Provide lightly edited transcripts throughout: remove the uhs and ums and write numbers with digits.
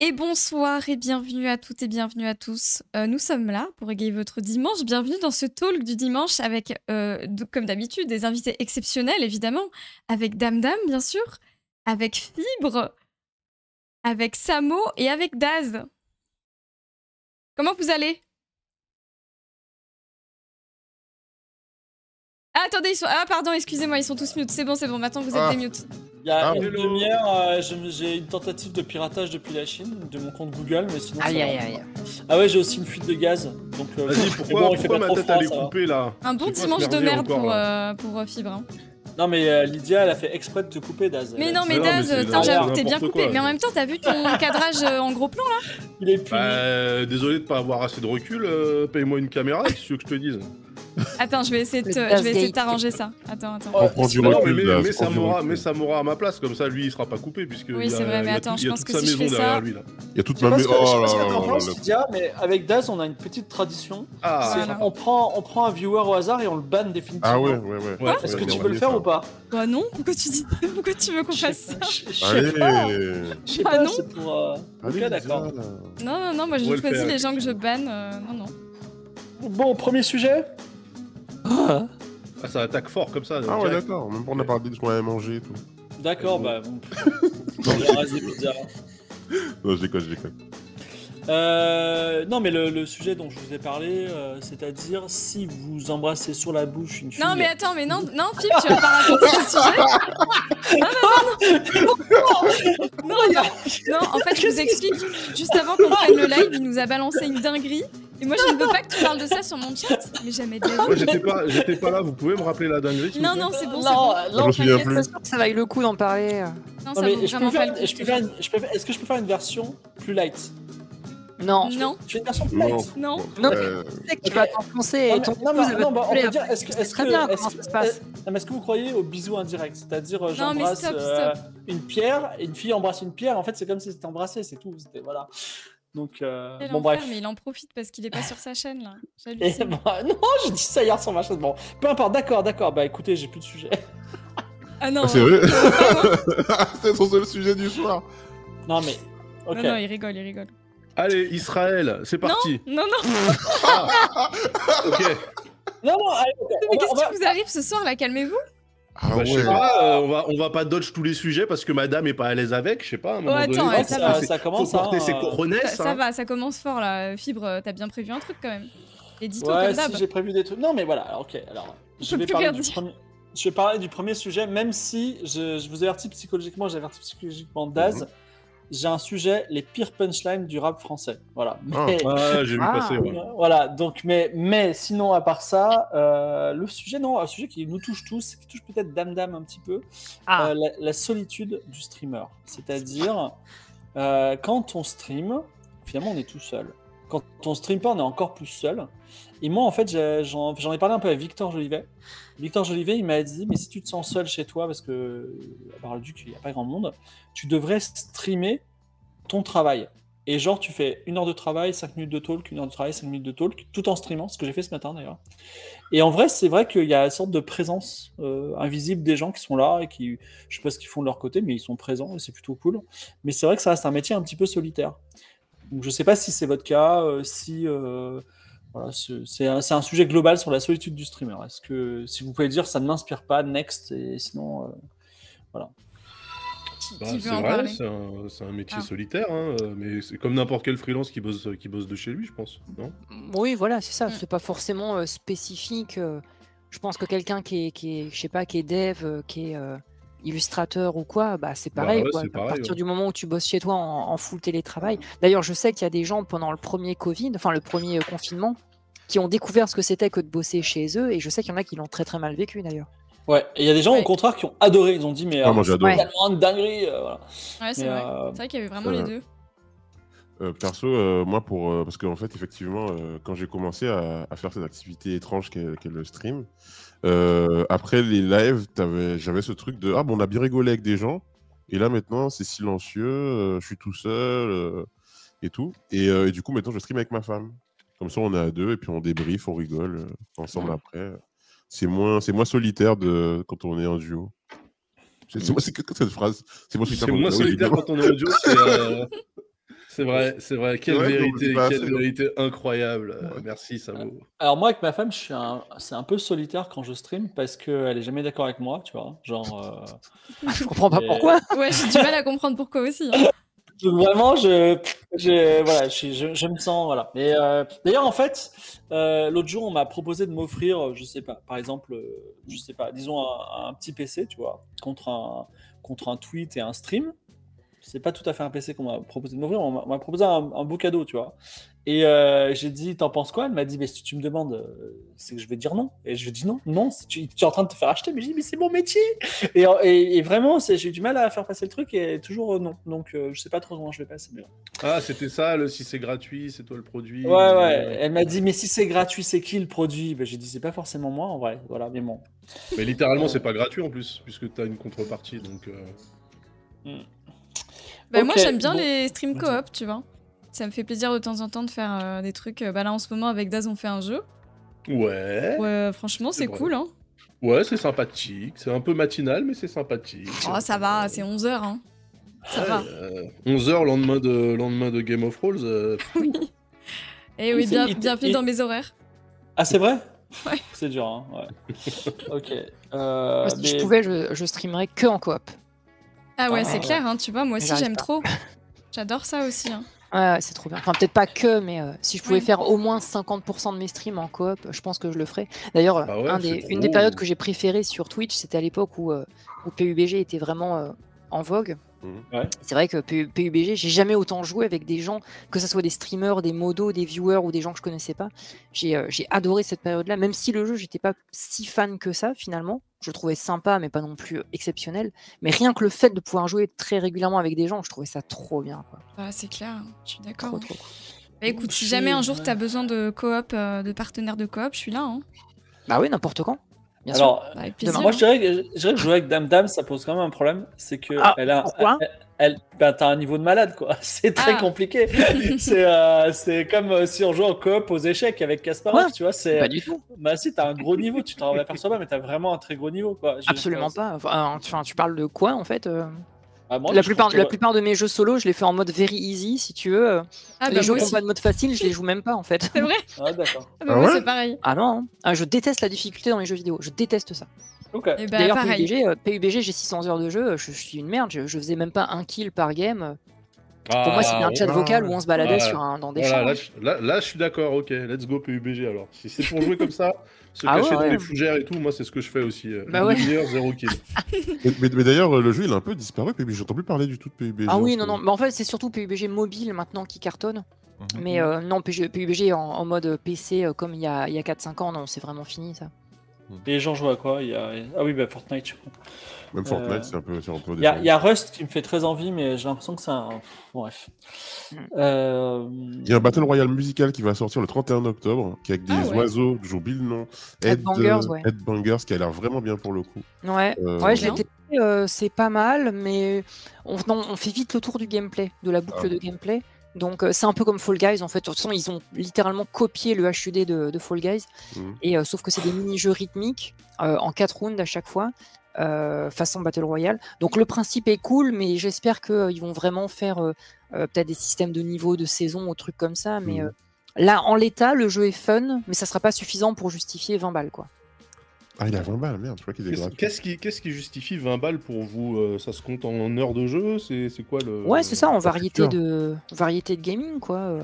Et bonsoir et bienvenue à toutes et bienvenue à tous. Nous sommes là pour égayer votre dimanche. Bienvenue dans ce talk du dimanche avec, comme d'habitude, des invités exceptionnels, évidemment. Avec Dame Dame, bien sûr. Avec Fibre. Avec Samo et avec Daz. Comment vous allez? Ah, attendez, ils sont... Ah, pardon, excusez-moi, ils sont tous mute. C'est bon, maintenant vous êtes des mute. Il y a une demi-heure, j'ai une tentative de piratage depuis la Chine, de mon compte Google, mais sinon Aïe. Ah ouais, j'ai aussi une fuite de gaz, donc vas-y, pourquoi ma tête elle est coupée là? Un bon dimanche de merde pour Fibre. Hein. Non mais Lydia, elle a fait exprès de te couper, Daz. Mais non, mais Daz, j'avoue que t'es bien coupé. Mais en même temps, t'as vu ton cadrage en gros plan là? Il est puni. Désolé de pas avoir assez de recul, paye-moi une caméra, qu'est-ce que tu veux que je te dise? Attends, je vais essayer de t'arranger ça. Attends. Mais ça m'aura à ma place, comme ça lui il sera pas coupé puisque oui, c'est vrai, mais attends, je pense que si je fais ça, lui, là. Il y a toute ma maison. Je sais pas ce que t'en penses, Lydia, mais avec Daz, on a une petite tradition. Voilà. On prend un viewer au hasard et on le banne définitivement. Ah ouais. Est-ce que tu veux le faire ou pas? Bah non, pourquoi tu veux qu'on fasse ça? Je sais pas, non. c'est pour... Ok, d'accord. Non, moi j'ai choisi les gens que je banne, non. Bon, premier sujet. Ah, ça attaque fort comme ça. Ah ouais, d'accord. Même pas on a parlé de ce qu'on avait mangé et tout. D'accord, bah... On va raser pizza. Non, je déconne. Non, mais le sujet dont je vous ai parlé, c'est-à-dire si vous embrassez sur la bouche une fille... Non, mais attends, non, Philippe, tu vas pas raconter ce sujet. Non, en fait, je vous explique. Juste avant qu'on prenne le live, il nous a balancé une dinguerie. Et moi, je ne veux pas que tu parles de ça sur mon chat, mais jamais de la vie. Moi, j'étais pas là, vous pouvez me rappeler la dinguerie? Non, c'est bon. Je me souviens plus. Ça vaille le coup d'en parler. Non, ça vaut vraiment pas le coup. Est-ce que je peux faire une version plus light? Non. Je fais une version plus light. Non. Tu sais que tu vas t'enfoncer et ton on peut dire, très bien comment ça se passe. Est-ce que vous croyez au bisou indirect? C'est-à-dire, Non, j'embrasse stop. une pierre, et une fille embrasse une pierre, en fait, c'est comme si c'était embrassé, c'est tout. Voilà. Donc, bon, bref. Mais il en profite parce qu'il est pas sur sa chaîne, là. Non, j'ai dit ça hier sur ma chaîne. Bon, peu importe, d'accord. Bah écoutez, j'ai plus de sujet. Ah non. Ah, c'est vrai. C'est son seul sujet du soir. Non, mais... Ok. Non, il rigole. Allez, Israël, c'est parti. Non. Ok. Non, allez, ok. Mais qu'est-ce qui vous arrive ce soir, là? Calmez-vous. Ah Je sais pas, on va pas dodge tous les sujets parce que madame est pas à l'aise avec, je sais pas. À un moment donné, ça commence faut porter ses coronets. Ça va, ça commence fort là. Fibre, t'as bien prévu un truc quand même. Et dis-toi ouais, comme d'hab. Si j'ai prévu des trucs. Non, mais voilà, ok. Alors, je vais parler du premier sujet, même si je vous avertis psychologiquement, Daz. J'ai un sujet, les pires punchlines du rap français. Voilà. J'ai vu passer. Ouais. Voilà, donc, mais sinon, à part ça, un sujet qui nous touche tous, qui touche peut-être Dame Dame un petit peu, la solitude du streamer. C'est-à-dire, quand on stream, finalement, on est tout seul. Quand on stream pas, on est encore plus seul. Et moi, en fait, j'en ai parlé un peu avec Victor Jolivet. Victor Jolivet, il m'a dit, mais si tu te sens seul chez toi, parce que, à part le Duc, il n'y a pas grand monde, tu devrais streamer ton travail. Et genre, tu fais 1 heure de travail, 5 minutes de talk, 1 heure de travail, 5 minutes de talk, tout en streamant, ce que j'ai fait ce matin d'ailleurs. Et en vrai, c'est vrai qu'il y a une sorte de présence invisible des gens qui sont là et qui, je sais pas ce qu'ils font de leur côté, mais ils sont présents et c'est plutôt cool. Mais c'est vrai que ça reste un métier un petit peu solitaire. Donc je sais pas si c'est votre cas, voilà, c'est un sujet global sur la solitude du streamer. Est-ce que, si vous pouvez dire, ça ne m'inspire pas, next, et sinon, voilà. Qui veut en parler? C'est un métier solitaire, hein, mais c'est comme n'importe quel freelance qui bosse de chez lui, je pense, non? Oui, voilà, c'est ça. C'est pas forcément spécifique. Je pense que quelqu'un qui est, je sais pas, qui est dev, qui est illustrateur ou quoi, bah c'est pareil. Ouais, quoi. c'est À pareil, partir du moment où tu bosses chez toi en full télétravail. D'ailleurs, je sais qu'il y a des gens pendant le premier Covid, enfin le premier confinement, qui ont découvert ce que c'était que de bosser chez eux, et je sais qu'il y en a qui l'ont très très mal vécu d'ailleurs. Ouais, et il y a des gens au contraire qui ont adoré, ils ont dit mais moi j'adore. c'est tellement de dinguerie, voilà. Ouais, c'est vrai. C'est vrai qu'il y avait vraiment les deux. Perso, moi parce qu'en fait effectivement quand j'ai commencé à faire cette activité étrange qu'est le stream, après les lives, j'avais ce truc de on a bien rigolé avec des gens, et là maintenant c'est silencieux, je suis tout seul et tout, et du coup maintenant je stream avec ma femme, comme ça on est à deux et puis on débrief, on rigole ensemble après. C'est moins solitaire quand on est en duo. C'est quoi cette phrase? C'est moins solitaire quand on est en duo, C'est vrai, c'est vrai. Quelle vrai qu'on le vérité, dit pas quelle assez, vérité incroyable. Ouais. Merci, Samo. Alors moi avec ma femme, c'est un peu solitaire quand je stream parce qu'elle est jamais d'accord avec moi, tu vois. Genre, Je comprends pas et- pourquoi. Ouais, j'ai du mal à comprendre pourquoi aussi. Hein. donc vraiment, voilà, je me sens, voilà. Mais d'ailleurs, en fait, l'autre jour, on m'a proposé de m'offrir, je sais pas, par exemple, je sais pas, disons un petit PC, tu vois, contre un tweet et un stream. C'est pas tout à fait un PC qu'on m'a proposé de m'ouvrir, on m'a proposé un beau cadeau, tu vois. Et j'ai dit, t'en penses quoi? Elle m'a dit, mais si tu me demandes, c'est que je vais dire non. Et je lui ai dit non, non, tu es en train de te faire acheter. Mais je dis, mais c'est mon métier. Et vraiment, j'ai eu du mal à faire passer le truc et toujours non. Donc je sais pas trop comment je vais passer. Mais... Ah, c'était ça, si c'est gratuit, c'est toi le produit. Ouais, ouais. Elle m'a dit, mais si c'est gratuit, c'est qui le produit? Ben, j'ai dit, c'est pas forcément moi en vrai. Voilà, mais bon. Mais littéralement, c'est pas gratuit en plus, puisque t'as une contrepartie. Donc, Bah, moi, Ok, j'aime bien bon. les streams Vas-y. coop, tu vois. Ça me fait plaisir de temps en temps de faire des trucs. Bah là, en ce moment, avec Daz, on fait un jeu. ouais. Ouais, franchement, c'est vrai. cool. Hein. Ouais, c'est sympathique. C'est un peu matinal, mais c'est sympathique. Oh, ça va, c'est 11h. Hein. Ça va. 11h, lendemain de Game of Thrones. Oui. Et oui, C'est- bienvenue dans mes horaires. Ah, c'est vrai? Ouais. C'est dur, hein. Ouais. Ok. Moi, si je Mais- pouvais, je streamerais que en coop. Ah ouais, Ah, c'est ouais. clair, hein, tu vois, moi aussi, J'arrive j'aime pas. trop. J'adore ça aussi. Hein. Ouais, c'est trop bien. Enfin, peut-être pas que, mais si je pouvais Oui. faire au moins 50% de mes streams en coop, je pense que je le ferais. D'ailleurs, Bah ouais, c'est une des trop. périodes que j'ai préférées sur Twitch, c'était à l'époque où PUBG était vraiment en vogue. Ouais. C'est vrai que PUBG, j'ai jamais autant joué avec des gens, que ce soit des streamers, des modos, des viewers ou des gens que je connaissais pas. J'ai adoré cette période-là, même si le jeu, j'étais pas si fan que ça finalement. Je le trouvais sympa, mais pas non plus exceptionnel. Mais rien que le fait de pouvoir jouer très régulièrement avec des gens, je trouvais ça trop bien. Quoi. Bah, c'est clair, hein, je suis d'accord. Trop, Hein. trop cool. Bah, écoute, si jamais un jour t'as besoin de coop, de partenaires de coop, je suis là. Hein. Bah oui, n'importe quand. Bien Alors, Bah, avec plaisir. moi, hein. je dirais que jouer avec Dame Dame, ça pose quand même un problème. C'est que Ah, elle a, pourquoi ben, t'as un niveau de malade, quoi. C'est très Ah. compliqué. C'est comme si on jouait en coop aux échecs avec Kasparov, Ouais. tu vois. Pas du tout. Bah si, t'as un gros niveau, tu t'en aperçois pas, mais t'as vraiment un très gros niveau, quoi. Absolument pas. Enfin, tu parles de quoi en fait Ah, moi, la je trouve que- plupart de mes jeux solo, je les fais en mode very easy, si tu veux. Ah, Les bah, jeux moi qui n'ont aussi. pas de mode facile, je les joue même pas en fait. C'est vrai. Ah, d'accord. Ah, bah, Ah moi, ouais c'est pareil. Ah non, hein. Ah, je déteste la difficulté dans les jeux vidéo. Je déteste ça. Ok. Et bah, D'ailleurs, pareil. PUBG, j'ai 600 heures de jeu. Je suis une merde. Je faisais même pas un kill par game. Ah, Pour moi, c'était un chat ouais. vocal où on se baladait Voilà. dans des Voilà, champs. là, je suis d'accord, ok, let's go PUBG alors. Si c'est pour jouer comme ça, se Ah cacher ouais, dans ouais. les fougères et tout, moi c'est ce que je fais aussi. Bah Une ouais. demi-heure, 0 kill. Mais d'ailleurs, le jeu il a un peu disparu, PUBG. J'entends plus parler du tout de PUBG. Ah en oui, ce non, non. moment. Mais en fait, c'est surtout PUBG mobile maintenant qui cartonne. Mhm. Mais non, PUBG en mode PC comme il y a 4-5 ans, non, c'est vraiment fini ça. Et les gens jouent à quoi? Ah oui, bah Fortnite, je crois. Même Fortnite, Euh, c'est un peu Il y a Rust qui me fait très envie, mais j'ai l'impression que c'est un... Bref. Il y a un Battle Royale musical qui va sortir le 31 octobre, qui est avec des Ah ouais. oiseaux, j'oublie le nom. Headbangers, ouais. Headbangers, qui a l'air vraiment bien pour le coup. Ouais, Euh, ouais, je l'ai Bien. testé, c'est pas mal, mais on fait vite le tour du gameplay, de la boucle Ah. de gameplay. Donc c'est un peu comme Fall Guys en fait. De toute façon, ils ont littéralement copié le HUD de Fall Guys, Mhm. et sauf que c'est des mini-jeux rythmiques en 4 rounds à chaque fois, façon Battle Royale. Donc le principe est cool, mais j'espère qu'ils vont vraiment faire peut-être des systèmes de niveau, de saison, ou trucs comme ça. Mais Mhm. là, en l'état, le jeu est fun, mais ça sera pas suffisant pour justifier 20 balles quoi. Ah, il a 20 balles, merde, je crois qu'il est gratuit. Qu'est-ce qui justifie 20 balles pour vous? Ça se compte en heures de jeu? C'est quoi le. Ouais, c'est ça, en la variété feature. variété de gaming, quoi.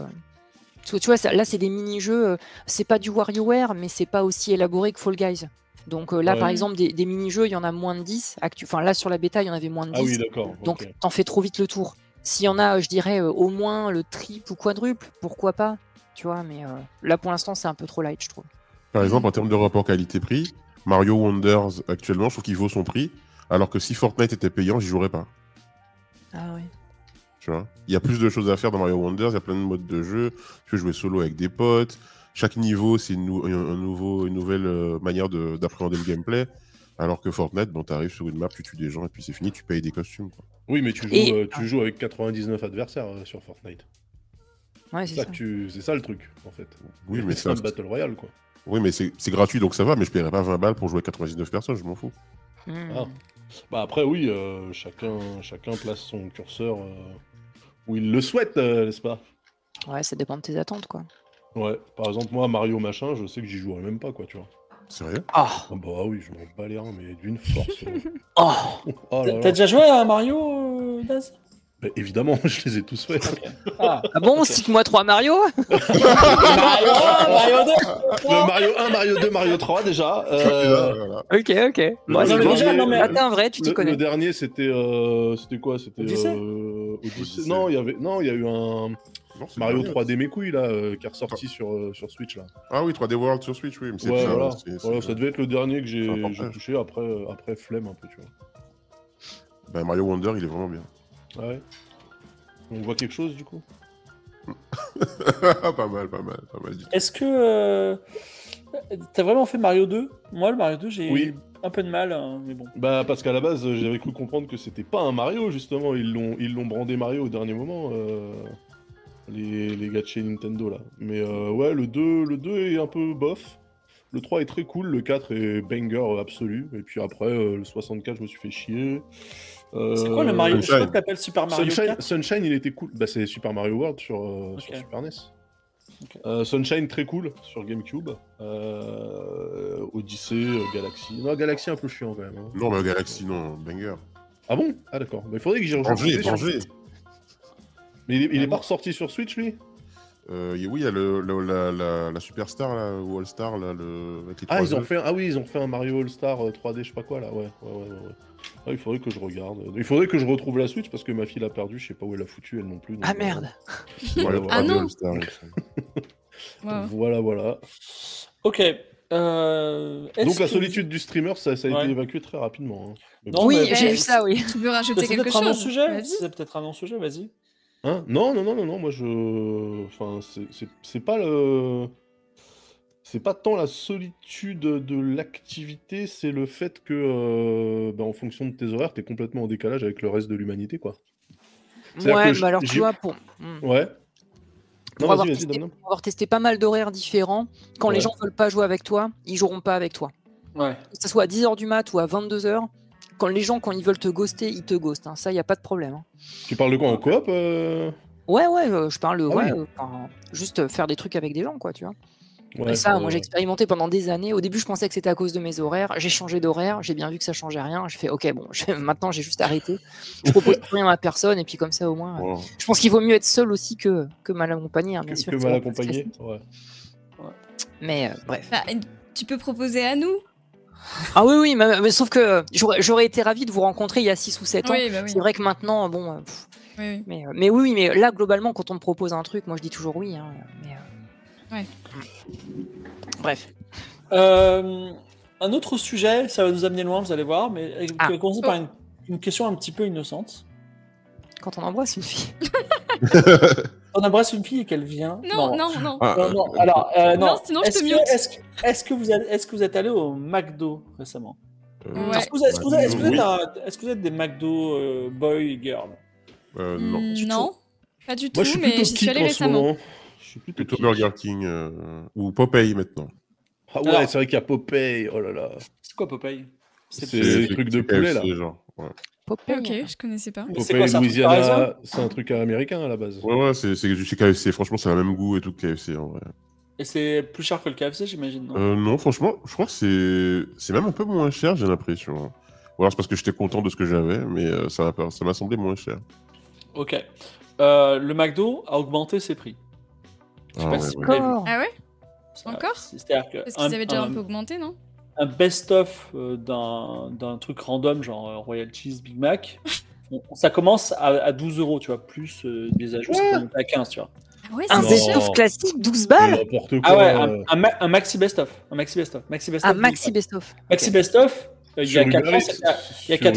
Parce que tu vois, là, c'est des mini-jeux, c'est pas du WarioWare, mais c'est pas aussi élaboré que Fall Guys. Donc là, Ouais. par exemple, des mini-jeux, il y en a moins de 10. Enfin, là, sur la bêta, il y en avait moins de 10. Ah oui, d'accord. donc, ok. t'en fais trop vite le tour. S'il y en a, je dirais, au moins le triple ou quadruple, pourquoi pas, tu vois, mais là, pour l'instant, c'est un peu trop light, je trouve. Par exemple, en termes de rapport qualité-prix, Mario Wonders, actuellement, je trouve qu'il vaut son prix, alors que si Fortnite était payant, j'y jouerais pas. Ah ouais. Tu vois, il y a plus de choses à faire dans Mario Wonders, il y a plein de modes de jeu, tu peux jouer solo avec des potes, chaque niveau c'est une nouvelle manière d'appréhender le gameplay, alors que Fortnite, bon, t'arrives sur une map, tu tues des gens et puis c'est fini, tu payes des costumes. Quoi. Oui, mais tu joues, Et- tu joues avec 99 adversaires sur Fortnite. Ouais, C'est c'est ça, ça. c'est ça le truc, en fait. Oui, mais c'est un ça- Battle Royale, quoi. Oui, mais c'est gratuit donc ça va, mais je paierais pas 20 balles pour jouer 99 personnes, je m'en fous. Hmm. Ah. Bah après, oui, chacun place son curseur Ou ils le souhaitent, n'est-ce pas? Ouais, ça dépend de tes attentes, quoi. Ouais, par exemple, moi, Mario machin, je sais que j'y jouerai même pas, quoi, tu vois. Sérieux? Ah. Ah bah oui, je m'en bats les reins, mais d'une force. Oh. Oh là là. T'as déjà joué à Mario, Daz? Bah, évidemment, je les ai tous faits. Ah, Ah bon, ok. cite-moi 3 Mario. Mario 1, Mario 2 Le Mario 1, Mario 2, Mario 3 déjà. Voilà. Ok, ok. Non, c'est mais bon. déjà, non, mais- Là, t'es un vrai, tu t'y Le connais. dernier, c'était quoi? C'était Odyssey Odyssey. Odyssey. Non, il y a eu un Non, c'est Mario le dernier. 3D mes couilles là, qui est ressorti sur Switch là. Ah oui, 3D World sur Switch, oui. Mais c'est Ouais, ça, voilà. c'est- Voilà, ça devait être le dernier que c'est un j'ai partage. touché. Après flemme un peu, tu vois. Bah, Mario Wonder, il est vraiment bien. Ah ouais. On voit quelque chose du coup. Pas mal du tout. Est-ce que t'as vraiment fait Mario 2? Moi, le Mario 2, j'ai Oui. un peu de mal, hein, mais bon. Bah parce qu'à la base, j'avais cru comprendre que c'était pas un Mario justement. Ils l'ont brandé Mario au dernier moment. Les gars de chez Nintendo là. Mais ouais, le 2 est un peu bof. Le 3 est très cool, le 4 est banger absolu. Et puis après, le 64, je me suis fait chier. C'est quoi le Mario? Je crois Sunshine. que t'appelles Super Mario Sunshine, 4. Sunshine, il était cool. Bah, c'est Super Mario World sur Super NES. Ok. Sunshine, très cool sur GameCube. Odyssey, Galaxy. Non, Galaxy, un peu chiant quand même. Hein. Non, mais Galaxy, non, banger. Ah bon? Ah d'accord. Bah, il faudrait que j'y rejoue. Danger. Mais il est pas ressorti sur Switch, lui? Oui, il y a la Superstar, là, ou All-Star, là, avec les Ah, trois ils ont œufs. fait un Mario All-Star 3D, je sais pas quoi, là. Ouais. Ah, il faudrait que je regarde. Il faudrait que je retrouve la Switch parce que ma fille l'a perdue. Je sais pas où elle a foutu, elle non plus. donc, Ah merde. Mario voilà. Ah 3D non. All-Star, il me semble. Wow. Voilà. Ok. Donc la solitude du streamer, ça a été Ouais. évacué très rapidement. Hein. Mais Non, bon. Oui, mais- j'ai vu ça, oui. Tu veux rajouter C'est quelque peut-être un chose? non-sujet. Vas-y. C'est peut-être un non-sujet, vas-y. Hein? Non, moi Enfin, c'est pas le. C'est pas tant la solitude de l'activité, c'est le fait que, en fonction de tes horaires, t'es complètement en décalage avec le reste de l'humanité, quoi. C'est-à-dire Ouais, que mais alors tu j'ai- vois, Ouais. pour Non, avoir, vas-y, testé, Dom Dom. pour avoir testé pas mal d'horaires différents, quand les Ouais. gens veulent pas jouer avec toi, ils joueront pas avec toi. Ouais. Que ce soit à 10h du mat ou à 22h, quand les gens, quand ils veulent te ghoster, ils te ghostent. Hein. Ça, y a pas de problème. Hein. Tu parles de quoi en coop Ouais, je parle, Ah oui. juste faire des trucs avec des gens, quoi, tu vois. Ouais, Et ça, moi, ouais. j'ai expérimenté pendant des années. Au début, je pensais que c'était à cause de mes horaires. J'ai changé d'horaire, j'ai bien vu que ça changeait rien. J'ai fait, ok, bon, maintenant, j'ai juste arrêté. Je propose plus rien à personne, et puis comme ça, au moins. Wow. Je pense qu'il vaut mieux être seul aussi que mal accompagné, hein, bien sûr. Que ça mal va pas se accompagné. casser. Ouais. Mais bref. Bah, tu peux proposer à nous. Ah oui, mais sauf que j'aurais été ravi de vous rencontrer il y a 6 ou 7 ans. Oui, bah oui. C'est vrai que maintenant, bon. Oui. Mais oui, mais là, globalement, quand on me propose un truc, moi, je dis toujours oui. Hein, Ouais. Bref. Un autre sujet, ça va nous amener loin, vous allez voir, mais Ah. qui va commencer par une question un petit peu innocente. Quand on embrasse une fille. On embrasse une fille et qu'elle vient. Non. Ah, Non. Alors, non. Non, sinon je te mute. Est-ce que vous êtes allé au McDo récemment? Ouais. Est-ce que oui. vous êtes des McDo boy girl? Non. Non, pas du tout, Moi, je suis mais plutôt j'y suis kick allée en ce récemment. moment. Je suis plutôt Plutôt kick. Burger King ou Popeye maintenant. Ah ouais, Alors- c'est vrai qu'il y a Popeye. Oh là là. C'est quoi Popeye? C'est les trucs de poulet là. Genre. Ouais, Popeye. Ok, je connaissais pas. Mais c'est Popeye quoi, c'est un truc parisien? Louisiana, c'est un truc américain à la base. ouais, c'est du chez KFC. Franchement, c'est le même goût et tout que KFC en vrai. Et c'est plus cher que le KFC, j'imagine, non? Non, franchement, je crois que c'est même un peu moins cher, j'ai l'impression. Ou alors c'est parce que j'étais content de ce que j'avais, mais ça m'a semblé moins cher. Ok. Le McDo a augmenté ses prix. Je sais Ah pas ouais, si vous ouais. l'avez vu. Encore. Ah ouais? Ça- Encore? C'est-à-dire que Parce qu'ils avaient déjà un peu augmenté, non? un best-of d'un truc random, genre Royal Cheese Big Mac, ça commence à 12 €, tu vois, plus des ajouts, ça peut monter à 15, tu vois. Ah ouais, Un Non. best-of classique, 12 Mais balles. n'importe quoi. Ah ouais, un maxi best-of. Un maxi best-of. Un maxi best-of. Maxi best-of, il y Sur a 4 Uber ans, Eats,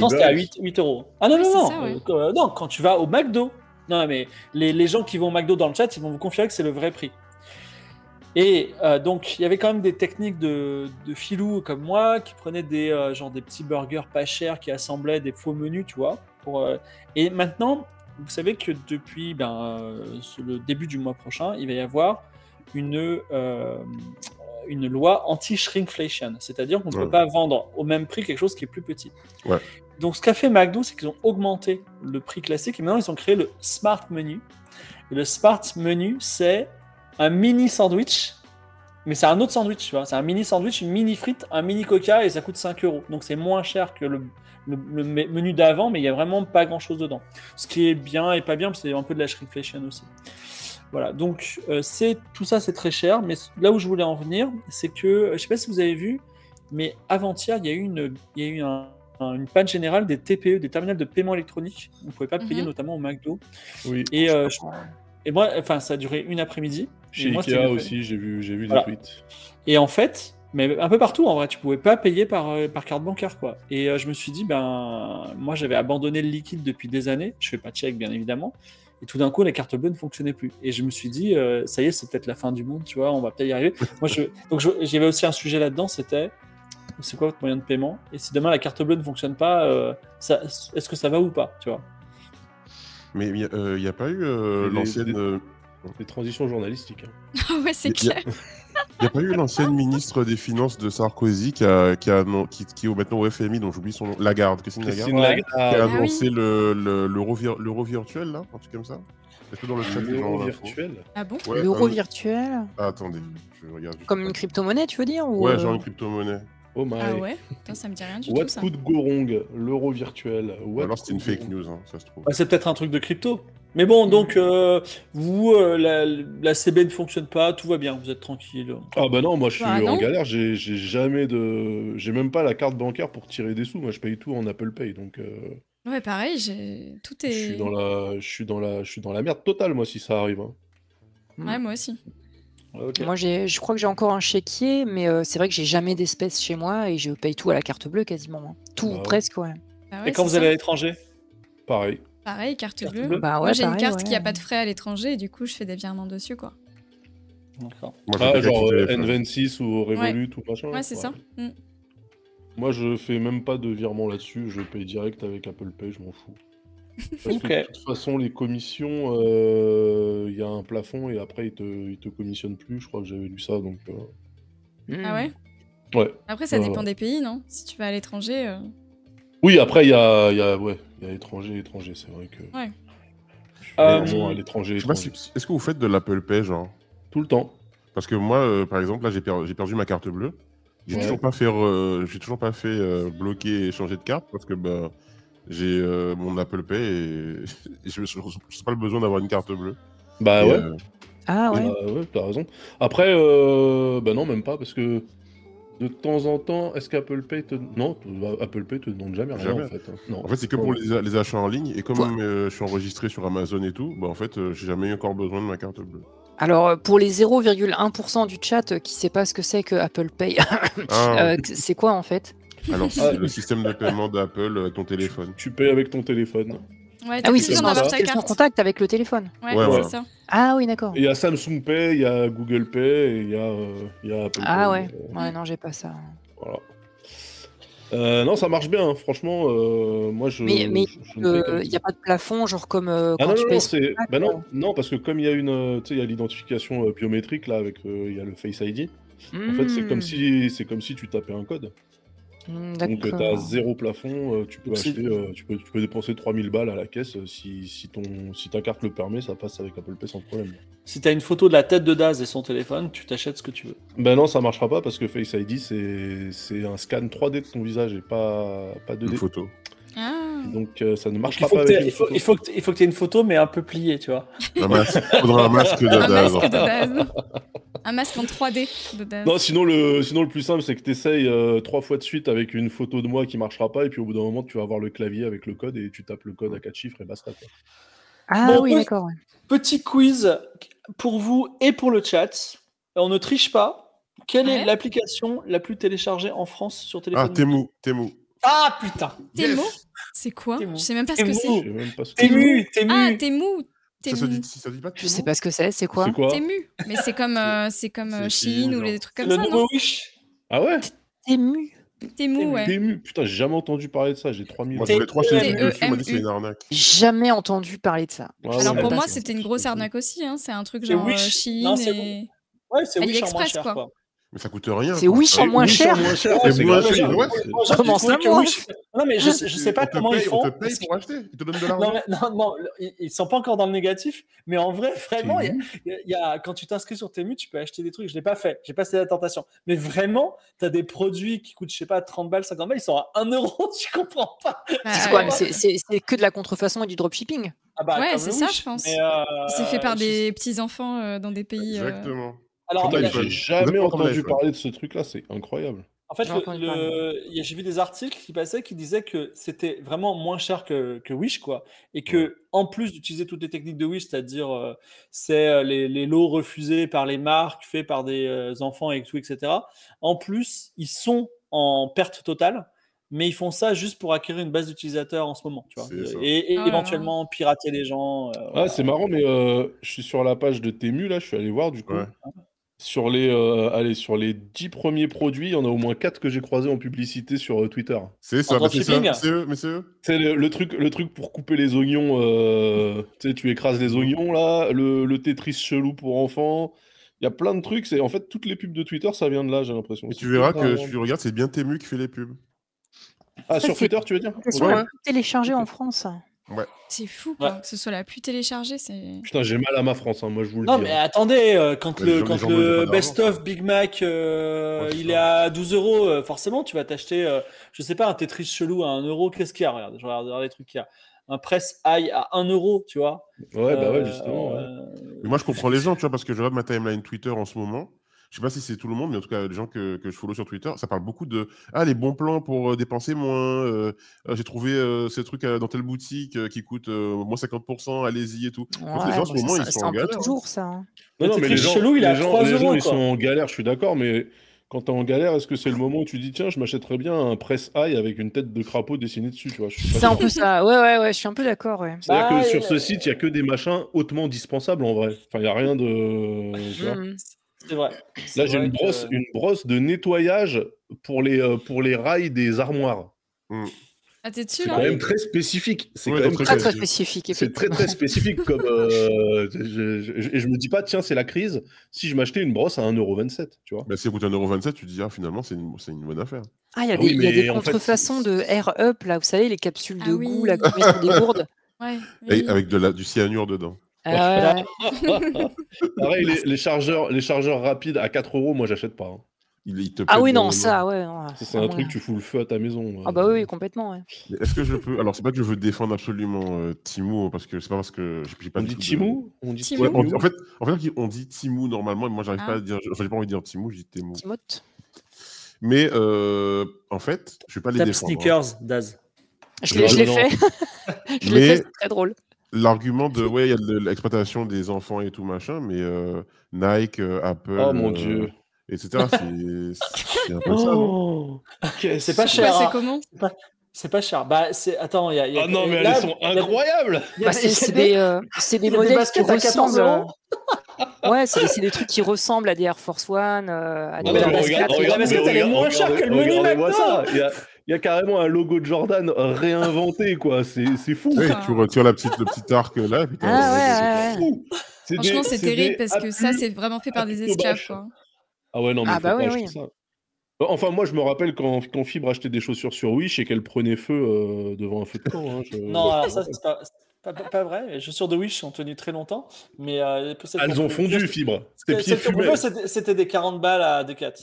c'était à 8 €. Ah non, Oui, non, c'est non. ça, ouais. Non, quand tu vas au McDo. Non, mais les gens qui vont au McDo dans le chat, ils vont vous confirmer que c'est le vrai prix. Et donc, il y avait quand même des techniques de filous comme moi qui prenaient genre des petits burgers pas chers, qui assemblaient des faux menus, tu vois. Et maintenant, vous savez que depuis le début du mois prochain, il va y avoir une une loi anti-shrinkflation, c'est-à-dire qu'on ne peut pas vendre au même prix quelque chose qui est plus petit. Ouais. Donc ce qu'a fait McDo, c'est qu'ils ont augmenté le prix classique et maintenant ils ont créé le Smart Menu. Et le Smart Menu, c'est un mini sandwich, mais c'est un autre sandwich, tu vois. C'est un mini sandwich, une mini frite, un mini coca et ça coûte 5 €. Donc c'est moins cher que le menu d'avant, mais il n'y a vraiment pas grand-chose dedans. Ce qui est bien et pas bien, parce que c'est un peu de la shrinkflation aussi. Voilà, donc tout ça c'est très cher, mais là où je voulais en venir, c'est que, je ne sais pas si vous avez vu, mais avant-hier, il y a eu une panne générale des TPE, des terminaux de paiement électronique. On ne pouvait pas payer, notamment au McDo. Oui. Et moi, ça a duré une après-midi. Chez moi, Ikea aussi, j'ai vu voilà. des tweets. Et en fait, mais un peu partout en vrai, tu pouvais pas payer par carte bancaire, quoi. Et je me suis dit, moi j'avais abandonné le liquide depuis des années, je fais pas de chèque bien évidemment, et tout d'un coup les cartes bleues ne fonctionnaient plus. Et je me suis dit, ça y est, c'est peut-être la fin du monde, tu vois, on va peut-être y arriver. Donc j'avais aussi un sujet là-dedans, c'était, c'est quoi votre moyen de paiement? Et si demain la carte bleue ne fonctionne pas, est-ce que ça va ou pas, tu vois? Mais il n'y a pas eu l'ancienne... Les transitions journalistiques. Ah ouais, c'est clair. Il n'y a pas eu l'ancienne ministre des Finances de Sarkozy qui est maintenant au FMI, dont j'oublie son nom, Lagarde, Christine Lagarde, qui a annoncé l'euro virtuel, là, un truc comme ça. Est-ce que dans le chat, l'euro virtuel? Ah bon? Ouais, l'euro virtuel? Attendez, je regarde. Comme une crypto-monnaie, tu veux dire, ou Ouais, genre une crypto-monnaie. Oh my. Ah ouais? Putain, ça me dit rien du What tout, ça. could go wrong? L'euro virtuel. Alors c'était une fake news, hein, ça se trouve. C'est peut-être un truc de crypto. Mais bon, donc, vous, la CB ne fonctionne pas, tout va bien, vous êtes tranquille. Ah bah non, moi je suis en galère, j'ai même pas la carte bancaire pour tirer des sous, moi je paye tout en Apple Pay, donc... Ouais, pareil, tout est... Je suis dans la merde totale, moi, si ça arrive. Hein. Ouais, moi aussi. Okay. Moi, je crois que j'ai encore un chéquier, mais c'est vrai que j'ai jamais d'espèces chez moi et je paye tout à la carte bleue quasiment. Hein. Tout, presque, ouais. Ah ouais. Et quand vous allez à l'étranger? Pareil. Pareil, carte bleue. Bah ouais, moi, j'ai une pareil, carte qui a pas de frais à l'étranger et du coup, je fais des virements dessus, quoi. D'accord. Genre N26 ou Revolut ou machin. Ouais, c'est ça. Moi, je fais même pas de virement là-dessus, je paye direct avec Apple Pay, je m'en fous. Parce que de toute façon, les commissions, il y a un plafond et après, ils te commissionnent plus, je crois que j'avais lu ça, donc... Ah ouais? Ouais. Après, ça dépend des pays, non? Si tu vas à l'étranger... Oui, après, il y a étranger, c'est vrai que... Ouais. À l'étranger, est-ce que vous faites de l'Apple Pay, genre? Tout le temps. Parce que moi, par exemple, là, j'ai perdu ma carte bleue. J'ai toujours pas fait bloquer et changer de carte parce que j'ai mon Apple Pay et je n'ai pas le besoin d'avoir une carte bleue. Bah ouais. Ah ouais. Ouais, t'as raison. Après, non, même pas parce que de temps en temps, est-ce qu'Apple Pay te... Non, Apple Pay te demande jamais rien en fait. Non. En fait, c'est que pour les achats en ligne et comme je suis enregistré sur Amazon et tout, en fait, j'ai jamais eu encore besoin de ma carte bleue. Alors, pour les 0,1% du chat qui sait pas ce que c'est que Apple Pay, c'est quoi en fait? Alors, c'est le système de paiement d'Apple, ton téléphone. Tu payes avec ton téléphone. Ouais, oui, c'est en contact avec le téléphone. Ouais, c'est ça. Ah oui, d'accord. Il y a Samsung Pay, il y a Google Pay et il y a Apple Pay. Ah ouais, non, j'ai pas ça. Voilà. Non, ça marche bien, hein. Franchement, moi je... Mais il n'y a pas de plafond, genre comme quand tu payes... non, parce que comme il y a il y a l'identification biométrique, là, avec il y a le Face ID, en fait, c'est comme si tu tapais un code. Donc tu as zéro plafond, tu peux dépenser 3000 balles à la caisse, si ta carte le permet, ça passe avec Apple Pay sans problème. Si t'as une photo de la tête de Daz et son téléphone, tu t'achètes ce que tu veux. Ben non, ça marchera pas parce que Face ID c'est un scan 3D de ton visage et pas 2D. Une photo. Donc ça ne marchera pas avec une photo. Il faut que tu aies une photo mais un peu pliée, tu vois. Il faudra un masque de Daz. Un masque en 3D de Daz. Non, sinon le plus simple, c'est que tu essayes 3 fois de suite avec une photo de moi qui marchera pas, et puis au bout d'un moment, tu vas avoir le clavier avec le code, et tu tapes le code à 4 chiffres, et basta, quoi. Ah oui, d'accord. Ouais. Petit quiz pour vous et pour le chat. On ne triche pas. Quelle est l'application la plus téléchargée en France sur téléphone? Ah, Temu. Ah, putain. Temu? C'est quoi? Je sais même pas ce que c'est. Temu. Ah, Temu. Ça se dit pas Temu? Je sais pas ce que c'est quoi? C'est quoi? Temu. Mais c'est comme Chine ou les trucs comme ça, non? Le nouveau Wish. Ah ouais? Temu. Ouais. Temu. Putain, j'ai jamais entendu parler de ça, j'ai 3000. Moi, j'avais 3 chaînes dessus, on m'a dit c'est une arnaque. Jamais entendu parler de ça. Alors pour moi, c'était une grosse arnaque aussi, hein. C'est un truc genre Chine et... Ouais, c'est Wish en moins cher, quoi. Mais ça coûte rien. C'est quoi. Wish en moins Wish cher. en moins cher, Et c'est moins gratuit. cher, ouais. Comment ça, moi Non, mais je sais pas comment ils font. On te paye pour acheter. Ils te donnent de Non, l'argent. mais, non, ils sont pas encore dans le négatif, mais en vrai, vraiment, C'est quand tu t'inscris sur Temu, tu peux acheter des trucs. Je l'ai pas fait, j'ai pas cédé à la tentation. Mais vraiment, tu as des produits qui coûtent, je sais pas, 30 balles, 50 balles, ils sont à 1 euro, tu comprends pas. C'est quoi, mais c'est que de la contrefaçon et du dropshipping. Ah bah, Ouais, comme c'est le ça, Wish, je pense. mais, C'est fait par je- des petits-enfants dans des pays... Exactement. Alors, Putain, il y a- j'ai jamais Exactement comme entendu l'iPhone. parler de ce truc-là, c'est incroyable. En fait, J'ai entendu parler. j'ai vu des articles qui passaient qui disaient que c'était vraiment moins cher que Wish, quoi. Et que, en plus d'utiliser toutes les techniques de Wish, c'est-à-dire les lots refusés par les marques, faits par des enfants et tout, etc. En plus, ils sont en perte totale, mais ils font ça juste pour acquérir une base d'utilisateurs en ce moment, tu vois. C'est ça. Et Oh là là. éventuellement pirater les gens. Ah, Voilà. c'est marrant, mais je suis sur la page de Temu, là, je suis allé voir, du coup. Ouais. Sur les 10 premiers produits, il y en a au moins 4 que j'ai croisés en publicité sur Twitter. C'est ça, En bah, c'est ça. dropshipping C'est eux, mais c'est eux. C'est le truc pour couper les oignons, tu sais, tu écrases les oignons, là, le Tetris chelou pour enfants. Il y a plein de trucs, en fait, toutes les pubs de Twitter, ça vient de là, j'ai l'impression. Et C'est tu verras pas que, vraiment- si tu regardes, c'est bien Temu qui fait les pubs. Ah, Ça, sur c'est- Twitter, tu veux dire? C'est Ouais, la ouais. plus téléchargée en France. C'est fou, quoi. Que ce soit la plus téléchargée, c'est... Putain, j'ai mal à ma France, hein, moi, je vous le Non, dis. mais hein. attendez, quand Mais les le, gens- quand les gens veulent le pas d'argent. best-of Big Mac, c'est il ça. est à 12 euros, forcément, tu vas t'acheter, je sais pas, un Tetris chelou à 1 euro. Qu'est-ce qu'il y a? Regarde, je regarde les trucs qu'il y a. Un press high à 1 euro, tu vois. Ouais, bah ouais, justement. Ouais. Mais moi, je comprends les gens, tu vois, parce que je regarde ma timeline Twitter en ce moment. Je sais pas si c'est tout le monde, mais en tout cas, les gens que je follow sur Twitter, ça parle beaucoup de les bons plans pour dépenser moins. J'ai trouvé ce truc dans telle boutique qui coûte moins 50%, allez-y et tout. En fait, les gens, en ce moment, ils sont c'est en un peu galère. toujours ça. Hein. Le Non, mais Tetris les gens, chelou, il est à les gens, 3 les gens, euros, ils quoi. sont en galère, je suis d'accord, mais quand t'es en galère, est-ce que c'est le moment où tu dis, tiens, je m'achèterais bien un press high avec une tête de crapaud dessinée dessus, tu vois? Je suis pas C'est un sûr. peu ça. Ouais, je suis un peu d'accord. Ouais. C'est-à-dire Bah, que sur ce site, il n'y a que des machins hautement dispensables en vrai. Enfin, il n'y a rien de. Tu vois. Mhm. C'est vrai. Là, j'ai une brosse de nettoyage pour les rails des armoires. Ah, t'es dessus, C'est là quand même très spécifique. C'est Ouais, quand même donc Très très- très spécifique. c'est très Effectivement. très spécifique comme. Et je me dis pas, tiens, c'est la crise si je m'achetais une brosse à 1,27 €, tu vois. Bah, si ça coûte 1,27 €, tu te dis, finalement, c'est une bonne affaire. Ah, il y a Ah oui, des, il y a des mais en fait, contrefaçons de Air Up, là, vous savez, les capsules de Ah goût oui. là, qu'on met sur des gourdes. Ouais. Et oui. avec du cyanure dedans. Ah, ouais. Pareil, les chargeurs rapides à 4 €, moi, j'achète pas. Hein. Il te Ah pète oui, dans non, les mains. ça, ouais. Non, Ça, c'est un truc, tu fous le feu à ta maison. Ah bah oui, complètement, ouais. Mais est-ce que je peux. Alors, c'est pas que je veux défendre absolument Timou, parce que c'est pas parce que j'ai pas On du dit tout de- Timou On dit Timou. Ouais, Timou en fait, on dit Timou normalement, et moi, j'arrive pas à dire. Enfin, j'ai pas envie de dire Timou, je dis Timou. Timothée. Mais en fait, je vais pas les Tap défendre. hein. Sneakers, Daz. Je l'ai non. fait. Je l'ai Mais- fait, c'est très drôle. L'argument de il y a de l'exploitation des enfants et tout machin, mais Nike, Apple, Oh mon Dieu. etc. C'est un peu ça, non C'est pas Ouais, cher. c'est hein. comment? C'est pas cher. Bah, attends, il y a. Ah non, mais là, elles sont il y a- incroyables il y a Bah, des- c'est il y a des- des il y a des modèles qui baskets à 14 ressemblent. €. Ouais, c'est des trucs qui ressemblent à des Air Force One, à des mais la Air basket, Force 4. la basket, elle est moins chère que le menu Regardez-moi McDo. ça. Il y a carrément un logo de Jordan réinventé, quoi. C'est fou. Oui, Ah. tu retires le petit arc là, putain. Ah ouais, C'est ouais. fou. Franchement, c'est terrible parce que ça, appuis- c'est vraiment fait par des appuis au esclaves, bâche. quoi. Ah ouais, non, mais Ah faut bah pas oui, acheter oui. ça. Enfin, moi, je me rappelle quand Fibre achetait des chaussures sur Wish et qu'elle prenait feu devant un feu de camp. Hein, Non, alors ça, c'est pas vrai. Les chaussures de Wish ont tenu très longtemps, mais Elles ont fondu, Fibre. Tes pieds fumaient. C'était des 40 balles à Decat.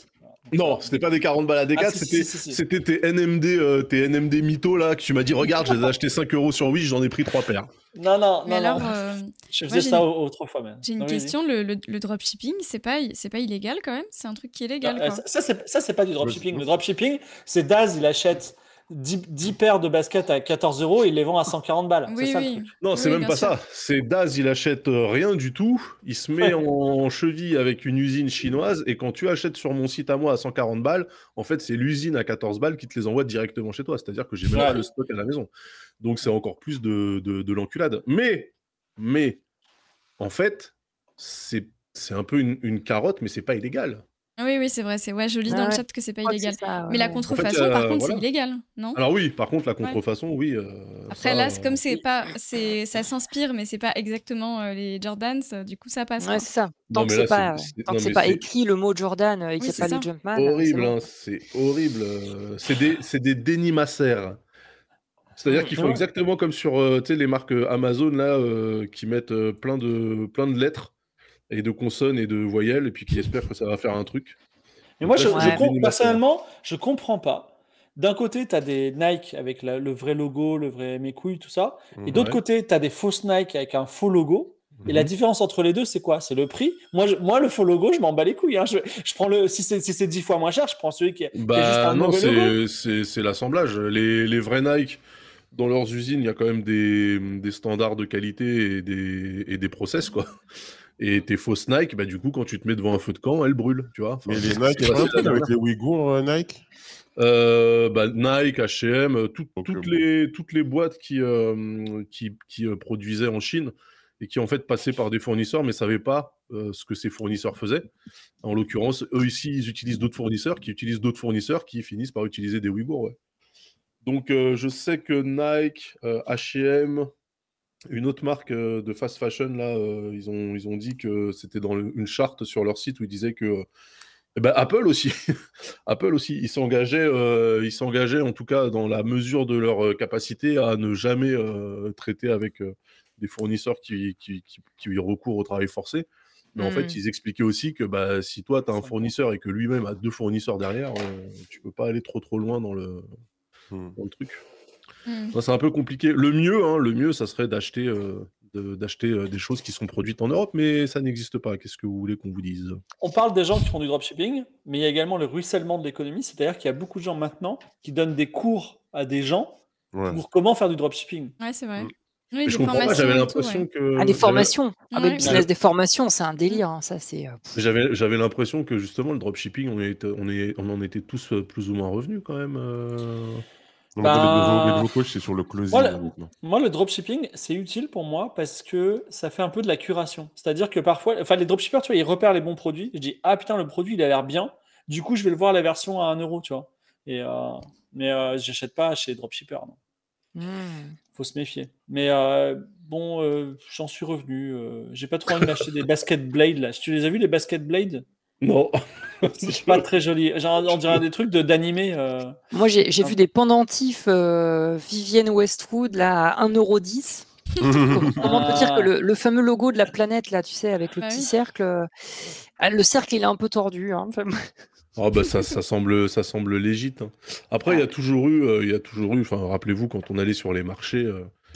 Non, c'était pas des 40 balles à Decat, Ah, si. c'était tes NMD mythos là, que tu m'as dit, regarde, je les ai achetés 5 € sur Wish, j'en ai pris 3 paires. Non. Mais alors, Je moi, faisais j'ai ça une- autrefois même. j'ai une Non, oui, question. Le dropshipping, c'est pas illégal quand même? C'est un truc qui est légal, vas-y. quoi. Ça, c'est pas du dropshipping. Le dropshipping, c'est Daz, il achète 10 paires de baskets à 14 € et il les vend à 140 balles. C'est Oui, ça le oui. truc. Non, Oui, c'est même bien pas sûr. ça. C'est Daz, il achète rien du tout. Il se met en cheville avec une usine chinoise. Et quand tu achètes sur mon site à moi à 140 balles, en fait, c'est l'usine à 14 balles qui te les envoie directement chez toi. C'est-à-dire que j'ai même Ouais. pas le stock à la maison. Donc, c'est encore plus de l'enculade. Mais, en fait, c'est un peu une carotte, mais c'est pas illégal. Oui, oui, c'est vrai. Je lis dans le Ouais, chat que c'est pas je crois que illégal. c'est ça, Mais la ouais. En fait, contrefaçon, par contre, c'est voilà. illégal, non? Alors oui, par contre, la Ouais. contrefaçon, oui, Après, ça, là, comme c'est Oui. pas, ça s'inspire, mais c'est pas exactement les Jordans, du coup, ça passe, Ouais, quoi. c'est ça. non, mais là, Tant que non, c'est mais pas c'est écrit le mot Jordan et qu'il Oui, y a c'est pas les ça. Jumpman, c'est horrible, bon, hein, quoi. c'est horrible. C'est des dénimassaires. C'est-à-dire qu'ils font Ouais. exactement comme sur tu sais, les marques Amazon là, qui mettent plein de lettres et de consonnes et de voyelles, et puis qui espèrent que ça va faire un truc. Mais moi, Donc là, c'est Ouais. des dénimassaires. personnellement, je comprends pas. D'un côté, tu as des Nike avec le vrai logo, le vrai mes couilles, tout ça. Et d'autre Ouais. côté, tu as des fausses Nike avec un faux logo. Et la Mhm. différence entre les deux, c'est quoi? C'est le prix. Moi, le faux logo, je m'en bats les couilles, hein. Je prends si c'est 10 fois moins cher, je prends celui qui a juste Bah un non, mauvais logo. c'est l'assemblage. Les vrais Nike, dans leurs usines, il y a quand même des standards de qualité et des process, quoi. Et tes fausses Nike, bah du coup, quand tu te mets devant un feu de camp, elles brûlent, tu vois. Enfin, Mais les c'est Nike, il n'y a pas un facile à truc dire. avec les Ouïghours, Nike? Bah, Nike, H&M, Donc, bon. toutes les boîtes qui produisaient en Chine et qui en fait passaient par des fournisseurs mais savaient pas ce que ces fournisseurs faisaient. En l'occurrence, eux ici, ils utilisent d'autres fournisseurs qui utilisent d'autres fournisseurs qui finissent par utiliser des Ouïghours. Ouais. Donc je sais que Nike, H&M, une autre marque de fast fashion, là, ils ont dit que c'était dans une charte sur leur site où ils disaient que eh ben, Apple aussi. Apple aussi, ils s'engageaient en tout cas dans la mesure de leur capacité à ne jamais traiter avec des fournisseurs qui recourent au travail forcé. Mais en fait, Hmm. ils expliquaient aussi que bah, si toi, tu as un fournisseur et que lui-même a deux fournisseurs derrière, tu peux pas aller trop loin dans le truc. Mm. Non, c'est un peu compliqué. Le mieux, ça serait d'acheter des choses qui sont produites en Europe, mais ça n'existe pas. Qu'est-ce que vous voulez qu'on vous dise? On parle des gens qui font du dropshipping, mais il y a également le ruissellement de l'économie, c'est-à-dire qu'il y a beaucoup de gens maintenant qui donnent des cours à des gens Ouais. pour comment faire du dropshipping. Ouais, c'est vrai. Mm. Oui, Mais je des comprends pas, formations j'avais et tout, l'impression ouais. Ah, des que formations. Ah, mais le Ouais. business des formations, c'est un délire, hein, ça, c'est. j'avais l'impression que justement le dropshipping, on en était tous plus ou moins revenus quand même. Non, maintenant, les Ben, nouveaux coachs, c'est sur le moi, closing, le, là, maintenant. moi, le dropshipping, c'est utile pour moi parce que ça fait un peu de la curation. C'est-à-dire que parfois, enfin, les dropshippers, tu vois, ils repèrent les bons produits. Je dis, ah putain, le produit, il a l'air bien. Du coup, je vais le voir la version à 1 euro, tu vois. Et, mais j'achète pas chez les dropshippers, non. Hmm. Faut se méfier. Mais bon, j'en suis revenu. J'ai pas trop envie de m'acheter des basket blades là. Tu les as vus les basket blades? Non. C'est pas très joli. Genre, on dirait des trucs d'animé. Moi, j'ai vu des pendentifs Vivienne Westwood là, à 1,10 €. Comment te dire que Ah, le fameux logo de la planète, là, tu sais, avec le Bah petit oui. cercle, le cercle, il est un peu tordu. Hein. Enfin, Ah bah ça semble légit, hein. Après, ouais. il y a toujours eu, enfin rappelez-vous quand on allait sur les marchés,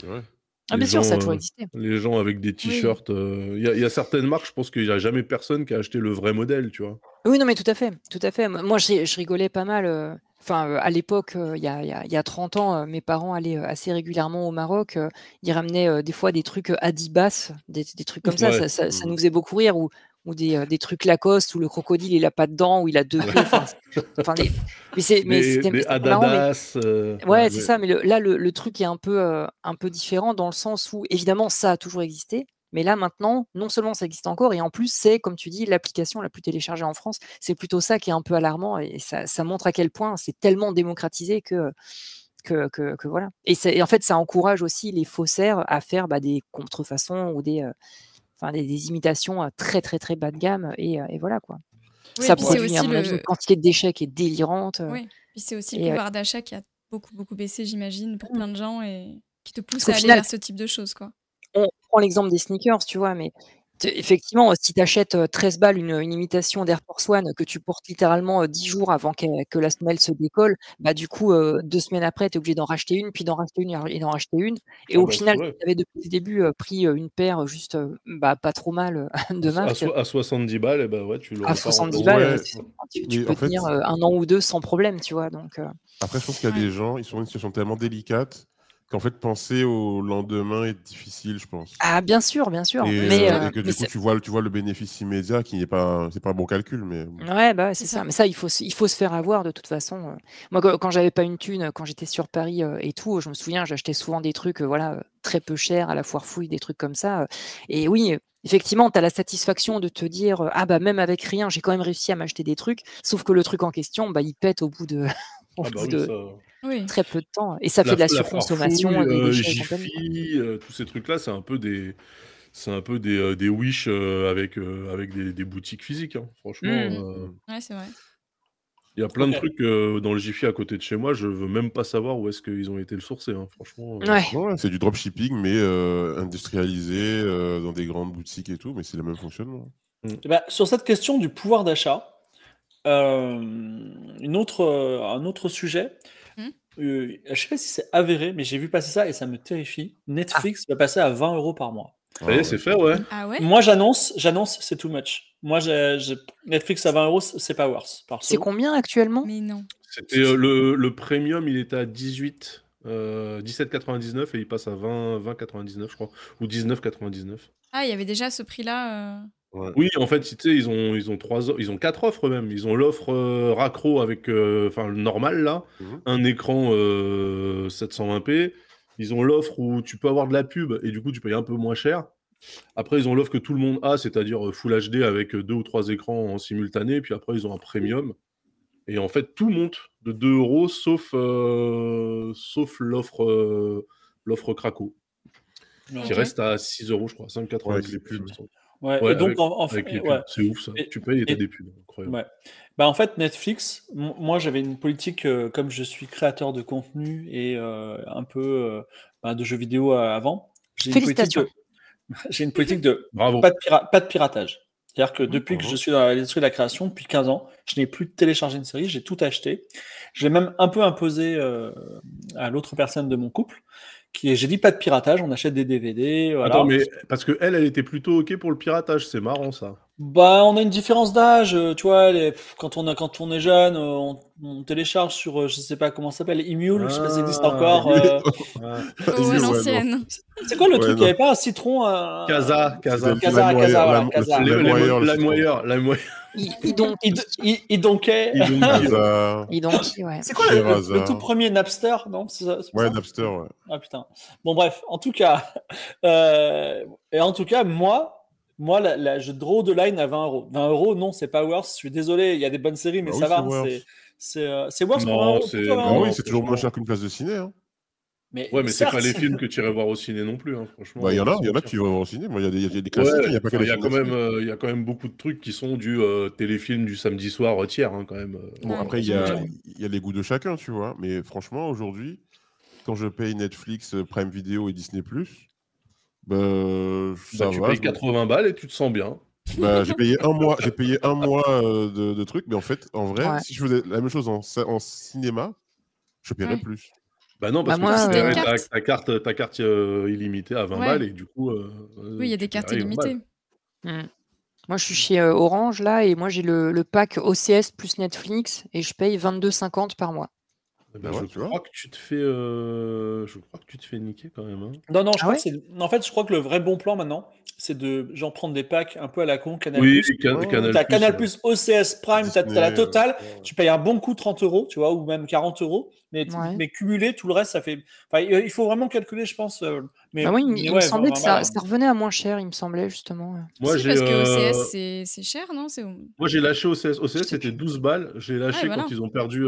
Ouais. Ah, les bien sûr, ça a gens, toujours existé. les gens avec des Oui. t-shirts, il y a certaines marques, je pense qu'il n'y a jamais personne qui a acheté le vrai modèle, tu vois. Oui, non, mais tout à fait, tout à fait. Moi, je rigolais pas mal. Enfin, à l'époque, il y a 30 ans, mes parents allaient assez régulièrement au Maroc. Ils ramenaient des fois des trucs Adibas, des trucs comme ça. Ouais. Ça nous faisait beaucoup rire. Ou des trucs Lacoste où le crocodile, il a pas de dents, où il a deux queues. Enfin, mais Des c'était marrant. Mais Adidas, ouais, c'est ça. Mais là, le truc est un peu différent dans le sens où, évidemment, ça a toujours existé. Mais là, maintenant, non seulement ça existe encore, et en plus, c'est, comme tu dis, l'application la plus téléchargée en France. C'est plutôt ça qui est un peu alarmant, et ça montre à quel point c'est tellement démocratisé que voilà. Et en fait, ça encourage aussi les faussaires à faire des contrefaçons ou des imitations très, très, très bas de gamme, et voilà, quoi. Oui, et Ça puis c'est produit, à aussi mon avis, une le. quantité de déchets qui est délirante. Oui, puis c'est aussi le Et pouvoir d'achat qui a beaucoup, beaucoup baissé, j'imagine, pour plein de gens et qui te parce pousse qu'au à aller final, vers ce type de choses, quoi. on prend l'exemple des sneakers, tu vois, mais effectivement, si tu achètes 13 balles une imitation d'Air Force One que tu portes littéralement 10 jours avant que la semelle se décolle, du coup, 2 semaines après, tu es obligé d'en racheter une, puis d'en racheter une et d'en racheter une. Et Ah au bah c'est final, si vrai. tu avais depuis le début pris une paire juste pas trop mal de marque, À 70 balles, eh ben ouais, tu à l'aurais pas 70 remplacé. balles, Ouais, tu mais peux en fait, tenir 1 an ou 2 sans problème, tu vois. Donc, après, je pense qu'il y a Ouais. des gens, ils sont dans une situation tellement délicate qu'en fait, penser au lendemain est difficile, je pense. ah, bien sûr, mais Et que mais du coup, tu vois le bénéfice immédiat qui n'est pas, c'est pas un bon calcul, mais ouais, ouais, C'est c'est ça. ça. Mais ça, il faut se faire avoir de toute façon. Moi, quand j'avais pas une thune, quand j'étais sur Paris et tout, je me souviens, j'achetais souvent des trucs, voilà, très peu chers à la foire fouille, des trucs comme ça. Et oui, effectivement, tu as la satisfaction de te dire ah bah même avec rien, j'ai quand même réussi à m'acheter des trucs. Sauf que le truc en question, bah il pète au bout de, au Ah bah bout oui, de ça. Oui. très peu de temps. Et ça fait de la surconsommation, Farfouille, des déchets et compagnie, quoi. Jiffy, tous ces trucs-là, c'est un peu des Wish avec des boutiques physiques, hein. Franchement, Ouais, c'est vrai. il y a plein de Ok. trucs dans le Jiffy à côté de chez moi, je veux même pas savoir où est-ce qu'ils ont été le sourcer, hein. Franchement. Ouais. Ouais, c'est du dropshipping, mais industrialisé dans des grandes boutiques et tout, mais c'est le même fonctionnement. Eh ben, sur cette question du pouvoir d'achat, un autre sujet, je sais pas si c'est avéré, mais j'ai vu passer ça et ça me terrifie. Netflix va passer à 20 € par mois. Ça y est, c'est fait, ouais. Ah ouais? Moi, j'annonce, c'est too much. Moi, Netflix à 20 €, c'est pas worth. C'est combien actuellement? Mais non. C'était le premium, il était à 17,99 et il passe à 20,99 je crois, ou 19,99. Ah, il y avait déjà ce prix-là. Ouais. Oui, en fait, tu sais, ils ont 4 offres même. Ils ont l'offre Racro avec, enfin le normal là, un écran 720p. Ils ont l'offre où tu peux avoir de la pub et du coup tu payes un peu moins cher. Après, ils ont l'offre que tout le monde a, c'est-à-dire Full HD avec 2 ou 3 écrans en simultané. Puis après, ils ont un premium. Et en fait, tout monte de 2 € sauf l'offre Craco, qui reste à 6 €, je crois, 5,99 Ouais, avec les pubs. Ouais, Ouais, et donc, avec les pubs. ouais. C'est ouf ça. Tu payes et t'as des pubs. Incroyable. Ouais. Bah, en fait, Netflix, moi j'avais une politique, comme je suis créateur de contenu et un peu de jeux vidéo avant, j'ai une politique Félicitations. j'ai une politique de Bravo. pas de piratage. C'est-à-dire que depuis que je suis dans l'industrie de la création, depuis 15 ans, je n'ai plus téléchargé une série, j'ai tout acheté. Je l'ai même un peu imposé à l'autre personne de mon couple, j'ai dit pas de piratage, on achète des DVD, voilà. Attends, mais parce que elle était plutôt OK pour le piratage, c'est marrant ça. Bah, on a une différence d'âge, tu vois, quand on est jeune, on télécharge sur, je sais pas comment ça s'appelle, Emule, je sais pas si ça existe encore. Oh, Ouais, l'ancienne. C'est quoi le truc? Il n'y non. avait pas un citron, Casa. LimeWire. Il donkait. Ouais. C'est quoi le tout premier Napster, non? C'est ça? Ouais, Napster, ouais. Ah putain. Bon bref, en tout cas, moi, je draw de line à 20 €. 20 €, non, c'est pas worth. Je suis désolé, il y a des bonnes séries, mais Bah ça oui, va. C'est worth pour 20 Non, €. c'est- Pour toi, 20 Ah €. oui, c'est toujours moins cher qu'une place de ciné. Hein. Mais Ouais, mais c'est certes, pas les films que tu irais voir au ciné non plus, hein, franchement. Bah, il y en a qui vont voir au ciné. Moi, il y a des classiques, il n'y a pas que il les y a films quand Netflix. même, il y a quand même beaucoup de trucs qui sont du téléfilm du samedi soir tiers, hein, quand même. Bon, Ouais, après, il ouais. y a les goûts de chacun, tu vois. Mais franchement, aujourd'hui, quand je paye Netflix, Prime Video et Disney+, bah, ça tu va. payes 80 balles et tu te sens bien. Bah, j'ai payé un mois de trucs, mais en fait, en vrai, Ouais. si je faisais la même chose en cinéma, je paierais Ouais. plus. Bah non, parce Bah, moi, que tu Si t'as une paierais carte. ta carte illimitée à 20 Ouais. balles et du coup. Oui, il y a tu des cartes paierais 20 balles. illimitées. Moi, je suis chez Orange là et moi j'ai le pack OCS plus Netflix et je paye 22,50 par mois. Eh ben, Bah ouais, je tu vois. crois que tu te fais niquer quand même, hein. Non, je Ah crois ouais? que en fait, je crois que le vrai bon plan maintenant, c'est de genre prendre des packs un peu à la con, Canal+. Oui, Canal+, T'as Canal+, ouais. OCS Prime, t'as la Disney, totale. ouais. Tu payes un bon coup 30 €, tu vois, ou même 40 €. Ouais. Mais cumulé, tout le reste, ça fait. Enfin, il faut vraiment calculer, je pense. Mais, Bah oui, mais il me ouais, semblait 20 que balles, ça revenait à moins cher, il me semblait justement. Moi, Si, j'ai parce que OCS, c'est cher, non? moi, j'ai lâché OCS. Je OCS, sais c'était plus. 12 balles. J'ai lâché voilà. quand ils ont perdu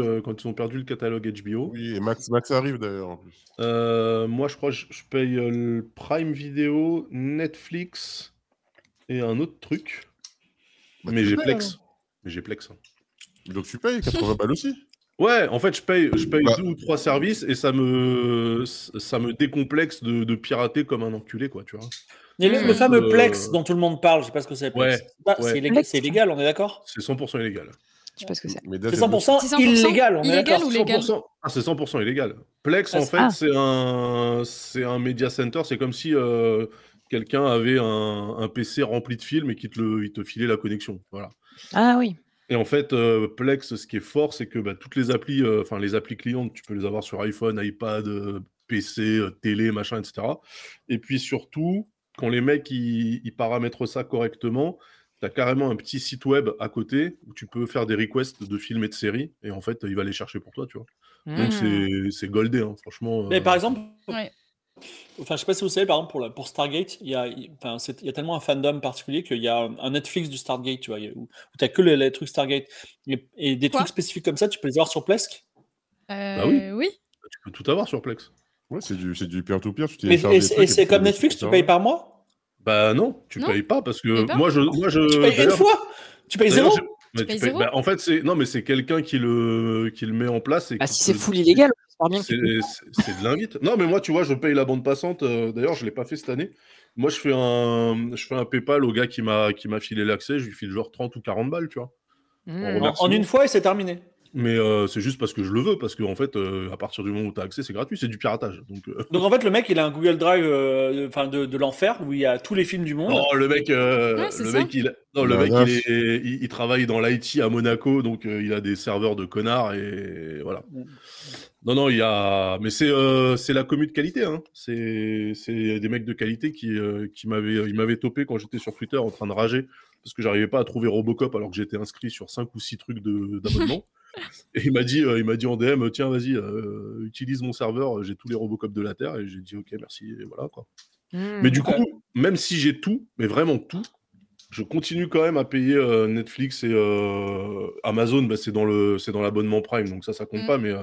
le catalogue HBO. Oui, et Max arrive d'ailleurs en plus. Moi, je crois que je paye le Prime Video, Netflix et un autre truc. Bah, Mais tu j'ai payes, Plex. alors. Mais j'ai Plex, hein. Donc tu payes 80 balles aussi. Ouais, en fait, je paye Bah. 2 ou 3 services et ça me décomplexe de pirater comme un enculé, quoi, tu vois. Mais le Mm. fameux Plex dont tout le monde parle, je sais pas ce que c'est, Plex. Ouais, C'est Plex. illégal, on est d'accord? C'est 100% illégal. Je sais pas ce que c'est. Mais là, C'est j'ai 100% C'est 100% illégal, on est illégal d'accord? ou légal? 100%, c'est 100% illégal. Plex, en fait, Ah. c'est un media center. C'est comme si quelqu'un avait un PC rempli de films et il te filait la connexion. Voilà. Ah oui. Et en fait, Plex, ce qui est fort, c'est que toutes les applis, les applis clientes, tu peux les avoir sur iPhone, iPad, PC, télé, machin, etc. Et puis surtout, quand les mecs ils paramètrent ça correctement, tu as carrément un petit site web à côté où tu peux faire des requests de films et de séries, et en fait, il va les chercher pour toi, tu vois. Donc Mm. c'est goldé, hein, franchement. Mais par exemple, Ouais. Enfin, je sais pas si vous savez, par exemple, pour Stargate, il y a tellement un fandom particulier qu'il y a un Netflix du Stargate, tu vois, où tu as que les trucs Stargate. Et des Quoi trucs spécifiques comme ça, tu peux les avoir sur Plesk. Bah oui. Oui. Tu peux tout avoir sur Plex. Ouais, c'est du peer-to-peer, tu Et télécharges des trucs. c'est tu comme fais des Netflix, tu super, payes ouais. par mois? Bah non, tu Non, payes pas parce tu payes que pas. moi Tu je payes une d'ailleurs, fois? Tu payes d'ailleurs, zéro? mais payes zéro. bah, en fait non mais c'est quelqu'un qui le met en place et Bah, qui si te c'est le full distribue. illégal, j'espère bien que tu peux. C'est de l'invite. Non mais moi tu vois, je paye la bande passante. D'ailleurs, je l'ai pas fait cette année. Moi je fais un PayPal au gars qui m'a filé l'accès. Je lui file genre 30 ou 40 balles, tu vois, en Mmh. En remerciement. une fois et c'est terminé. Mais c'est juste parce que je le veux, parce qu'en fait, à partir du moment où tu as accès, c'est gratuit, c'est du piratage. Donc en fait, le mec, il a un Google Drive de l'enfer où il y a tous les films du monde. Non, le mec, Ouais, c'est ça. le mec, Nanas. il travaille dans l'IT à Monaco, donc il a des serveurs de connards et voilà. Non, mais c'est la commu de qualité, hein. C'est des mecs de qualité qui m'avaient topé quand j'étais sur Twitter en train de rager parce que j'arrivais pas à trouver Robocop alors que j'étais inscrit sur 5 ou 6 trucs d'abonnement. Et il m'a dit en DM, tiens, vas-y, utilise mon serveur, j'ai tous les Robocop de la Terre. Et j'ai dit, ok, merci, et voilà, quoi. Mais du coup, même si j'ai tout, mais vraiment tout, je continue quand même à payer Netflix et Amazon, bah, c'est dans l'abonnement Prime, donc ça compte pas, mais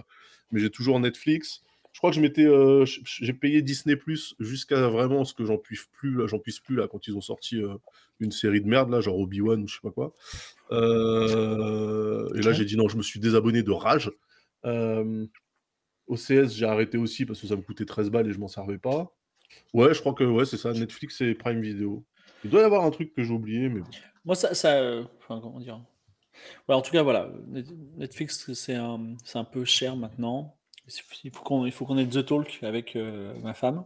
j'ai toujours Netflix. Je crois que j'ai payé Disney Plus jusqu'à vraiment ce que j'en puisse plus là, quand ils ont sorti une série de merde, là, genre Obi-Wan ou je sais pas quoi. Et là, j'ai dit non, je me suis désabonné de rage. OCS, j'ai arrêté aussi parce que ça me coûtait 13 balles et je m'en servais pas. Ouais, je crois que ouais, c'est ça, Netflix et Prime Video. Il doit y avoir un truc que j'ai oublié, mais bon. Moi, enfin, comment dire? Ouais, en tout cas, voilà. Netflix, c'est un peu cher maintenant. Il faut qu'on ait The Talk avec ma femme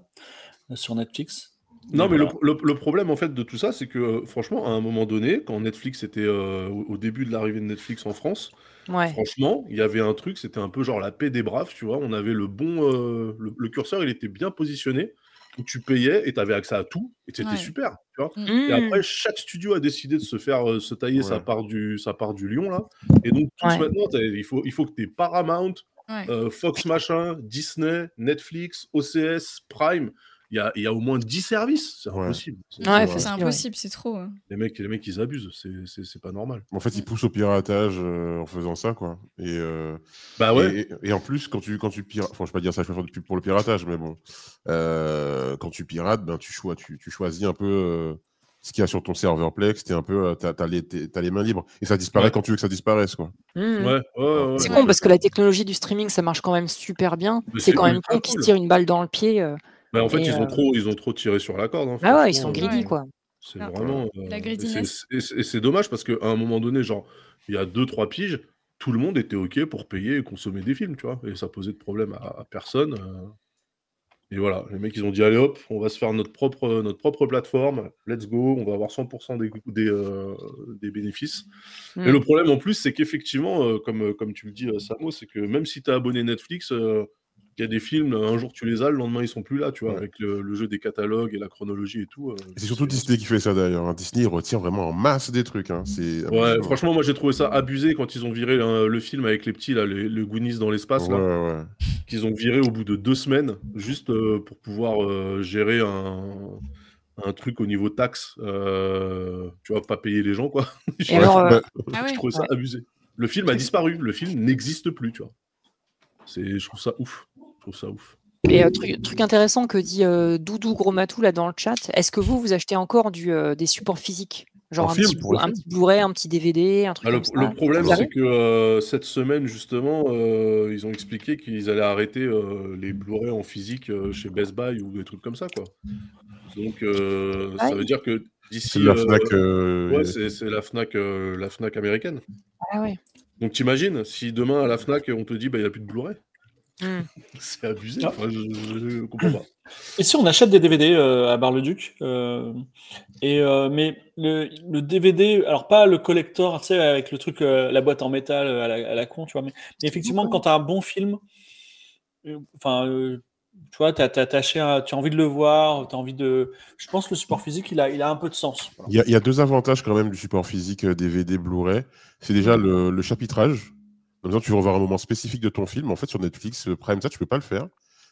sur Netflix. Non, mais voilà. le problème en fait de tout ça, c'est que franchement, à un moment donné, quand Netflix était au début de l'arrivée de Netflix en France, Ouais. franchement, il y avait un truc, c'était un peu genre la paix des braves, tu vois. On avait le curseur, il était bien positionné, où tu payais et tu avais accès à tout, et c'était Ouais. super, tu vois. Mm. Et après, chaque studio a décidé de se tailler sa Ouais. part du lion, là. Et donc, tous Ouais. maintenant, il faut que tu aies Paramount, Ouais. Fox machin, Disney, Netflix, OCS, Prime. Il y a au moins 10 services, c'est Ouais. impossible. Ouais, C'est facile, impossible, c'est trop. Les mecs, ils abusent, c'est pas normal. En fait, ils poussent au piratage en faisant ça, quoi. Bah ouais. Et en plus, quand tu pirates, enfin, je vais pas dire ça, je vais faire de pub pour le piratage, mais bon, quand tu pirates, ben, tu choisis un peu ce qu'il y a sur ton serveur Plex, t'as les mains libres. Et ça disparaît Ouais. quand tu veux que ça disparaisse, quoi. Ouais. C'est Ouais. con parce que la technologie du streaming, ça marche quand même super bien. Mais C'est c'est quand même ultra con qu'ils se cool. tirent une balle dans le pied. Bah, en fait, et, ils ont trop tiré sur la corde, hein, Ah ouais, ils franchement, sont greedy, Ouais. quoi. c'est Ah, vraiment. la Et greediness. c'est dommage parce qu'à un moment donné, genre, il y a 2-3 piges, tout le monde était OK pour payer et consommer des films, tu vois. Et ça posait de problème à personne. Et voilà, les mecs, ils ont dit, allez hop, on va se faire notre propre plateforme, let's go, on va avoir 100% des bénéfices. Et le problème en plus, c'est qu'effectivement, comme tu le dis, Samo, c'est que même si tu es abonné Netflix, il y a des films, un jour tu les as, le lendemain ils sont plus là, tu vois, Ouais. avec le jeu des catalogues et la chronologie et tout. Et c'est surtout Disney qui fait ça, d'ailleurs. Hein. Disney, il retire vraiment en masse des trucs. Hein. Ouais, franchement, moi j'ai trouvé ça abusé quand ils ont viré le film avec les petits, là, le Goonies dans l'espace, là, Ouais. qu'ils ont viré au bout de 2 semaines, juste pour pouvoir gérer un truc au niveau taxe, tu vois, pas payer les gens, quoi. Et alors, Ah Je ouais. trouvais ça Ouais. abusé. Le film a disparu, le film n'existe plus, tu vois. Je trouve ça ouf. Et truc intéressant que dit Doudou Gromatou là dans le chat, est-ce que vous achetez encore des supports physiques? Genre En un film, petit, pour le un film. petit Blu-ray, un petit DVD, un truc comme ça? Le problème, Vous avez c'est que cette semaine, justement, ils ont expliqué qu'ils allaient arrêter les Blu-ray en physique chez Best Buy ou des trucs comme ça, quoi. Donc, ça veut dire que d'ici... C'est de la Fnac. Ouais, c'est la Fnac américaine. Ah ouais. Donc, t'imagines, si demain, à la Fnac, on te dit, bah, il n'y a plus de Blu-ray. C'est abusé. Ah. Enfin, je comprends pas. Et si on achète des DVD à Bar-le-Duc mais le DVD, alors pas le collector, tu sais, avec le truc, la boîte en métal à la con, tu vois, mais effectivement, quand tu as un bon film, tu vois, tu as envie de le voir, tu as envie de. Je pense que le support physique, il a un peu de sens. Voilà. Il y a deux avantages quand même du support physique DVD, Blu-ray. C'est déjà le chapitrage. Comme ça, tu veux revoir un moment spécifique de ton film. En fait, sur Netflix, Prime, ça, tu peux pas le faire.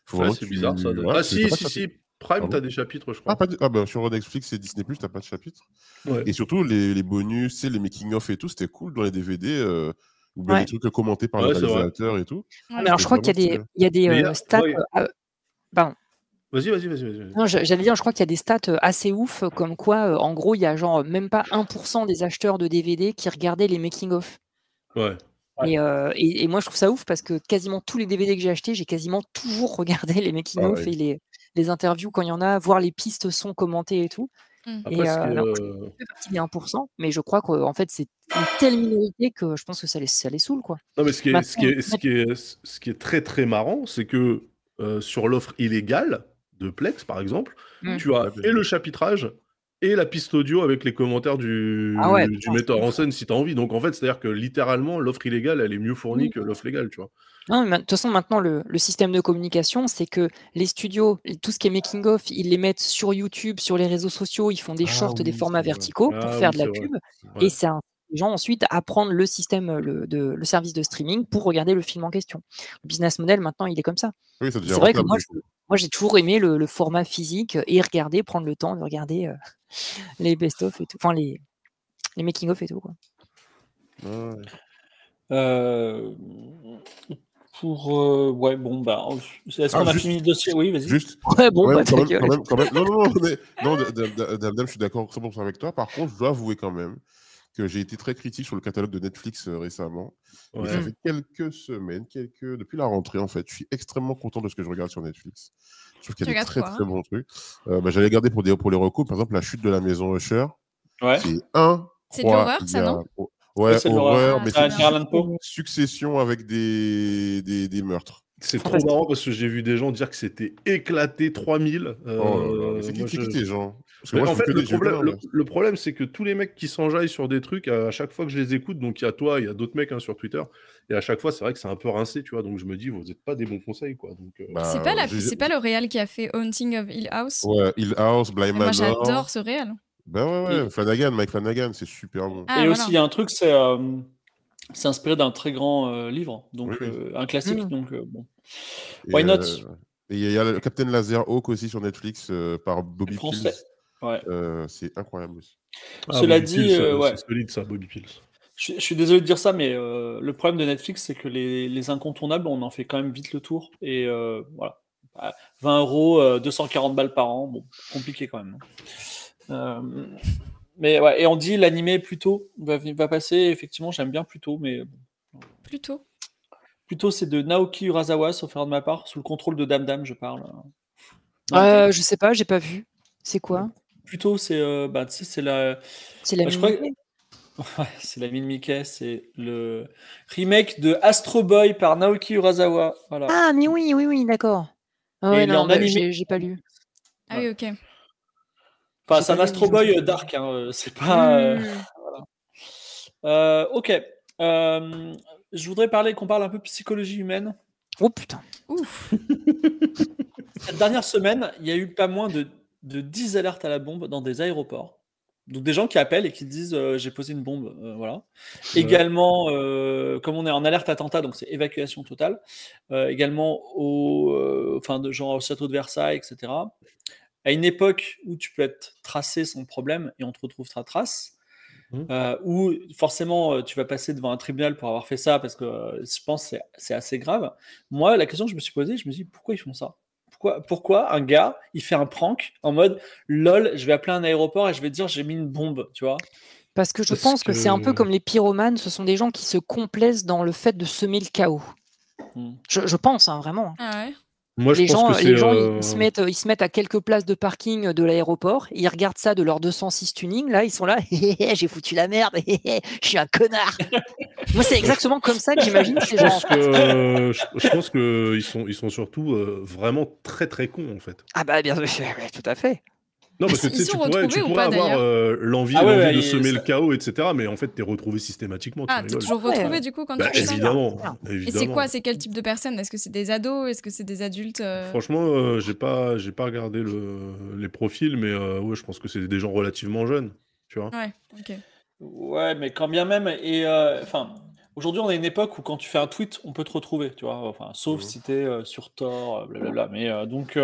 Faut Ouais, vraiment c'est que bizarre ça. ouais, Ah t'as si, pas de si, chapitre. si. Prime, Ah t'as bon? des chapitres, je Ah, crois. bah, sur Netflix et Disney+, t'as pas de chapitre. Ouais. Et surtout, les bonus, tu sais, les making-of et tout, c'était cool dans les DVD, ou bien les Ouais. trucs commentés par les Ouais, c'est vrai. réalisateurs et tout. Ah, mais alors, je C'était crois qu'il vraiment stylé. y a Mais des stats. ouais. Pardon. Vas-y. Non, j'allais dire, je crois qu'il y a des stats assez ouf, comme quoi, en gros, il y a genre même pas 1% des acheteurs de DVD qui regardaient les making-of. Ouais. Et moi, je trouve ça ouf parce que quasiment tous les DVD que j'ai achetés, j'ai quasiment toujours regardé les making-of Pareil. et les interviews quand il y en a, voir les pistes son commentées et tout. Après, ce Non, je fais partie des 1%, mais je crois qu'en fait, c'est une telle minorité que je pense que ça les saoule, quoi. Non, mais ce qui Maintenant, est très très marrant, c'est que sur l'offre illégale de Plex, par exemple, tu as Ouais, et le chapitrage et la piste audio avec les commentaires Ah ouais, du putain, metteur c'est en ouf. scène si tu as envie. Donc en fait, c'est-à-dire que littéralement, l'offre illégale, elle est mieux fournie Oui. que l'offre légale, tu vois. Non, mais de toute façon, maintenant, le système de communication, c'est que les studios, tout ce qui est making-of, ils les mettent sur YouTube, sur les réseaux sociaux, ils font des Ah shorts, des oui, formats c'est vrai. verticaux pour Ah faire oui, de la c'est vrai. pub. Ouais. Et ça incite les gens ensuite à prendre le système, le service de streaming pour regarder le film en question. Le business model, maintenant, il est comme ça. Oui, ça Et devient c'est vrai que rentable, moi, du coup. moi j'ai toujours aimé le format physique et regarder, prendre le temps de regarder les best-of et tout, enfin les making-of et tout, quoi. Ouais. Ouais, bon, bah, est-ce Ah, qu'on a juste, fini le dossier? Oui, vas-y. Ouais, bon, bah ta gueule. quand même. Non, non, non, mais, non, Dame, je suis d'accord 100% avec toi. Par contre, je dois avouer quand même que j'ai été très critique sur le catalogue de Netflix récemment. Et ça Ouais. fait quelques semaines, depuis la rentrée, en fait. Je suis extrêmement content de ce que je regarde sur Netflix. Je trouve qu'il y a Tu des regardes très, quoi, très hein bons trucs. J'allais regarder pour les recos, par exemple, La Chute de la Maison Usher. Ouais. C'est C'est de l'horreur, ça, incroyable. non? Ouais, c'est de l'horreur. horreur, Ah, mais trop c'est bien. Allan Poe. succession avec des meurtres. C'est trop Fantastique. marrant parce que j'ai vu des gens dire que c'était éclaté 3000. Oh là là, mais c'est moi, qui tes gens? Parce que Mais moi, en je veux fait, que j'ai que l'inverse. le problème, c'est que tous les mecs qui s'enjaillent sur des trucs, à chaque fois que je les écoute, donc il y a toi, il y a d'autres mecs sur Twitter, et à chaque fois, c'est vrai que c'est un peu rincé, tu vois. Donc je me dis, vous n'êtes pas des bons conseils, quoi. Donc, C'est Bah, pas le réal qui a fait Haunting of Hill House? ouais, Hill House, Bly Mais moi, Manor. j'adore ce réal. Ben ouais, Et, Mike Flanagan, c'est super bon. Ah, et aussi, voilà. il y a un truc, c'est inspiré d'un très grand livre, donc Oui. un classique, Mm. donc bon. Et Why not? et il y a le Captain Laser Hawk aussi sur Netflix par Bobby Français. Pills. Ouais. C'est incroyable aussi. Cela Bobby dit, Pills, ouais. c'est solide, ça, Bobby Pills. Je suis désolé de dire ça, mais le problème de Netflix, c'est que les incontournables, on en fait quand même vite le tour. Et voilà. 20 €, 240 balles par an, bon, compliqué quand même. Mais ouais, et on dit l'animé Pluto va passer. Effectivement, j'aime bien Pluto, mais bon. Plutôt. Pluto, c'est de Naoki Urasawa, sauf erreur de ma part, sous le contrôle de Dame Dame, je parle. Non, Je sais pas, j'ai pas vu. C'est quoi? Pluto, c'est tu sais, c'est la. C'est la je crois. Mickey? Ouais, c'est la mine Mickey, c'est le remake de Astro Boy par Naoki Urasawa. Voilà. Ah, mais oui, d'accord. Ah Et ouais, il est non, en bah, animé. j'ai pas lu. Ah oui, ok. Enfin, J'ai c'est pas un lu, mais Astro je vois Boy ça. dark, c'est pas. Mm. Voilà. Ok. Je voudrais qu'on parle un peu psychologie humaine. Oh putain. Ouf. Cette dernière semaine, il y a eu pas moins de 10 alertes à la bombe dans des aéroports. Donc des gens qui appellent et qui disent j'ai posé une bombe, voilà. Ouais. Également, comme on est en alerte attentat, donc c'est évacuation totale. Également genre au château de Versailles, etc. À une époque où tu peux être tracé sans problème et on te retrouve ta trace, où forcément tu vas passer devant un tribunal pour avoir fait ça parce que je pense que c'est assez grave. Moi, la question que je me suis posée, je me dis pourquoi ils font ça? Pourquoi un gars, il fait un prank en mode lol, je vais appeler un aéroport et je vais dire j'ai mis une bombe, tu vois? Parce que je Parce pense que c'est un peu que- comme les pyromanes, ce sont des gens qui se complaisent dans le fait de semer le chaos. Hmm. Je pense, hein, vraiment. Ah ouais. Moi, je Les pense gens, que c'est. ils se mettent à quelques places de parking de l'aéroport, ils regardent ça de leur 206 tuning, là, ils sont là, j'ai foutu la merde, je suis un connard. Moi, c'est exactement comme ça que j'imagine ces gens. Je pense que ils sont surtout vraiment très très cons en fait. Ah bah bien sûr, tout à fait. Non, parce que Ils tu sais, sont tu pourrais retrouvés ou avoir pas, d'ailleurs l'envie Ah ouais, de ouais, semer ça- le chaos, etc. Mais en fait, t'es retrouvé systématiquement. Tu Ah, t'es rigoles. toujours Ouais. retrouvé du coup quand Bah, tu fais ça? évidemment, Et Et c'est évidemment. quoi? C'est quel type de personnes? Est-ce que c'est des ados? Est-ce que c'est des adultes? Franchement, j'ai pas regardé les profils, mais ouais, je pense que c'est des gens relativement jeunes, tu vois. Ouais, ok. Ouais, mais quand bien même, et enfin, Aujourd'hui, on est à une époque où quand tu fais un tweet, on peut te retrouver, tu vois. Enfin, sauf Mhm. si t'es sur Tor, blablabla. Mais donc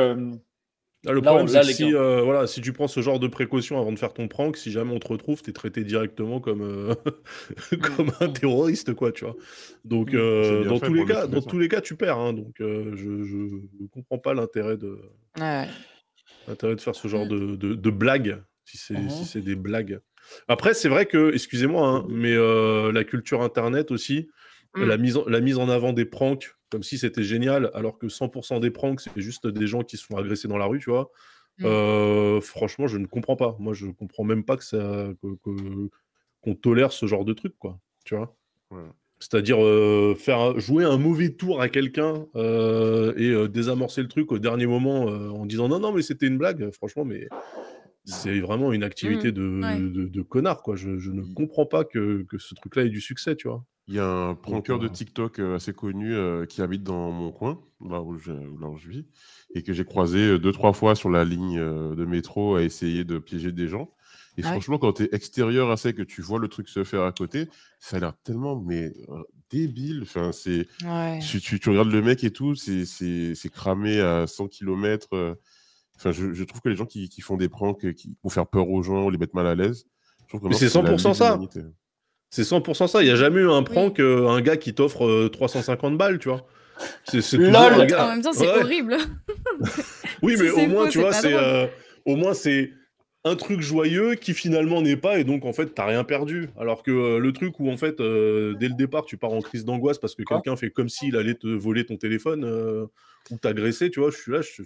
Là, le là, problème, c'est là, que les si, gars. voilà, si tu prends ce genre de précautions avant de faire ton prank, si jamais on te retrouve, t'es traité directement comme, comme un terroriste, quoi, tu vois. Donc, C'est bien dans fait tous les pour le cas, maîtriser, ça. tu perds. Hein. Donc, je ne comprends pas l'intérêt Ouais. de faire ce genre Mm. de blagues, si Mhm. c'est des blagues. Après, c'est vrai que, excusez-moi, hein, mais la culture Internet aussi, Mm. la mise en avant des pranks, comme si c'était génial, alors que 100% des pranks, c'est juste des gens qui se font agresser dans la rue, tu vois. Franchement, je ne comprends pas. Moi, je comprends même pas qu'on tolère ce genre de truc, quoi. Tu vois. Ouais. C'est-à-dire jouer un mauvais tour à quelqu'un et désamorcer le truc au dernier moment en disant non, non, mais c'était une blague. Franchement, mais c'est vraiment une activité Ouais. de connard, quoi. Je ne comprends pas que ce truc-là ait du succès, tu vois. Il y a un Donc, pranker de TikTok assez connu qui habite dans mon coin, là où je vis, et que j'ai croisé 2-3 fois sur la ligne de métro à essayer de piéger des gens. Et Ah ouais. franchement, quand tu es extérieur à ça, que tu vois le truc se faire à côté, ça a l'air tellement débile. Enfin, Ouais. tu regardes le mec et tout, c'est cramé à 100 km. Enfin, je trouve que les gens qui font des pranks pour faire peur aux gens ou les mettre mal à l'aise, je trouve mais vraiment c'est que c'est la 100% limite de ça. l'humanité. C'est 100% ça. Il n'y a jamais eu un Oui. prank, un gars qui t'offre 350 balles, tu vois. C'est toujours un LOL. En gars. même temps, c'est Ouais. horrible. Oui, Si mais au c'est moins, faux, tu c'est vois, pas drôle. au moins c'est un truc joyeux qui finalement n'est pas, et donc en fait, t'as rien perdu. Alors que le truc où en fait, dès le départ, tu pars en crise d'angoisse parce que Quoi? quelqu'un fait comme s'il allait te voler ton téléphone ou t'agresser, tu vois, je suis là, je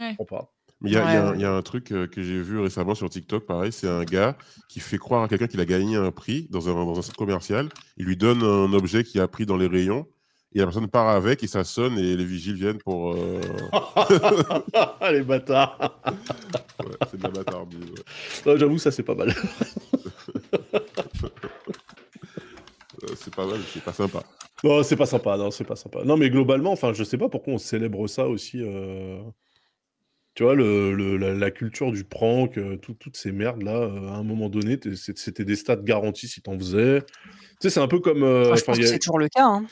Ouais. comprends pas. Mais Ouais, il y a un truc que j'ai vu récemment sur TikTok, pareil, c'est un gars qui fait croire à quelqu'un qu'il a gagné un prix dans un centre commercial. Il lui donne un objet qu'il a pris dans les rayons et la personne part avec et ça sonne et les vigiles viennent pour. Les bâtards. Ouais, c'est de la bâtardise. Ouais. Non, j'avoue, ça c'est pas mal. C'est pas mal, mais c'est pas sympa. Non, c'est pas sympa. Non, c'est pas sympa. Non, mais globalement, enfin, je sais pas pourquoi on célèbre ça aussi. Tu vois, la culture du prank, toutes ces merdes-là, à un moment donné, c'était des stats garantis si t'en faisais. Tu sais, c'est un peu comme. je pense que c'est toujours le cas. Hein.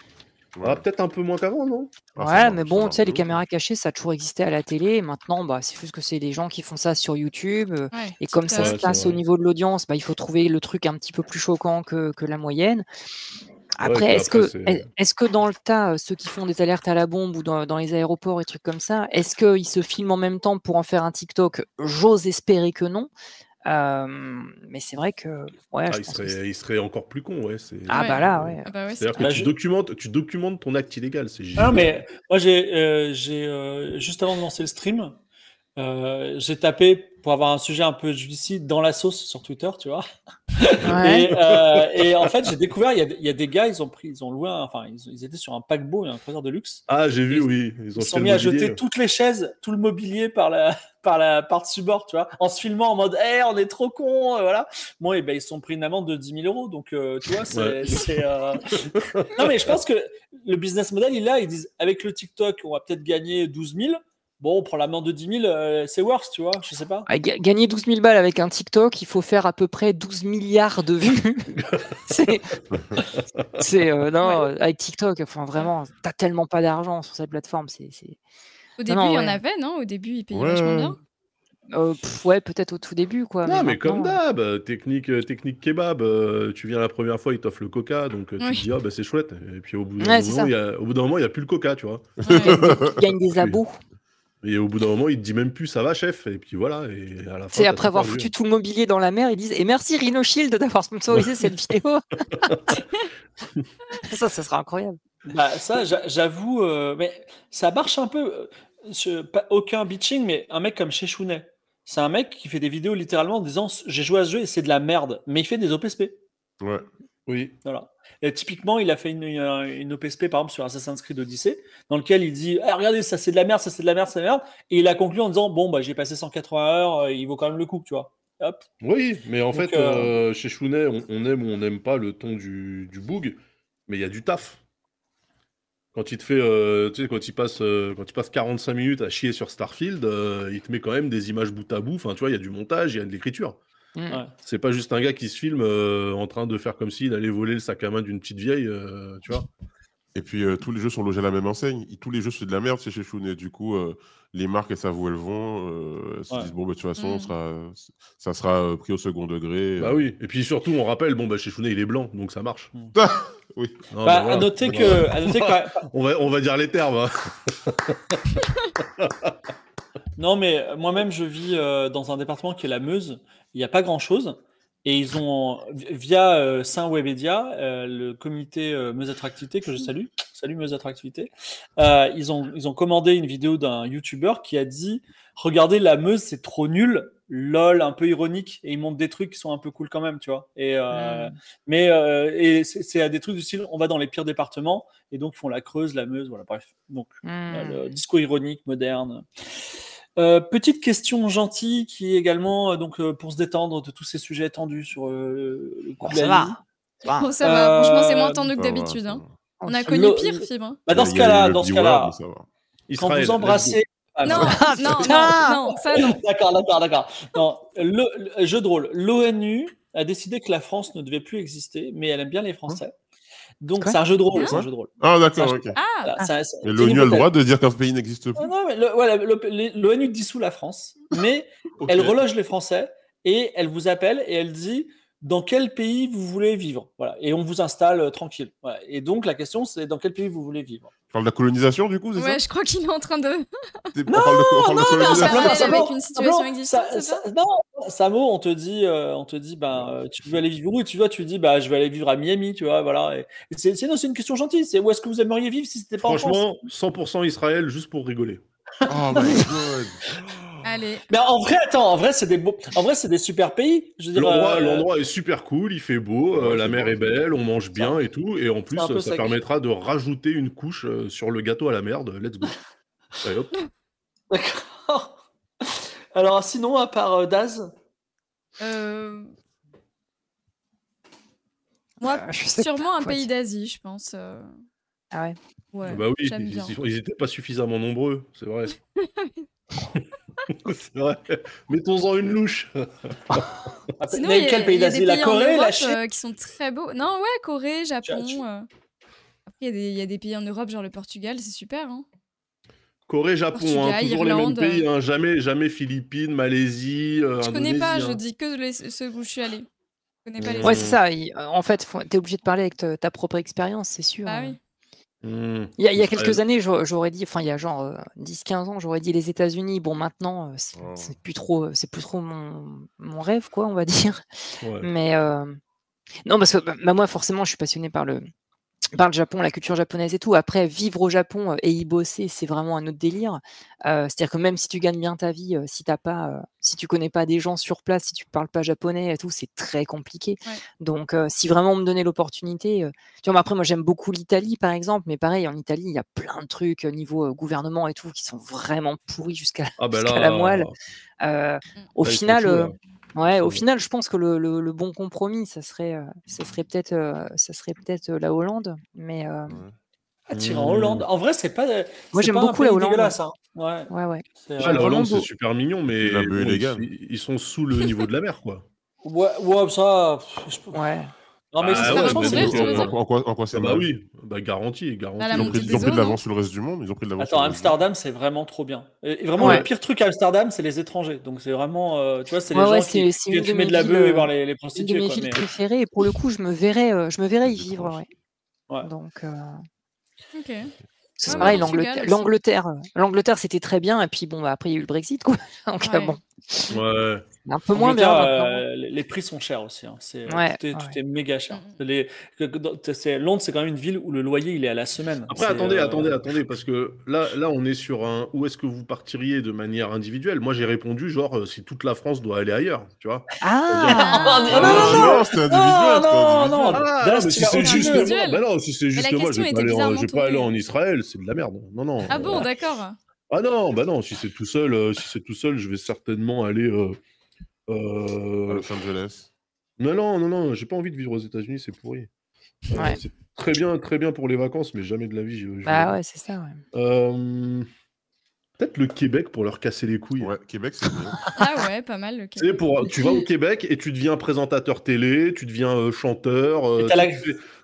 Ouais. Peut-être un peu moins qu'avant, non? Ah, Ouais, mais ça bon, tu marche sais, de les ouf, hein. caméras cachées, ça a toujours existé à la télé. Et maintenant, bah, c'est juste que c'est les gens qui font ça sur YouTube. Ouais, Et comme ça se TikTok. c'est passe au vrai. niveau de l'audience, bah, il faut trouver le truc un petit peu plus choquant que la moyenne. Ouais, Après, puis est-ce après, que, c'est. est-ce que dans le tas, ceux qui font des alertes à la bombe ou dans les aéroports et trucs comme ça, est-ce qu'ils se filment en même temps pour en faire un TikTok? J'ose espérer que non. Mais c'est vrai que, ouais, Ah, je pense que il serait encore plus con, ouais. Ah Ouais. bah là, ouais. Ah bah ouais, c'est C'est-à-dire que clair. tu documentes ton acte illégal, c'est Ah non, génial. mais moi, juste avant de lancer le stream, j'ai tapé pour avoir un sujet un peu juicy dans la sauce sur Twitter, tu vois. Ouais. Et en fait, j'ai découvert, il y a des gars, ils ont loué, ils étaient sur un paquebot, un croisière de luxe, Ah, j'ai et vu, oui, ils ils ont se sont jeté le mis à jeter mobilier. toutes les chaises, tout le mobilier par-dessus bord, tu vois, en se filmant en mode, on est trop cons, voilà. Bon, et ben, ils se sont pris une amende de 10 000 euros, donc, tu vois, Ouais. non, mais je pense que le business model, ils disent, avec le TikTok, on va peut-être gagner 12 000. Bon, on prend l'amende de 10 000, c'est worse, tu vois, je sais pas. Gagner 12 000 balles avec un TikTok, il faut faire à peu près 12 milliards de vues. Non, Ouais. avec TikTok, enfin vraiment, t'as tellement pas d'argent sur cette plateforme. Au Non, début, non, il y en ouais. avait, non? Au début, ils payaient vachement Ouais. bien. Ouais, peut-être au tout début, quoi. Mais Non, mais comme maintenant. d'hab, technique kebab, tu viens la première fois, ils t'offrent le coca, donc tu te Oui. dis, ah bah c'est chouette. Et puis au bout d'un Ouais, c'est moment, ça. au bout d'un moment, il n'y a plus le coca, tu vois. Tu Ouais. gagnes des Puis- abos. Et au bout d'un moment, il te dit même plus, ça va, chef. Et puis voilà, et à la fin, C'est t'as après tout avoir perdu. foutu tout le mobilier dans la mer, ils disent et merci Rhino Shield d'avoir sponsorisé cette vidéo. Ça sera incroyable. Bah, ça, j'avoue, mais ça marche un peu. Pas aucun bitching, mais un mec comme Sheshounet, c'est un mec qui fait des vidéos littéralement en disant j'ai joué à ce jeu et c'est de la merde, mais il fait des OPSP. Ouais. Oui. Voilà. Et typiquement, il a fait une OPSP par exemple sur Assassin's Creed Odyssey, dans lequel il dit regardez, ça c'est de la merde, ça c'est de la merde, c'est de la merde. Et il a conclu en disant bon, bah j'ai passé 180 heures, il vaut quand même le coup, tu vois. Hop. Oui, mais en Donc, fait, chez Chounet, on aime ou on n'aime pas le ton du boug, mais il y a du taf. Quand il te fait, tu sais, quand il passe 5 minutes à chier sur Starfield, il te met quand même des images bout à bout. Enfin, tu vois, il y a du montage, il y a de l'écriture. Ouais. C'est pas juste un gars qui se filme en train de faire comme s'il allait voler le sac à main d'une petite vieille, tu vois. Et puis tous les jeux sont logés à la même enseigne. Tous les jeux c'est de la merde chez Shun et du coup les marques elles savent où elles vont. Elles se disent bon bah, de toute façon ça sera pris au second degré. Bah oui. Et puis surtout on rappelle bon bah chez Shun il est blanc donc ça marche. Oui. Non, Bah, voilà. à noter que on va dire les termes. Hein. non, mais moi-même, je vis dans un département qui est la Meuse. Il n'y a pas grand-chose. Et ils ont, via Saint-Webedia, le comité Meuse Attractivité, que je salue, salut Meuse Attractivité, ils ont commandé une vidéo d'un YouTuber qui a dit « Regardez, la Meuse, c'est trop nul, lol, un peu ironique. » Et ils montrent des trucs qui sont un peu cool quand même, tu vois. Et, et c'est des trucs du style « On va dans les pires départements. » Et donc, ils font la Creuse, la Meuse, voilà, bref. Donc, le discours ironique, moderne. Petite question gentille qui est également pour se détendre de tous ces sujets tendus sur le coup de la vie. Bon, ça va, franchement, c'est moins tendu que d'habitude. Hein. On a connu pire, Fibre. Hein. Bah, dans ce cas-là, quand vous embrassez. Non, ça non. D'accord. Non, le jeu de rôle. L'ONU a décidé que la France ne devait plus exister, mais elle aime bien les Français. Donc, c'est un jeu de rôle. C'est un jeu de rôle. Ah, d'accord, ok. Et l'ONU a le droit de dire qu'un pays n'existe plus. Non, mais l'ONU dissout la France, mais elle reloge les Français et elle vous appelle et elle dit dans quel pays vous voulez vivre. Voilà. Et on vous installe tranquille. Voilà. Et donc, la question, c'est dans quel pays vous voulez vivre. Tu parles de la colonisation, du coup, c'est ça? Ouais, je crois qu'il est en train de... avec une situation existante, c'est ça? Non, Samo, on te dit, tu veux aller vivre où? Tu vois, tu dis, je vais aller vivre à Miami, tu vois, voilà. Et c'est une question gentille. C'est où est-ce que vous aimeriez vivre si c'était pas en France? Franchement, 100% Israël, juste pour rigoler. Oh my god. Allez. Mais en vrai, c'est des super pays. Je veux dire, l'endroit est super cool, il fait beau, la mer est belle, on mange bien et tout, et en plus, ça permettra de rajouter une couche sur le gâteau à la merde. Let's go. Allez, hop. D'accord. Alors, sinon, à part Daz moi, sûrement un pays d'Asie, je pense. Ah ouais? Ouais, bah oui, j'aime bien. ils n'étaient pas suffisamment nombreux, c'est vrai. C'est vrai. Mettons-en une louche. Sinon, il y a des pays la Corée, la Chine qui sont très beaux. Non, ouais, Corée, Japon. Après, il y a des pays en Europe, genre le Portugal, c'est super. Hein. Corée, Japon, Portugal, toujours Irlande. les mêmes pays, jamais Philippines, Malaisie, Je connais pas, Indonésie, je dis que ceux où je suis allée. Je connais pas les Ouais, autres. c'est ça. En fait, t'es obligé de parler avec ta propre expérience, c'est sûr. Ah oui. Il y a quelques années, j'aurais dit, enfin il y a genre 10-15 ans, j'aurais dit les États-Unis. Bon, maintenant, c'est plus trop mon rêve, quoi, on va dire. Ouais. Mais non, parce que moi, forcément, je suis passionné par le Japon, la culture japonaise et tout. Après, vivre au Japon et y bosser, c'est vraiment un autre délire. C'est-à-dire que même si tu gagnes bien ta vie, si tu connais pas des gens sur place, si tu parles pas japonais et tout, c'est très compliqué. Ouais. Donc, si vraiment on me donnait l'opportunité, tu vois, après, moi, j'aime beaucoup l'Italie, par exemple, mais pareil, en Italie, il y a plein de trucs niveau gouvernement et tout qui sont vraiment pourris jusqu'à la moelle. Au final. Ouais, au final, je pense que le bon compromis, ça serait peut-être la Hollande, mais tirer en Hollande. En vrai, c'est pas. Moi, j'aime beaucoup la Hollande. Hein. Ouais. La Hollande, c'est super mignon, mais ils sont sous le niveau de la mer, quoi. Ouais, ça. Ouais. Non, mais en quoi c'est bah oui, garanti. Ils ont pris de l'avance sur le reste du monde. Attends, Amsterdam, c'est vraiment trop bien. Et vraiment, le pire truc à Amsterdam, c'est les étrangers. Donc c'est vraiment, tu vois, c'est les gens qui fument de la bœuf et voir les prostituées. C'est une de mes villes préférées. Et pour le coup, je me verrais y vivre. Ouais. Donc. Ok. C'est pareil, l'Angleterre, c'était très bien. Et puis bon, après, il y a eu le Brexit, quoi. Donc bon. Ouais. Un peu moins bien. Les prix sont chers aussi. Hein. Tout est méga cher. Londres, c'est quand même une ville où le loyer, il est à la semaine. Après, attendez, parce que là, on est sur un. Où est-ce que vous partiriez de manière individuelle? Moi, j'ai répondu genre si toute la France doit aller ailleurs, tu vois. Non, c'est individuel. Non. Mais si c'est juste moi, je vais pas aller en Israël, c'est de la merde. Non. Ah bon, d'accord. Ah non, si c'est tout seul, je vais certainement aller. À Los Angeles. Non, j'ai pas envie de vivre aux États-Unis, c'est pourri. C'est très bien pour les vacances, mais jamais de la vie. Ouais, c'est ça. Ouais. Peut-être le Québec pour leur casser les couilles. Ouais, Québec, c'est bien. Ah ouais, pas mal le Tu sais, tu vas au Québec et tu deviens présentateur télé, tu deviens chanteur.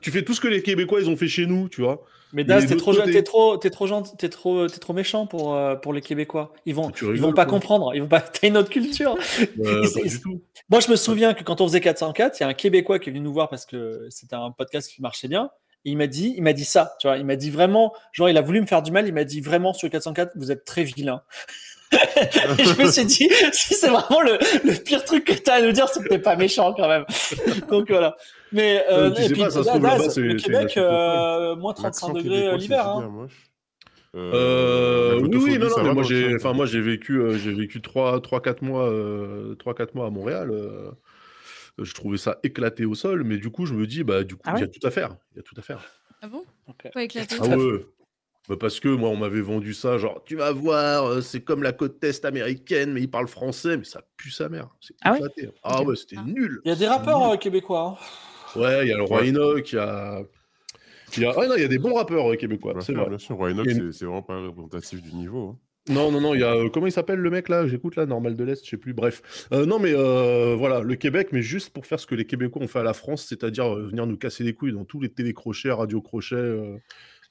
Tu fais tout ce que les Québécois ils ont fait chez nous, tu vois. Mais Daz, t'es trop gentil, t'es trop méchant pour les Québécois. Ils vont pas comprendre. T'as une autre culture. Pas du tout. Moi, je me souviens que quand on faisait 404, il y a un Québécois qui est venu nous voir parce que c'était un podcast qui marchait bien. Et il m'a dit ça, tu vois. Il m'a dit vraiment, genre, il a voulu me faire du mal. Il m'a dit vraiment sur le 404, vous êtes très vilain. Et je me suis dit, si c'est vraiment le pire truc que t'as à nous dire, c'est que t'es pas méchant quand même. Donc voilà. Mais et puis, le Québec, moins 35 degrés l'hiver. Hein. Oui, non, mais moi j'ai vécu 3-4 mois à Montréal. Je trouvais ça éclaté au sol, mais du coup je me dis il y a tout à faire. Ah bon? Pas éclaté. Ah ouais. Parce que moi on m'avait vendu ça, genre tu vas voir, c'est comme la côte est américaine, mais ils parlent français, mais ça pue sa mère. C'est éclaté. Ah ouais, c'était nul. Il y a des rappeurs québécois. Hein. Ouais, il y a le Roi Enoch, il y a des bons rappeurs québécois. Bien c'est sûr, vrai. bien sûr. Roi Enoch, c'est vraiment pas représentatif du niveau. Hein. Non, il y a comment il s'appelle le mec là? J'écoute là, Normal de l'Est, je sais plus. Bref, non mais voilà, le Québec, mais juste pour faire ce que les Québécois ont fait à la France, c'est-à-dire venir nous casser les couilles dans tous les télécrochets, radio-crochets,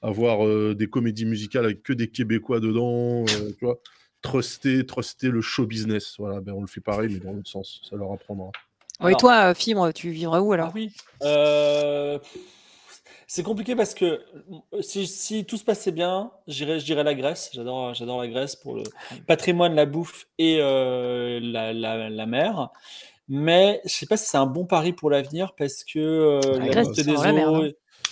avoir des comédies musicales avec que des Québécois dedans, tu vois, truster le show business. Voilà, on le fait pareil, mais dans l'autre sens, ça leur apprendra. Et toi, Fibre, tu vivras où alors? Oui. C'est compliqué parce que si tout se passait bien, je dirais la Grèce. J'adore la Grèce pour le patrimoine, la bouffe et la mer. Mais je sais pas si c'est un bon pari pour l'avenir parce que la montée des eaux,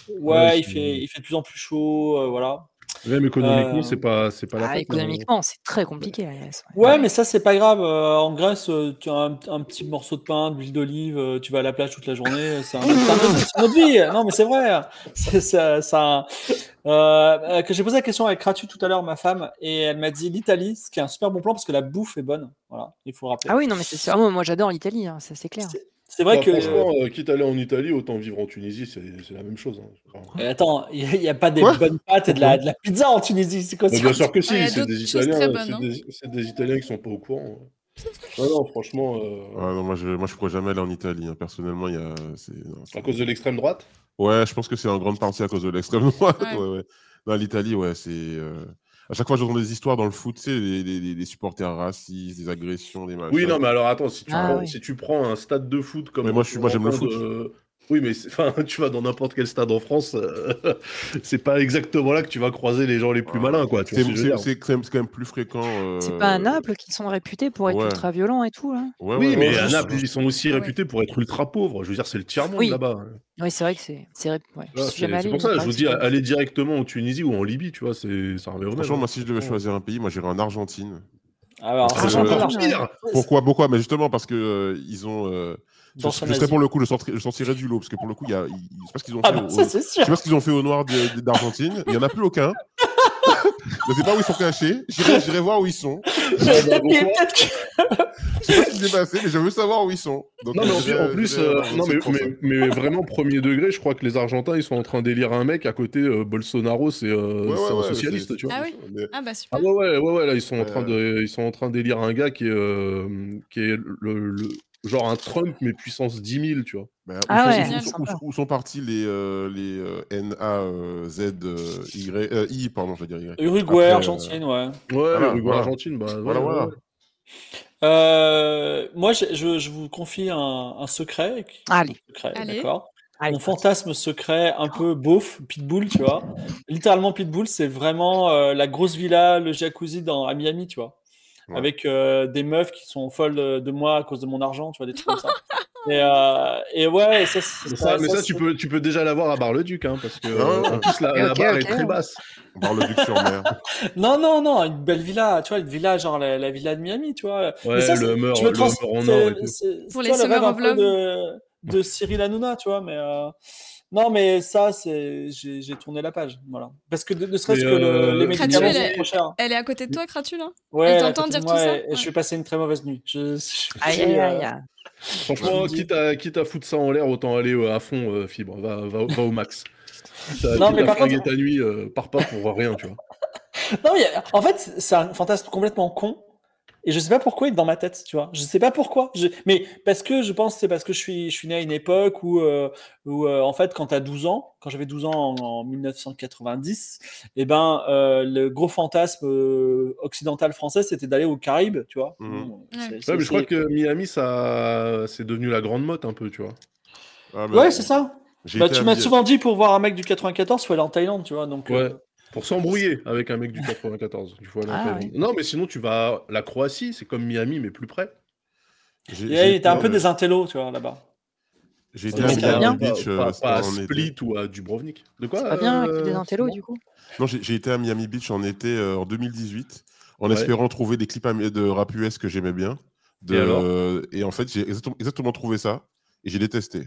il fait de plus en plus chaud, voilà. Même économiquement, c'est pas la fête. Économiquement, c'est très compliqué la Grèce. Ouais, mais ça, c'est pas grave. En Grèce, tu as un petit morceau de pain, de l'huile d'olive, tu vas à la plage toute la journée. C'est notre vie. Non, mais c'est vrai. Que j'ai posé la question avec Kratu tout à l'heure, ma femme, et elle m'a dit l'Italie, ce qui est un super bon plan parce que la bouffe est bonne. Voilà, il faut le rappeler. Ah oui, non, mais c'est sûr. Moi, j'adore l'Italie, hein, ça c'est clair. C'est vrai que. Franchement, quitte à aller en Italie, autant vivre en Tunisie, c'est la même chose. Hein. Attends, il n'y a pas des bonnes pâtes et de la pizza en Tunisie. C'est quoi ça? Bien sûr que si, c'est des Italiens qui sont pas au courant. Non, franchement. Non, moi, je pourrais jamais aller en Italie. Hein. Personnellement, À cause de l'extrême droite? Ouais, je pense que c'est en grande partie à cause de l'extrême droite. Ouais. Ouais. Non, l'Italie, c'est. À chaque fois, j'entends des histoires dans le foot, tu sais, des supporters racistes, des agressions, des machins. Oui, non, mais alors attends, si tu prends un stade de foot comme. Mais moi, j'aime le foot. Oui, mais tu vas dans n'importe quel stade en France, c'est pas exactement là que tu vas croiser les gens les plus malins, quoi. C'est quand même plus fréquent. C'est pas à Naples qu'ils sont réputés pour être ultra violents et tout, là? Oui, mais à Naples, ils sont aussi réputés pour être ultra pauvres. Je veux dire, c'est le tiers-monde là-bas. Oui, c'est vrai que c'est pour ça, je vous dis, aller directement en Tunisie ou en Libye, tu vois, ça revient au même. Franchement, moi, si je devais choisir un pays, moi, j'irais en Argentine. Alors, Pourquoi? Mais justement, parce que ils ont. Je serais pour le coup, je sortirais du lot, parce que pour le coup, je sais pas ce qu'ils ont fait. Je sais pas ce qu'ils ont fait au noir d'Argentine. Il y en a plus aucun. Je sais pas où ils sont cachés. J'irai voir où ils sont. Je sais pas ce qui s'est passé, mais je veux savoir où ils sont. Donc, non, mais en plus, mais vraiment premier degré, je crois que les Argentins, ils sont en train d'élire un mec à côté. Bolsonaro, c'est un socialiste, tu vois. Ah oui. Ah bah super. Ah ouais, là ils sont en train d'élire un gars qui est le genre un Trump mais puissance 10 000, tu vois. Où sont partis les NAZI, pardon, je vais dire Y. Uruguay, Argentine, ouais. Ouais, Uruguay, Argentine, voilà. Moi, je vous confie un secret. Allez. D'accord. Mon fantasme secret, un peu beauf, Pitbull, tu vois. Littéralement, Pitbull, c'est vraiment la grosse villa, le jacuzzi à Miami, tu vois. Ouais. Avec des meufs qui sont folles de moi à cause de mon argent, tu vois, des trucs comme ça. Et ouais, ça, tu peux déjà l'avoir à Bar-le-Duc, hein, parce que en plus la barre est très basse. Bar-le-Duc sur mer. Non, une belle villa, tu vois, une villa genre la villa de Miami, tu vois. Ouais, ça, le mur en or et tout. Pour les Summer of Love de Cyril Hanouna, tu vois, mais non, mais ça, j'ai tourné la page, voilà. Parce que ne serait-ce que les médicaments sont trop chers. Elle est à côté de toi, Kratu, là? Ouais, elle t'entend dire tout ça? Et je vais passer une très mauvaise nuit. Aïe. Franchement, quitte à foutre ça en l'air, autant aller à fond, Fibre. Va au max. Non, mais par contre, ta nuit, pars pas pour rien, tu vois. Non, en fait, c'est un fantasme complètement con. Et je sais pas pourquoi il est dans ma tête, tu vois. Je sais pas pourquoi. Mais parce que je pense que c'est parce que je suis né à une époque où en fait, quand t'as 12 ans, quand j'avais 12 ans en 1990, le gros fantasme occidental français, c'était d'aller aux Caraïbes, tu vois. Mhm. Ouais, mais je crois que Miami, ça, c'est devenu la grande mode un peu, tu vois. Ah, mais Ouais, c'est ça. j'ai Bah, été tu à m'as Mi- souvent dit pour voir un mec du 94, faut aller en Thaïlande, tu vois. Donc, Ouais. Pour s'embrouiller avec un mec du 94, il faut aller en Ah, Thaïlande. Non, mais sinon, tu vas à la Croatie, c'est comme Miami, mais plus près. j'ai il j'ai était été, un peu des intellos, tu vois, là-bas. j'ai Ah été à Mais non, c'est pas bien. Miami Beach pas à en été. Split ou à Dubrovnik. De quoi C'est pas bien qu'il y ait des intellos, Simon du coup. Non, j'ai été à Miami Beach en été en 2018, en Ouais. espérant trouver des clips de rap US que j'aimais bien. Et alors Et en fait, j'ai exactement trouvé ça, et j'ai détesté.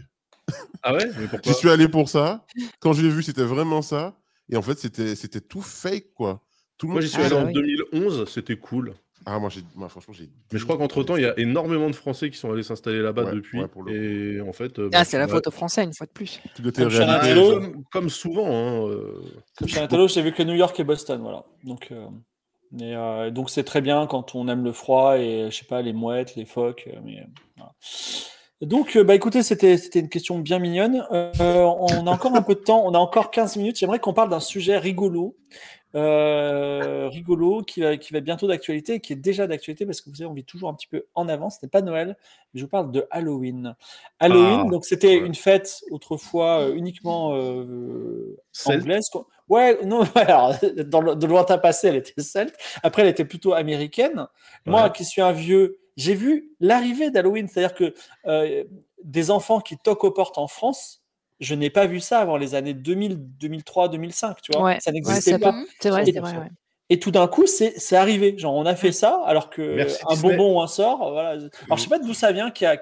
Ah ouais? Mais J'y pourquoi? suis allé pour ça. Quand je l'ai vu, c'était vraiment ça. Et en fait, c'était tout fake, quoi. Tout le Moi, monde. j'y suis Ah, allé bah en oui. 2011, c'était cool. Ah, moi, franchement, j'ai. Mais je crois qu'entre-temps, il y a énormément de Français qui sont allés s'installer là-bas Ouais, depuis. ouais, pour le coup. Et en fait, Ah, tu c'est la vas- faute aux Français, une fois de plus. Tout était Comme je suis un réalité. intello, comme souvent. Hein, Comme je suis un intello, j'ai vu que New York et Boston, voilà. Donc c'est très bien quand on aime le froid et je sais pas les mouettes, les phoques, voilà. Donc bah écoutez, c'était une question bien mignonne. On a encore un peu de temps, on a encore 15 minutes. J'aimerais qu'on parle d'un sujet rigolo qui va bientôt d'actualité et qui est déjà d'actualité parce que vous savez, on vit toujours un petit peu en avance. Ce n'est pas Noël, mais je vous parle de Halloween. Halloween, Ah, donc c'était ouais. une fête autrefois uniquement Celte. anglaise, quoi. Ouais, non, alors, de lointain passé, elle était celte. Après, elle était plutôt américaine. Moi, Ouais. qui suis un vieux, j'ai vu l'arrivée d'Halloween, c'est-à-dire que des enfants qui toquent aux portes en France, je n'ai pas vu ça avant les années 2000, 2003, 2005, tu vois. Ouais, Ça ouais, n'existait pas. c'est vrai, Et, c'est vrai. Ouais. et tout d'un coup, c'est arrivé. Genre, on a fait ça, alors que Merci un Disney. bonbon ou un sort, voilà. Alors, je sais pas d'où ça vient qui a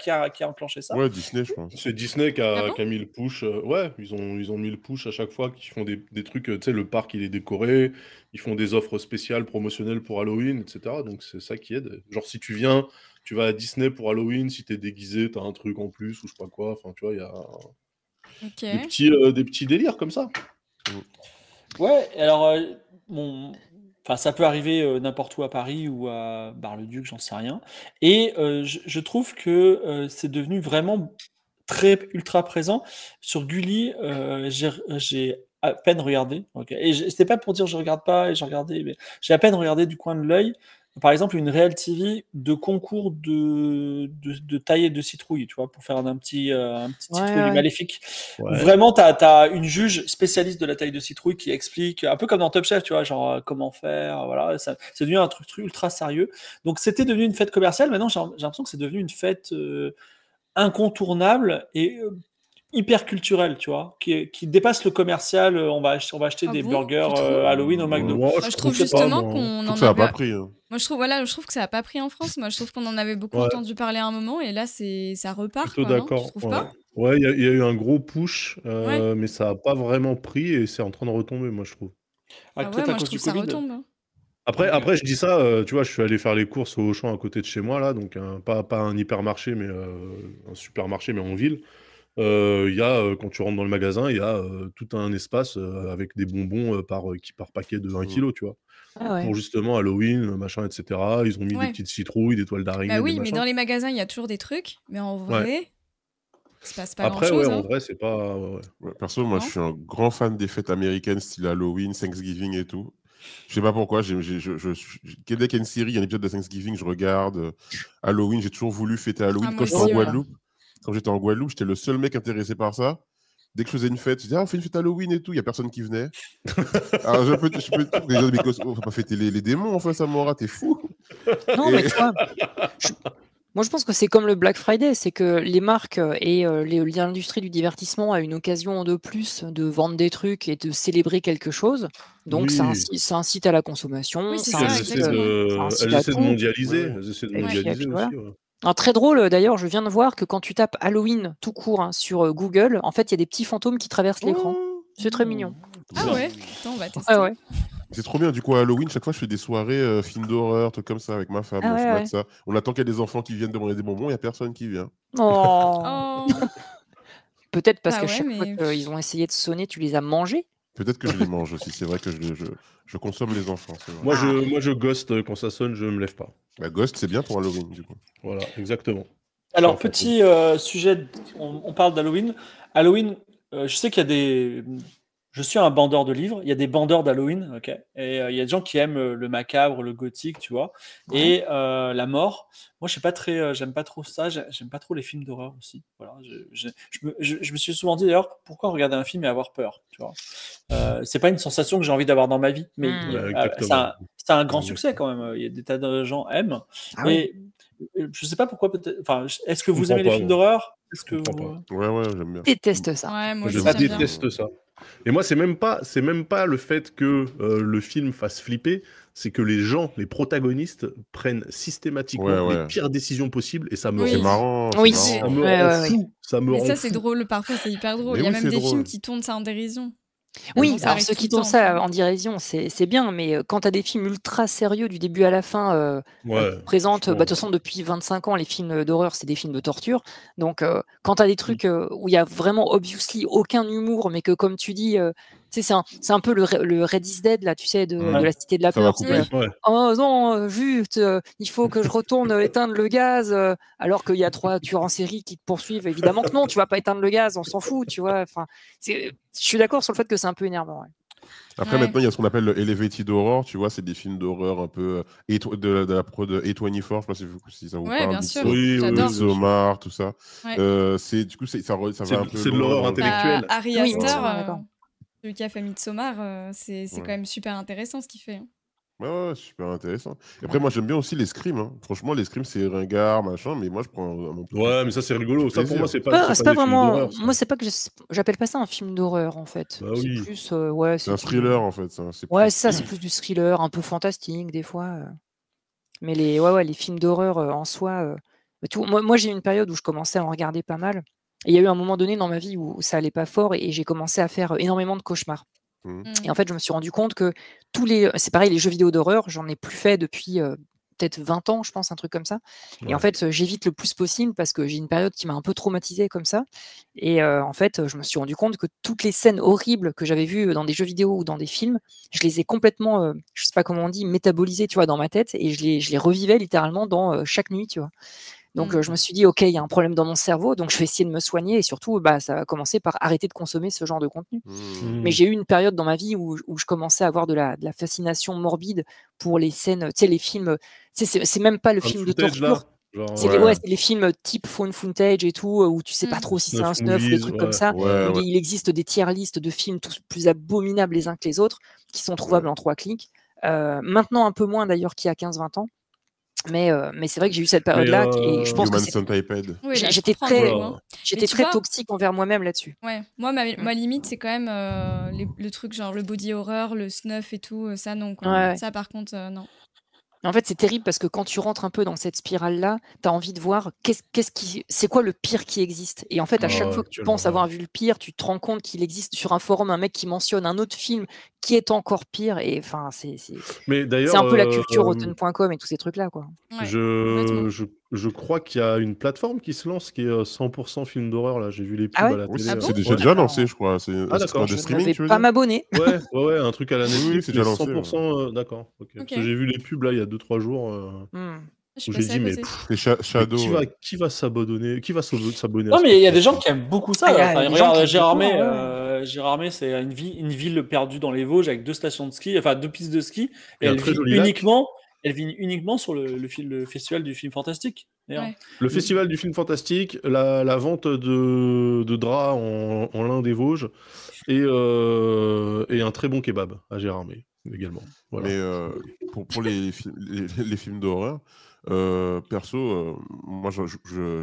enclenché ça. Ouais, Disney, je pense. C'est Disney qui Ah a, bon qui a mis le push. Ouais, ils ont mis le push à chaque fois qu'ils font des trucs. Tu sais, le parc, il est décoré. Ils font des offres spéciales, promotionnelles pour Halloween, etc. Donc, c'est ça qui aide. Genre, si tu viens, tu vas à Disney pour Halloween. Si t'es déguisé, t'as un truc en plus ou je sais pas quoi. Enfin, tu vois, il y a Ok. des petits délires comme ça. Ouais, alors, enfin, ça peut arriver n'importe où à Paris ou à Bar-le-Duc, j'en sais rien. Et je trouve que c'est devenu vraiment très ultra présent. Sur Gulli, j'ai à peine regardé. Ok. Et c'était pas pour dire je regarde pas et j'ai regardé, mais j'ai à peine regardé du coin de l'œil. Par exemple, une Real TV de concours de taille et de citrouille, tu vois, pour faire un petit citrouille Ouais. maléfique. Où Ouais. vraiment, tu as une juge spécialiste de la taille de citrouille qui explique, un peu comme dans Top Chef, tu vois, genre comment faire, voilà. C'est devenu un truc ultra sérieux. Donc, c'était devenu une fête commerciale. Maintenant, j'ai l'impression que c'est devenu une fête incontournable et hyper culturelle, tu vois, qui dépasse le commercial. On va acheter Ah des bon, burgers tu trouves Halloween au McDo. Moi, Moi, je trouve sais pas, justement moi. qu'on Je trouve en que ça n'a pas avait. pris. Hein. Moi, je trouve que ça a pas pris en France. Moi, je trouve qu'on en avait beaucoup Ouais. entendu parler à un moment, et là, ça repart, Plutôt quoi, non? Tu d'accord. trouves Ouais, pas? ouais, il y a eu un gros push, Ouais. mais ça n'a pas vraiment pris et c'est en train de retomber, moi, je trouve. Ah ouais, Peut-être à moi, je cause du trouve ça Covid. retombe. Hein. Après, je dis ça, tu vois, je suis allé faire les courses au Auchan à côté de chez moi, là, donc pas un hypermarché, mais un supermarché, mais en ville. Il y a, quand tu rentres dans le magasin, il y a tout un espace avec des bonbons par paquet de 1 kilo, tu vois. Ah ouais. Pour justement Halloween, machin, etc. Ils ont mis des Ouais. petites citrouilles, des toiles d'araignée, Bah des oui, mais machins. dans les magasins, il y a toujours des trucs, mais en Ouais. vrai, il se passe pas Après, ouais, grand-chose, en hein. vrai, c'est pas. Ouais. Ouais, perso, moi, Non? je suis un grand fan des fêtes américaines, style Halloween, Thanksgiving et tout. Je sais pas pourquoi. Dès qu'il y a une série, il y a un épisode de Thanksgiving, je regarde. Halloween, j'ai toujours voulu fêter Halloween. Ah, moi Quand j'étais en aussi, ouais. Guadeloupe, j'étais le seul mec intéressé par ça. Dès que je faisais une fête, je disais, on fait une fête Halloween et tout. Il y a personne qui venait. Alors, je peux les gens mais on va pas fêter les démons, enfin, Samora, t'es fou. Non, mais tu vois, moi je pense que c'est comme le Black Friday, c'est que les marques et l'industrie du divertissement a une occasion de plus de vendre des trucs et de célébrer quelque chose. Donc ça Oui. incite à la consommation, Oui, c'est ça ça, Elles incite, essaient exactement. ça incite elles à essaient de tout. mondialiser. Ouais. Elles essaient de Et puis, mondialiser voilà. aussi. Ouais. Alors, très drôle d'ailleurs, je viens de voir que quand tu tapes Halloween tout court hein, sur Google, en fait il y a des petits fantômes qui traversent l'écran. C'est très mignon. Ah ouais? Attends, on va tester. Ah ouais. C'est trop bien. Du coup, à Halloween, chaque fois, je fais des soirées films d'horreur, trucs comme ça, avec ma femme. Ah On se ouais, mate ouais. ça. On attend qu'il y ait des enfants qui viennent demander des bonbons. Il n'y a personne qui vient. Oh. Oh! Peut-être parce Bah que ouais, chaque fois mais qu'ils ont essayé de sonner, tu les as mangés. Peut-être que je les mange aussi. C'est vrai que je consomme les enfants. C'est vrai. Moi, je ghost quand ça sonne, je me lève pas. Bah, Ghost, c'est bien pour Halloween, du coup. Voilà, exactement. Alors, petit sujet, on parle d'Halloween. Halloween, je sais qu'il y a des... Je suis un bandeur de livres, il y a des bandeurs d'Halloween, ok. Et il y a des gens qui aiment le macabre, le gothique, tu vois, et la mort. Moi, je suis pas très, j'aime pas trop ça, j'aime pas trop les films d'horreur aussi. Voilà, je me suis souvent dit d'ailleurs, pourquoi regarder un film et avoir peur, tu vois. C'est pas une sensation que j'ai envie d'avoir dans ma vie, mais c'est un grand succès quand même. Il y a des tas de gens aiment. Et je sais pas pourquoi, peut-être. Enfin, est-ce que vous aimez les films d'horreur? Est-ce que vous... Ouais, j'aime bien. Je déteste ça. Ouais, moi Je aussi, j'aime bien. déteste ça. Et moi, c'est même pas le fait que le film fasse flipper, c'est que les gens, les protagonistes, prennent systématiquement les pires décisions possibles et ça me C'est rend marrant. Oui. Ça me rend fou. Ça me Mais rend ça, fou. c'est drôle. Parfois, c'est hyper drôle. Mais Il y a oui, même c'est des drôle. films qui tournent ça en dérision. Oui, Bon, ça alors arrive ceux tout qui le temps, tournent ça tu vois. en dérision, c'est bien, mais quand tu as des films ultra sérieux du début à la fin, présentent, de toute façon, depuis 25 ans, les films d'horreur, c'est des films de torture. Donc, quand tu as des trucs où il y a vraiment, obviously, aucun humour, mais que, comme tu dis, tu sais, c'est un peu le Red is Dead, là, tu sais, de la Cité de la Ça va Peur. couper. Oh non, zut, il faut que je retourne éteindre le gaz, alors qu'il y a 3 tueurs en série qui te poursuivent. Évidemment que non, tu vas pas éteindre le gaz, on s'en fout, tu vois. Enfin, je suis d'accord sur le fait que c'est un peu énervant. Ouais. Après, maintenant, il y a ce qu'on appelle le Elevated Horror, tu vois, c'est des films d'horreur un peu de la prod A24, je sais pas si ça vous parle. bien sûr, j'adore. Midsommar, tout ça. Du coup, ça va un peu... C'est de l'horreur intellectuelle. Ari Oui, Aster, d'accord. celui qui a fait Midsommar, c'est quand même super intéressant ce qu'il fait. Ouais, super intéressant. Et après, moi, j'aime bien aussi les scrims. Hein. Franchement, les scrims, c'est ringard, machin, mais moi, je prends mon plaisir. Ouais, mais ça, c'est rigolo. Ça, pour moi, c'est C'est pas pas des vraiment. films d'horreur. Moi, c'est pas que j'appelle pas ça un film d'horreur, en fait. Bah C'est oui. plus. C'est un thriller, en fait. Ouais, c'est ça, c'est plus du thriller, un peu fantastique, des fois. Mais les films d'horreur en soi. Moi, j'ai eu une période où je commençais à en regarder pas mal. Et il y a eu un moment donné dans ma vie où ça allait pas fort et j'ai commencé à faire énormément de cauchemars. Et en fait, je me suis rendu compte que c'est pareil, les jeux vidéo d'horreur, j'en ai plus fait depuis peut-être 20 ans, je pense, un truc comme ça. Et en fait, j'évite le plus possible parce que j'ai une période qui m'a un peu traumatisée comme ça. Et en fait, je me suis rendu compte que toutes les scènes horribles que j'avais vues dans des jeux vidéo ou dans des films, je les ai complètement, je sais pas comment on dit, métabolisées, tu vois, dans ma tête et je les revivais littéralement dans chaque nuit, tu vois. Donc, je me suis dit, OK, il y a un problème dans mon cerveau, donc je vais essayer de me soigner et surtout, ça va commencer par arrêter de consommer ce genre de contenu. Mais j'ai eu une période dans ma vie où je commençais à avoir de la fascination morbide pour les scènes, tu sais, les films, c'est même pas le film de torture. C'est les films type Found Footage et tout, où tu sais pas trop si c'est un snuff ou des trucs comme ça. Il existe des tier listes de films tous plus abominables les uns que les autres, qui sont trouvables en 3 clics. Maintenant, un peu moins d'ailleurs qu'il y a 15-20 ans. Mais c'est vrai que j'ai eu cette période-là et je pense que j'étais très toxique envers moi-même là-dessus. Ouais, moi ma limite c'est quand même le truc genre le body horror, le snuff et tout, ça non quoi. Ouais. Ça par contre non. En fait, c'est terrible parce que quand tu rentres un peu dans cette spirale-là, tu as envie de voir c'est quoi le pire qui existe. Et en fait, à chaque fois que tu penses avoir vu le pire, tu te rends compte qu'il existe sur un forum un mec qui mentionne un autre film qui est encore pire. Et enfin, c'est un peu la culture rotten.com et tous ces trucs-là, quoi. Ouais, je crois qu'il y a une plateforme qui se lance qui est 100% film d'horreur là. J'ai vu les pubs à la télé. C'est déjà lancé, je crois. C'est d'accord. de streaming, tu veux pas dire m'abonner. Ouais, un truc à la Netflix, c'est déjà lancé. 100%. D'accord. Parce que j'ai vu les pubs là il y a 2-3 jours. Où j'ai dit mais Shadow. Qui va s'abonner Non mais il y a des gens qui aiment beaucoup ça. Regarde Gérardmer, c'est une ville perdue dans les Vosges avec 2 stations de ski, enfin 2 pistes de ski, et elle vit uniquement sur le festival du film fantastique. Le festival du film fantastique, la vente de draps en lin des Vosges et un très bon kebab à Gérardmer également. Voilà. Mais pour les films d'horreur, perso, moi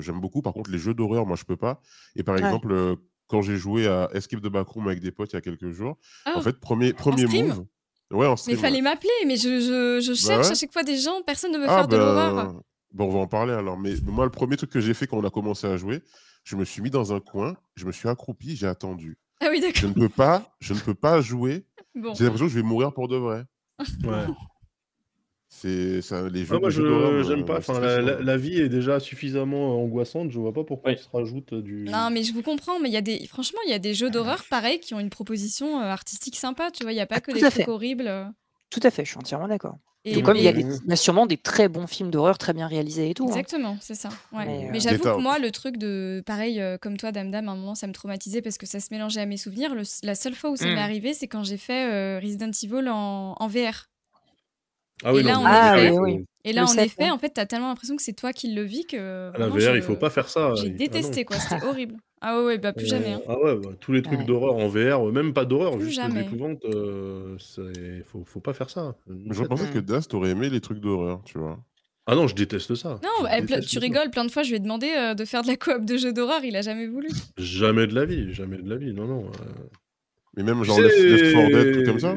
j'aime beaucoup. Par contre, les jeux d'horreur, moi je peux pas. Et par exemple, quand j'ai joué à Escape the Backroom avec des potes il y a quelques jours, en fait, premier move. Ouais, en stream. Mais fallait m'appeler, mais je cherche à chaque fois des gens, personne ne veut faire de l'horreur. Bon, on va en parler alors. Mais moi, le premier truc que j'ai fait quand on a commencé à jouer, je me suis mis dans un coin, je me suis accroupi, j'ai attendu. Ah oui, d'accord. Je ne peux pas jouer. Bon. J'ai l'impression que je vais mourir pour de vrai. Ouais. C'est ça, les jeux, Moi, les jeux d'horreur j'aime pas. me Enfin, stressent, moi. la vie est déjà suffisamment angoissante. Je vois pas pourquoi on se rajoute du. Non, mais je vous comprends, mais franchement, il y a des jeux d'horreur pareils qui ont une proposition artistique sympa, tu vois, il n'y a pas que tout des à trucs fait. horribles. Tout à fait, je suis entièrement d'accord. Et, Tout comme il y et- a sûrement des très bons films d'horreur très bien réalisés et tout. Hein. Exactement, c'est ça. Ouais. Mais, Mais j'avoue Get que Out. moi, le truc de pareil, comme toi, Dame Dame, à un moment, ça me traumatisait parce que ça se mélangeait à mes souvenirs. La seule fois où ça m'est arrivé, c'est quand j'ai fait Resident Evil en VR. Ah oui, Et là, non, en mais Ah effet, oui, oui. Et là, Le en 7, effet, ouais. en fait, t'as tellement l'impression que c'est toi qui le vis que à la vraiment, VR, il faut pas faire ça. j'ai Ah non. détesté, quoi. C'était horrible. Ah ouais, bah plus jamais. Hein. Ah ouais, bah, tous les trucs Ouais. d'horreur en VR, même pas d'horreur, Plus juste jamais. d'épouvante, faut pas faire ça. Mais je pensais que Das t'aurais aimé les trucs d'horreur, tu vois. Ah non, je déteste ça. Non, Je déteste tu ça. rigoles, plein de fois, je lui ai demandé de faire de la coop de jeux d'horreur, il a jamais voulu. Jamais de la vie, non, non. Mais même Tu genre sais, Left 4 Dead, trucs comme ça.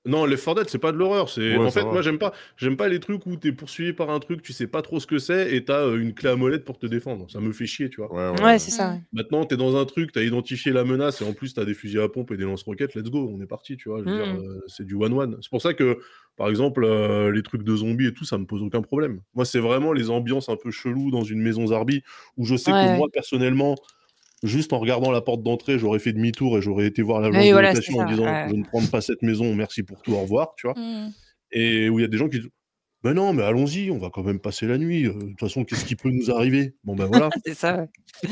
Non, Left 4 Dead, c'est pas de l'horreur. Ouais, En ça fait, va. moi, j'aime pas les trucs où t'es poursuivi par un truc, tu sais pas trop ce que c'est, et t'as une clé à molette pour te défendre. Ça me fait chier, tu vois. Ouais, c'est ça. Ouais. Maintenant, t'es dans un truc, t'as identifié la menace, et en plus, t'as des fusils à pompe et des lance-roquettes, let's go, on est parti, tu vois. Je veux dire, c'est du one-one. C'est pour ça que, par exemple, les trucs de zombies et tout, ça me pose aucun problème. Moi, c'est vraiment les ambiances un peu cheloues dans une maison Zarbi, où je sais que moi, personnellement, juste en regardant la porte d'entrée, j'aurais fait demi-tour et j'aurais été voir l'agence de location en disant je ne prends pas cette maison, merci pour tout, au revoir, tu vois. Et où il y a des gens qui disent ben non, mais allons-y, on va quand même passer la nuit. De toute façon, qu'est-ce qui peut nous arriver? Bon ben voilà. C'est ça. Ouais.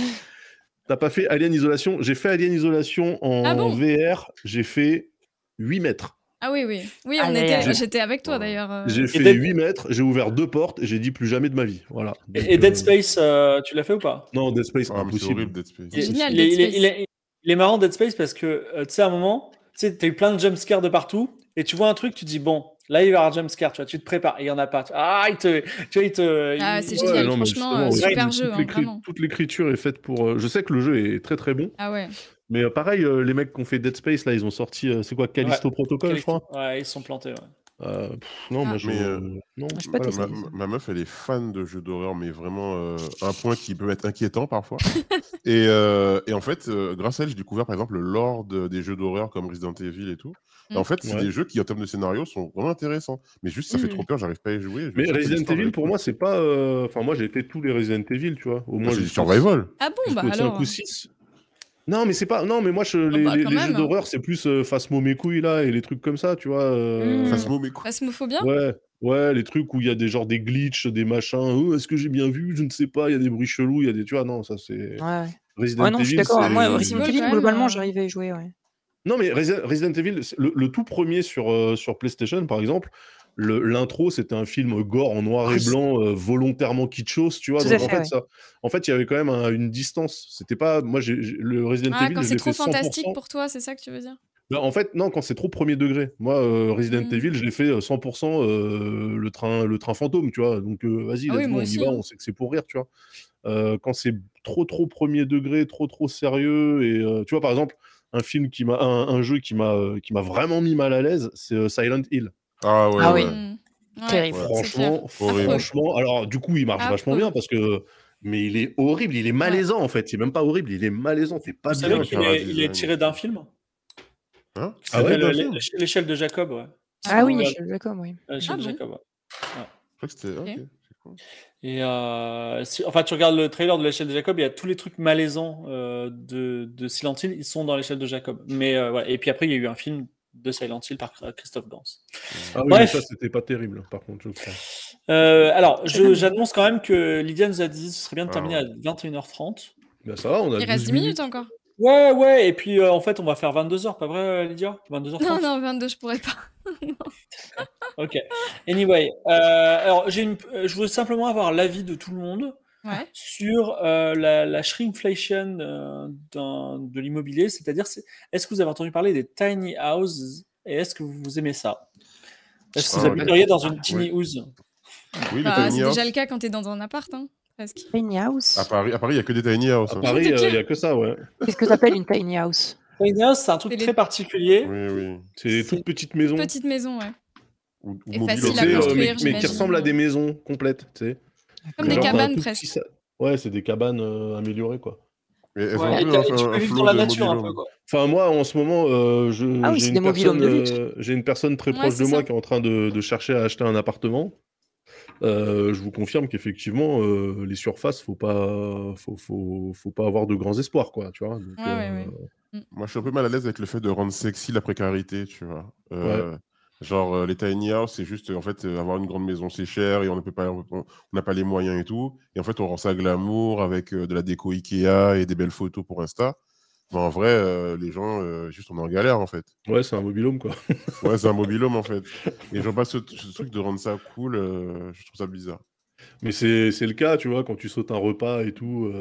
T'as pas fait Alien Isolation? J'ai fait Alien Isolation en VR, j'ai fait 8 mètres. Ah oui, oui. Oui, j'étais avec toi d'ailleurs. J'ai fait 8 mètres, j'ai ouvert 2 portes et j'ai dit plus jamais de ma vie. Voilà. Donc, et Dead Space, tu l'as fait ou pas? Non, Dead Space, impossible. C'est horrible, Dead Space. C'est génial, Dead Space. Il est marrant, Dead Space, parce que, tu sais, à un moment, tu sais, t'as eu plein de jumpscares de partout, et tu vois un truc, tu te dis, bon, là, il va y avoir un jumpscare, tu vois, tu te prépares, et il n'y en a pas. Ah, c'est génial, franchement, super jeu, vraiment. Toute l'écriture est faite pour... Je sais que le jeu est très très bon. Ah ouais. Mais pareil, les mecs qui ont fait Dead Space, là, ils ont sorti, c'est quoi, Callisto Protocol, je crois. Ouais, ils se sont plantés, ouais. Non, moi, non, voilà, ma meuf, elle est fan de jeux d'horreur, mais vraiment un point qui peut être inquiétant parfois. et en fait, grâce à elle, j'ai découvert par exemple le lore des jeux d'horreur comme Resident Evil et tout. Et en fait, c'est des jeux qui, en termes de scénario, sont vraiment intéressants. Mais juste, ça fait trop peur, j'arrive pas à y jouer. Mais Resident Evil, pour moi, c'est pas. Enfin, moi, j'ai fait tous les Resident Evil, tu vois. Au moins, j'ai du survival. Ah bon, bah alors. 5 ou 6. Non, mais c'est pas. Non, mais moi, les jeux d'horreur, c'est plus Phasmo mes couilles, là, et les trucs comme ça, tu vois. Phasmo mes couilles. Phasmophobia? Ouais, les trucs où il y a des glitches, des machins. Oh, est-ce que j'ai bien vu? Je ne sais pas, il y a des bruits chelous, il y a des. Tu vois, non, ça c'est. Ouais. Resident non, Evil, je suis d'accord. Moi, Resident Resident Evil, globalement, j'arrivais à y jouer, ouais. Non, mais Resident Evil, le tout premier sur PlayStation, par exemple, l'intro, c'était un film gore en noir et blanc, volontairement kitschos, tu vois. Donc, en fait, il y avait quand même une distance. C'était pas... Moi, le Resident Evil, quand je c'est l'ai trop fait 100%. fantastique pour toi, c'est ça que tu veux dire? Ben, en fait, non, quand c'est trop premier degré. Moi, Resident Evil, je l'ai fait 100% le train fantôme, tu vois. Donc, vas-y, on y va, on sait que c'est pour rire, tu vois. Quand c'est trop premier degré, trop sérieux, et tu vois, par exemple, un jeu qui m'a vraiment mis mal à l'aise, c'est Silent Hill. Ah ouais. Ah oui. Terrible. Franchement, alors du coup, il marche vachement bien parce que, mais il est horrible, il est malaisant en fait. C'est même pas horrible, il est malaisant. T'es pas bien. Il est tiré d'un film. Hein? Ah ouais, l'échelle de Jacob, ouais. Ah oui, l'échelle de Jacob, oui. L'échelle de Jacob, ouais. Je crois que c'était. Ok, c'est cool. Et enfin, tu regardes le trailer de l'échelle de Jacob, il y a tous les trucs malaisants de Silent Hill, ils sont dans l'échelle de Jacob. Mais ouais. Et puis après, il y a eu un film de Silent Hill par Christophe Gans. Ah oui, mais ça, c'était pas terrible, par contre, je crois. Alors, j'annonce quand même que Lydia nous a dit que ce serait bien de terminer à 21h30. Ben ça va, on a Il reste 10 minutes encore. Ouais, et puis en fait, on va faire 22h, pas vrai, Lydia? 22h30? Non, 22, je pourrais pas. Ok. Anyway, alors je veux simplement avoir l'avis de tout le monde sur la shrinkflation de l'immobilier, c'est-à-dire, est-ce que vous avez entendu parler des tiny houses et est-ce que vous aimez ça? Est-ce que vous habiteriez dans une tiny house? Oui, c'est déjà le cas quand t'es dans un appart, hein, presque. Tiny house. À Paris, il n'y a que des tiny house. À Paris, il n'y a que ça, ouais. Qu'est-ce que tu appelles une tiny house? Tiny house, c'est un truc très particulier. Oui. C'est des toutes petites maisons. Petites maisons, ouais. Et facile à construire, mais qui ressemblent à des maisons complètes, tu sais. Comme des cabanes presque. Ouais, c'est des cabanes améliorées, quoi. Mais elles ont Ouais, un et peu tu peux un vivre flow dans la de nature un peu, mobil-home. quoi. Enfin, moi, en ce moment, Ah oui, j'ai c'est une des mobil-homes de luxe. j'ai une personne très Ouais, proche de c'est moi ça. qui est en train de chercher à acheter un appartement. Je vous confirme qu'effectivement, les surfaces, faut pas avoir de grands espoirs, quoi, tu vois. Donc, Ouais. Moi, je suis un peu mal à l'aise avec le fait de rendre sexy la précarité, tu vois. ouais. Genre, les tiny house, c'est juste, en fait, avoir une grande maison, c'est cher et on n'a pas les moyens et tout. Et en fait, on rend ça glamour avec de la déco Ikea et des belles photos pour Insta. Mais en vrai, les gens, juste, on est en galère, en fait. Ouais, c'est un mobil-home, quoi. Ouais, c'est un mobil-home, en fait. Et j'en passe ce truc de rendre ça cool, je trouve ça bizarre. Mais c'est le cas, tu vois, quand tu sautes un repas et tout.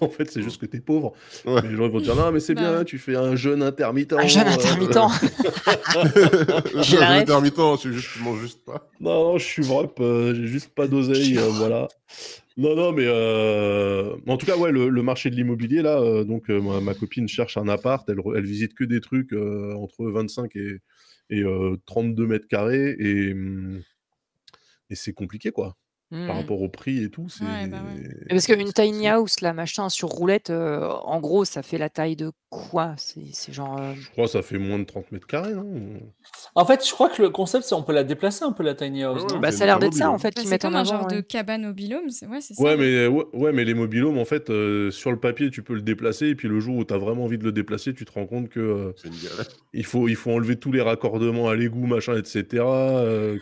En fait, c'est Mm. juste que t'es pauvre. Ouais. Mais les gens ils vont te dire, non, mais c'est Bah bien, ouais. tu fais un jeûne intermittent. Un jeune intermittent. Je J'ai suis la un ref. intermittent, tu manges juste pas. Non, je suis vrep, j'ai juste pas d'oseille, voilà. Non, mais en tout cas, ouais, le marché de l'immobilier, là, donc ma copine cherche un appart, elle visite que des trucs entre 25 et 32 mètres carrés, et c'est compliqué, quoi. Par Hmm. rapport au prix et tout, c'est... Ouais, bah ouais. Parce qu'une tiny house, là, machin, sur roulette, en gros, ça fait la taille de quoi? C'est genre. Je crois que ça fait moins de 30 mètres carrés, non? En fait, je crois que le concept, c'est on peut la déplacer un peu, la tiny house, Ouais, non? Bah, c'est ça a l'air un d'être ça, en mobil-home. fait, Bah, qu'ils c'est mettent en comme un genre avant. de Ouais. cabane mobil-home, c'est ça. Ouais, mais les mobil-homes, en fait, sur le papier, tu peux le déplacer, et puis le jour où tu as vraiment envie de le déplacer, tu te rends compte que C'est une galère. il faut enlever tous les raccordements à l'égout, machin, etc.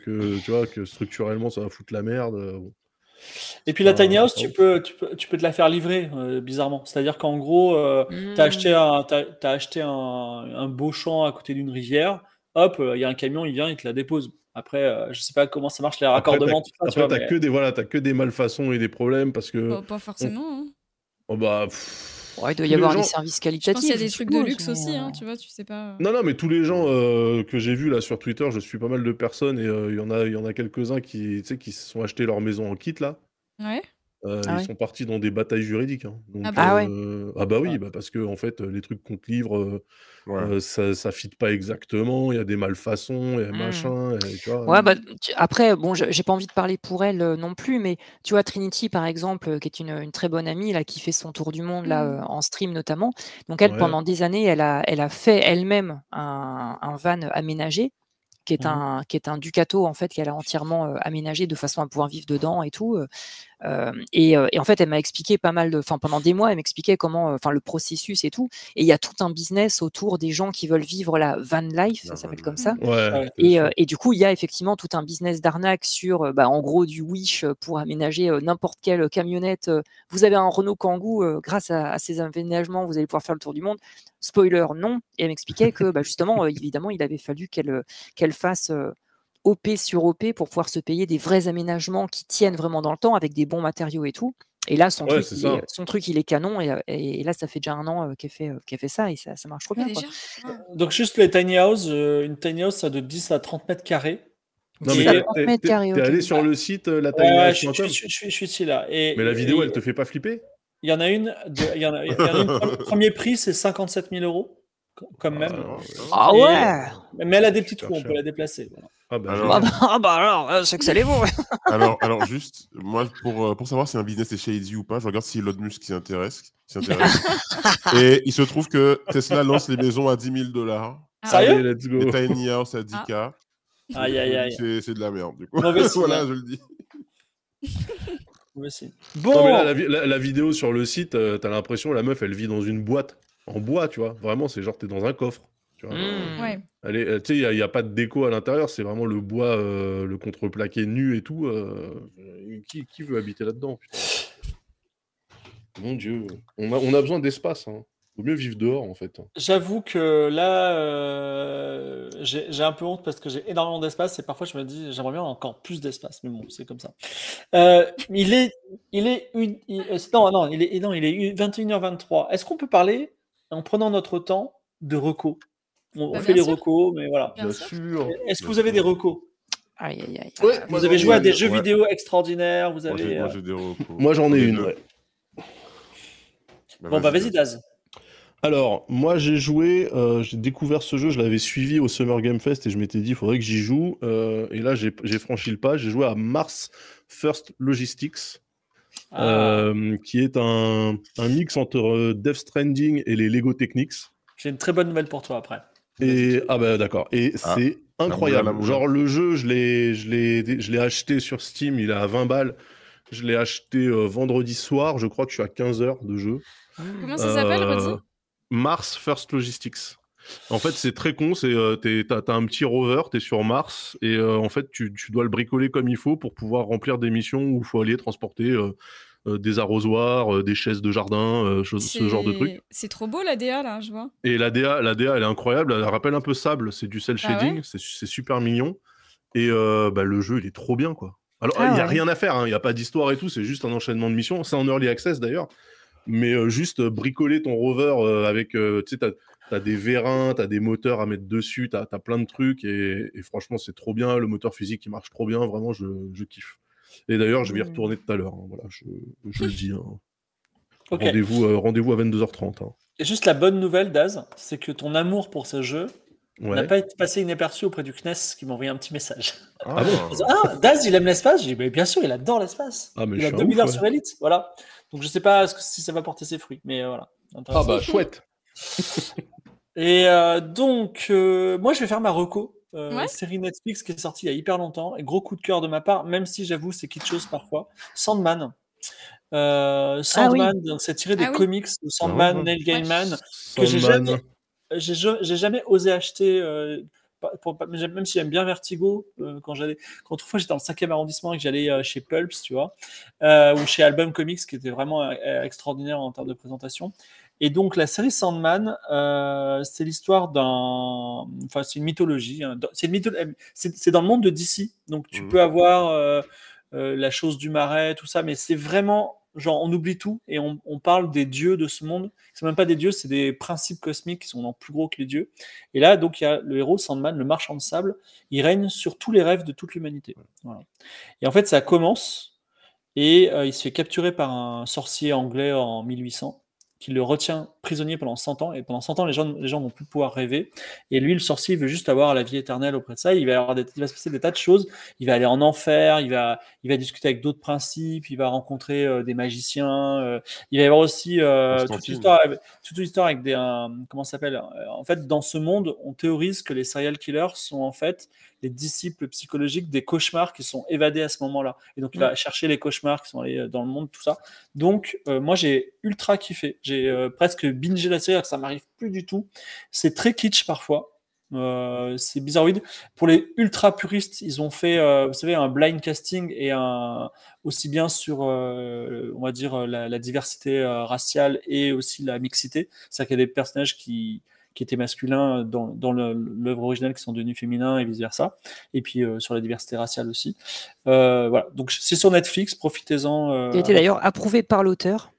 Que tu vois, que structurellement, ça va foutre la merde. Bon, Et c'est puis la tiny pas house, ouf. tu peux te la faire livrer, bizarrement. C'est-à-dire qu'en gros, Hmm. t'as acheté un beau champ à côté d'une rivière, hop, il y a un camion, il vient, il te la dépose. Après, je sais pas comment ça marche, les raccordements, tout ça, tu vois, T'as mais... que t'as que des malfaçons et des problèmes parce que Bah, pas on- forcément, hein. oh bah, Ouais, il doit y tous les avoir des gens. services Je pense qu'il y qualitatifs, a je des trucs de suppose. luxe Mais, aussi, hein, tu vois, tu sais pas. Non, mais tous les gens que j'ai vus là sur Twitter, je suis pas mal de personnes et il y en a quelques-uns qui, tu sais, qui se sont achetés leur maison en kit là. Ouais. Ah Ils ouais. sont partis dans des batailles juridiques, hein. Ah Donc, bon? Ah ouais. ah bah oui, Ouais. bah parce que en fait, les trucs qu'on te livre, Ouais. ça fit pas exactement. Il y a des malfaçons, et Hmm. machin, et tu vois. Ouais, bah, après, bon, j'ai pas envie de parler pour elle non plus, mais tu vois, Trinity, par exemple, qui est une très bonne amie, là, qui fait son tour du monde, là, en stream notamment. Donc, elle, Ouais. pendant des années, elle a fait elle-même un van aménagé, qui est un Ducato, en fait, qu'elle a entièrement aménagé de façon à pouvoir vivre dedans et tout. Et en fait, elle m'a expliqué pas mal de, enfin pendant des mois, elle m'expliquait comment, enfin le processus et tout. Et il y a tout un business autour des gens qui veulent vivre la van life, ça La s'appelle van comme life. ça. Ouais, Ouais. bien sûr. Et du coup, il y a effectivement tout un business d'arnaque sur, bah, en gros, du Wish pour aménager n'importe quelle camionnette. Vous avez un Renault Kangoo, grâce à ces aménagements, vous allez pouvoir faire le tour du monde. Spoiler, non. Et elle m'expliquait que, bah, justement, évidemment, il avait fallu qu'elle fasse OP sur OP pour pouvoir se payer des vrais aménagements qui tiennent vraiment dans le temps avec des bons matériaux et tout. Et là, Ouais, c'est ça. son truc, il est canon. Et là, ça fait déjà 1 an qu'elle fait ça et ça marche trop Ah, bien, quoi. déjà? Wow. Donc juste les tiny house, une tiny house, ça de 10 à 30 mètres carrés. Non, 10 mais à Et 30 mètres carrés, t'es ok. allé sur le site ouais, latinyhouse.com, je suis ici là. mais la vidéo, Et elle te fait pas flipper? il y en a une, il y en a une, premier prix, c'est 57 000 euros, quand même. Alors, Ah Et- ouais. Mais elle a des petits Super trous, on cher. peut la déplacer. Voilà. Ah bah, Alors- Ah génial. bah alors, c'est que ça les vaut. alors juste, moi, pour savoir si un business est shady ou pas, je regarde si Elon Musk s'y intéresse. Et il se trouve que Tesla lance les maisons à 10 000 $. Ah, Sérieux? Allez, let's go. Les tiny house à 10K. Aïe, Je aïe, me dis aïe. que c'est de la merde, du coup. Mauvais signe, Voilà, hein. je le dis. Mauvais signe. Non, mais là, Bon, la vidéo sur le site, t'as l'impression la meuf, elle vit dans une boîte en bois, tu vois. Vraiment, c'est genre t'es dans un coffre. Tu vois. ouais. Tu sais, il n'y a pas de déco à l'intérieur, c'est vraiment le bois, le contreplaqué nu et tout. Qui veut habiter là-dedans, putain? Mon Dieu. On a besoin d'espace, hein. Vaut mieux vivre dehors, en fait. j'avoue que là, j'ai un peu honte parce que j'ai énormément d'espace et parfois je me dis, j'aimerais bien encore plus d'espace, mais bon, c'est comme ça. Il est 21h23. Est-ce qu'on peut parler, en prenant notre temps, de recos? On Bah, fait bien les sûr. recos, mais voilà. Bien sûr. sûr. Est-ce que vous avez des recos? Aïe, aïe, aïe. Ouais, Vous avez joué à des jeux vidéo extraordinaires, vous Moi, avez... j'ai des recos. Moi, j'en ai une, deux. ouais. Bon, bah vas-y, Daz. Alors, moi j'ai joué, j'ai découvert ce jeu, je l'avais suivi au Summer Game Fest et je m'étais dit, il faudrait que j'y joue. Et là, j'ai franchi le pas, j'ai joué à Mars First Logistics. qui est un mix entre Death Stranding et les Lego Technics. J'ai une très bonne nouvelle pour toi après. Et d'accord. Et c'est incroyable. moula. Genre le jeu, je l'ai acheté sur Steam, il est à 20 balles. Je l'ai acheté vendredi soir, je crois que je suis à 15 heures de jeu. Comment ça s'appelle, redis? Mars First Logistics. En fait, c'est très con, t'as un petit rover, t'es sur Mars, et en fait, tu dois le bricoler comme il faut pour pouvoir remplir des missions où il faut aller transporter des arrosoirs, des chaises de jardin, ce genre de trucs. C'est trop beau la DA là, je vois. Et la DA, elle est incroyable, elle rappelle un peu Sable, c'est du cel shading, ouais c'est super mignon. Et le jeu, il est trop bien, quoi. Alors, il n'y a rien à faire, il n'y a pas d'histoire et tout, c'est juste un enchaînement de missions. C'est en early access d'ailleurs, mais juste bricoler ton rover avec, tu sais, t'as des vérins, t'as des moteurs à mettre dessus, t'as plein de trucs et franchement, c'est trop bien. Le moteur physique, il marche trop bien, vraiment, je kiffe. Et d'ailleurs, je vais y retourner tout à l'heure, voilà, je le dis. Ok. Rendez-vous à 22h30. Et juste la bonne nouvelle, Daz, c'est que ton amour pour ce jeu n'a pas été passé inaperçu auprès du CNES qui m'a envoyé un petit message. Ah bon? Daz, il aime l'espace? J'ai dit, mais bien sûr, il adore l'espace. Il a 2000 heures sur Elite, voilà. Donc je sais pas si ça va porter ses fruits, mais voilà. Ah bah chouette. Et donc, moi je vais faire ma reco. Ouais. Série Netflix qui est sortie il y a hyper longtemps. Et gros coup de cœur de ma part, même si j'avoue c'est kitschose parfois. Sandman. Sandman, donc c'est tiré des comics de Sandman, Neil Gaiman, que j'ai jamais osé acheter. Même si j'aime bien Vertigo, quand autrefois j'étais dans le 5e arrondissement et que j'allais chez Pulps, tu vois, ou chez Album Comics, qui était vraiment extraordinaire en termes de présentation. Et donc la série Sandman, c'est l'histoire enfin c'est une mythologie, hein. C'est dans le monde de DC, donc tu peux avoir la chose du marais, tout ça, mais c'est vraiment genre on oublie tout et on parle des dieux de ce monde. C'est même pas des dieux, c'est des principes cosmiques qui sont plus gros que les dieux. Et là, donc il y a le héros Sandman, le marchand de sable, il règne sur tous les rêves de toute l'humanité. Voilà. Et en fait, ça commence et il se fait capturer par un sorcier anglais en 1800 qui le retient prisonnier pendant 100 ans. Et pendant 100 ans, les gens vont plus pouvoir rêver. Et lui, le sorcier, il veut juste avoir la vie éternelle auprès de ça. Il va se passer des tas de choses. Il va aller en enfer, il va discuter avec d'autres principes, il va rencontrer des magiciens. Il va y avoir aussi toute une histoire avec comment ça s'appelle? En fait, dans ce monde, on théorise que les serial killers sont en fait les disciples psychologiques des cauchemars qui sont évadés à ce moment-là. Et donc, il va chercher les cauchemars qui sont allés dans le monde, tout ça. Donc, moi, j'ai ultra kiffé. J'ai presque bingé la série, ça m'arrive plus du tout. C'est très kitsch parfois. C'est bizarroïde. Pour les ultra puristes, ils ont fait, vous savez, un blind casting et aussi bien sur, on va dire, la diversité raciale et aussi la mixité. C'est-à-dire qu'il y a des personnages qui étaient masculins dans l'œuvre originale qui sont devenus féminins et vice versa. Et puis sur la diversité raciale aussi. Voilà. Donc c'est sur Netflix, profitez-en. Il a été d'ailleurs approuvé par l'auteur.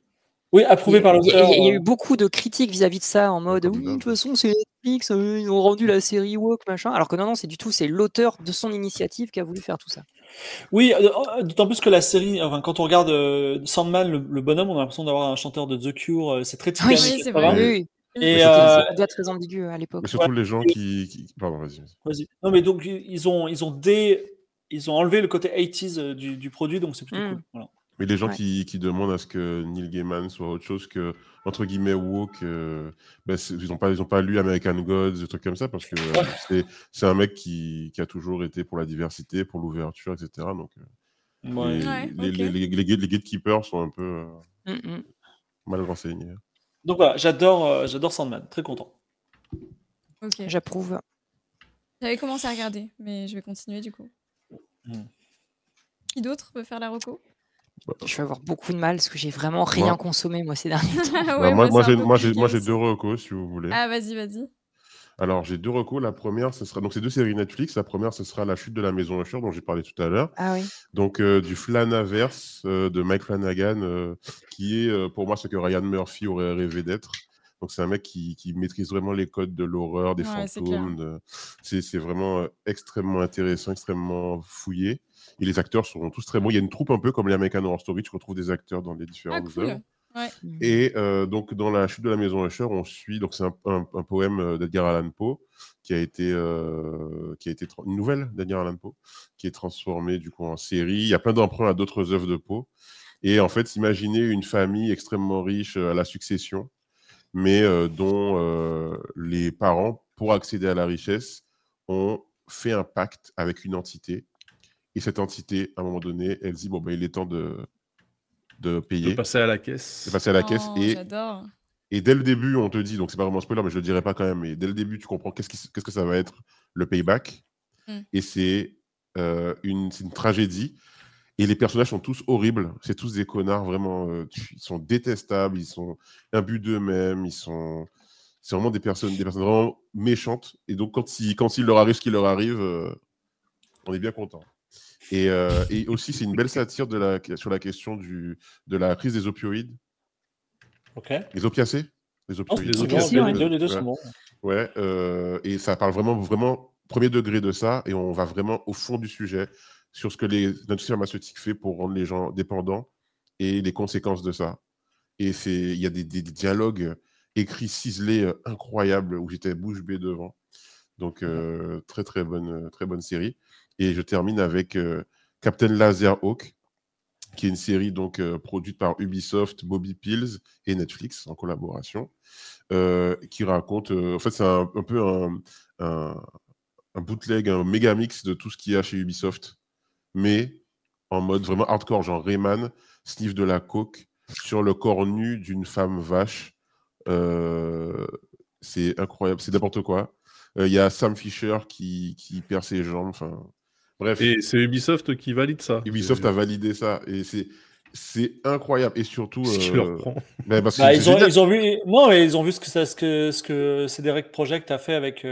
Oui, approuvé par l'auteur. Il y a eu beaucoup de critiques vis-à-vis de ça, en mode oui, de toute façon, c'est Netflix, ils ont rendu la série woke, machin. Alors que non, c'est l'auteur de son initiative qui a voulu faire tout ça. Oui, d'autant plus que la série, enfin, quand on regarde Sandman, le bonhomme, on a l'impression d'avoir un chanteur de The Cure, c'est très typique. Oui, c'est vrai. Oui. Et ça doit être très ambigu à l'époque. Mais surtout les gens qui... Pardon, vas-y. Non, mais donc ils ont enlevé le côté 80s du produit, donc c'est plutôt cool. Voilà. Mais les gens qui demandent à ce que Neil Gaiman soit autre chose que, entre guillemets, woke, ils n'ont pas lu American Gods, des trucs comme ça, parce que c'est un mec qui a toujours été pour la diversité, pour l'ouverture, etc. Donc, les gatekeepers sont un peu mal renseignés. Donc voilà, j'adore Sandman, très content. Ok. J'approuve. J'avais commencé à regarder, mais je vais continuer du coup. Qui d'autre veut faire la reco? Je vais avoir beaucoup de mal parce que j'ai vraiment rien consommé moi ces derniers temps. Ouais, moi j'ai 2 recos si vous voulez. Ah vas-y. Alors j'ai 2 recos. La première, ce sera donc c'est 2 séries Netflix. La première, ce sera La Chute de la Maison Usher dont j'ai parlé tout à l'heure. Ah oui. Donc du Flanaverse de Mike Flanagan, qui est pour moi ce que Ryan Murphy aurait rêvé d'être. Donc c'est un mec qui maîtrise vraiment les codes de l'horreur, des fantômes. C'est vraiment extrêmement intéressant, extrêmement fouillé. Et les acteurs sont tous très bons. Il y a une troupe un peu comme les American Horror Story. Tu retrouves des acteurs dans les différentes œuvres. Ouais. Et donc dans La Chute de la Maison Usher, on suit. Donc c'est un poème d'Edgar Allan Poe qui a été une nouvelle d'Edgar Allan Poe qui est transformée du coup en série. Il y a plein d'emprunts à d'autres œuvres de Poe. Et en fait, imaginez une famille extrêmement riche à la succession, mais dont les parents, pour accéder à la richesse, ont fait un pacte avec une entité. Et cette entité, à un moment donné, elle dit, bon, ben, il est temps de payer. De passer à la caisse. De passer à la caisse. J'adore. Et dès le début, on te dit, donc c'est pas vraiment spoiler, mais je le dirai pas quand même, mais dès le début, tu comprends qu'est-ce que ça va être le payback. Et c'est une tragédie. Et les personnages sont tous horribles. C'est tous des connards, vraiment. Ils sont détestables, ils sont imbus d'eux-mêmes, c'est vraiment des personnes vraiment méchantes. Et donc, quand il leur arrive ce qui leur arrive, on est bien content. Et aussi, c'est une belle satire sur la question de la crise des opioïdes. Ok. Les opiacés. Les opioïdes. Les deux sont bons. Ouais, et ça parle vraiment, vraiment premier degré de ça, et on va vraiment au fond du sujet sur ce que l'industrie pharmaceutique fait pour rendre les gens dépendants et les conséquences de ça. Et il y a des dialogues écrits, ciselés, incroyables, où j'étais bouche bée devant. Donc, très, très bonne série. Et je termine avec Captain Laserhawk, qui est une série donc produite par Ubisoft, Bobby Pills et Netflix en collaboration, qui raconte... en fait, c'est un peu un bootleg, un méga mix de tout ce qu'il y a chez Ubisoft, mais en mode vraiment hardcore, genre Rayman sniff de la coke sur le corps nu d'une femme vache. C'est incroyable, c'est n'importe quoi. Il y a Sam Fisher qui perd ses jambes, enfin... Bref. Et c'est Ubisoft qui valide ça. Ubisoft a validé ça, et c'est incroyable. Et surtout... Ce qui leur prend. Ils ont vu ce que Cedric Project a fait avec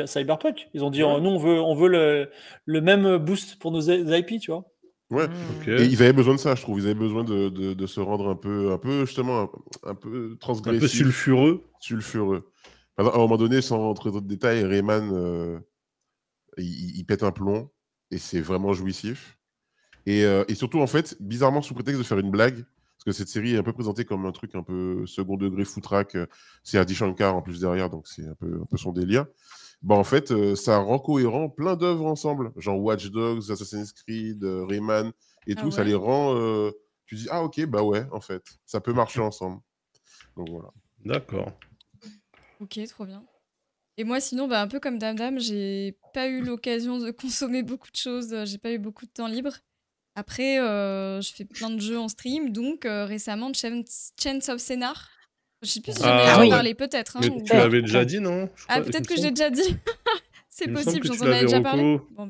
Cyberpunk. Ils ont dit, nous, on veut le même boost pour nos IP, tu vois. Ouais. Et ils avaient besoin de ça, je trouve. Ils avaient besoin de se rendre un peu justement, un peu transgressif. Un peu sulfureux. Sulfureux. À un moment donné, sans rentrer dans de détails, Rayman, il pète un plomb, et c'est vraiment jouissif. Et surtout, en fait, bizarrement, sous prétexte de faire une blague, parce que cette série est un peu présentée comme un truc un peu second degré foutraque, c'est Adi Shankar en plus derrière, donc c'est un peu son délire. Bah, en fait, ça rend cohérent plein d'œuvres ensemble, genre Watch Dogs, Assassin's Creed, Rayman et tout, ça les rend... tu dis, ah ok, bah ouais, en fait, ça peut marcher ensemble. Donc voilà. D'accord. Ok, trop bien. Et moi, sinon, un peu comme Dame, j'ai pas eu l'occasion de consommer beaucoup de choses, j'ai pas eu beaucoup de temps libre. Après, je fais plein de jeux en stream, donc récemment, Chains of Scénar. Je sais plus si j'en ai déjà parlé, peut-être. Mais tu l'avais déjà dit, non? Peut-être que j'ai déjà dit. C'est possible, j'en avais déjà parlé. Bon,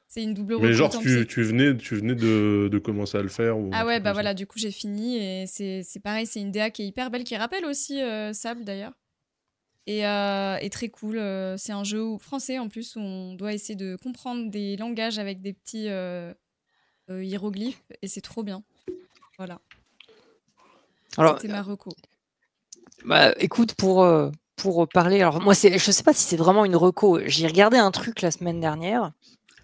c'est une double Mais genre, tu venais de commencer à le faire ou... Ah ouais, voilà, du coup, j'ai fini, et c'est pareil, c'est une DA qui est hyper belle, qui rappelle aussi Sable, d'ailleurs. Et très cool. C'est un jeu français, en plus, où on doit essayer de comprendre des langages avec des petits hiéroglyphes, et c'est trop bien. Voilà. Alors, c'était ma reco. Écoute, pour parler, alors moi, je sais pas si c'est vraiment une reco. J'ai regardé un truc la semaine dernière,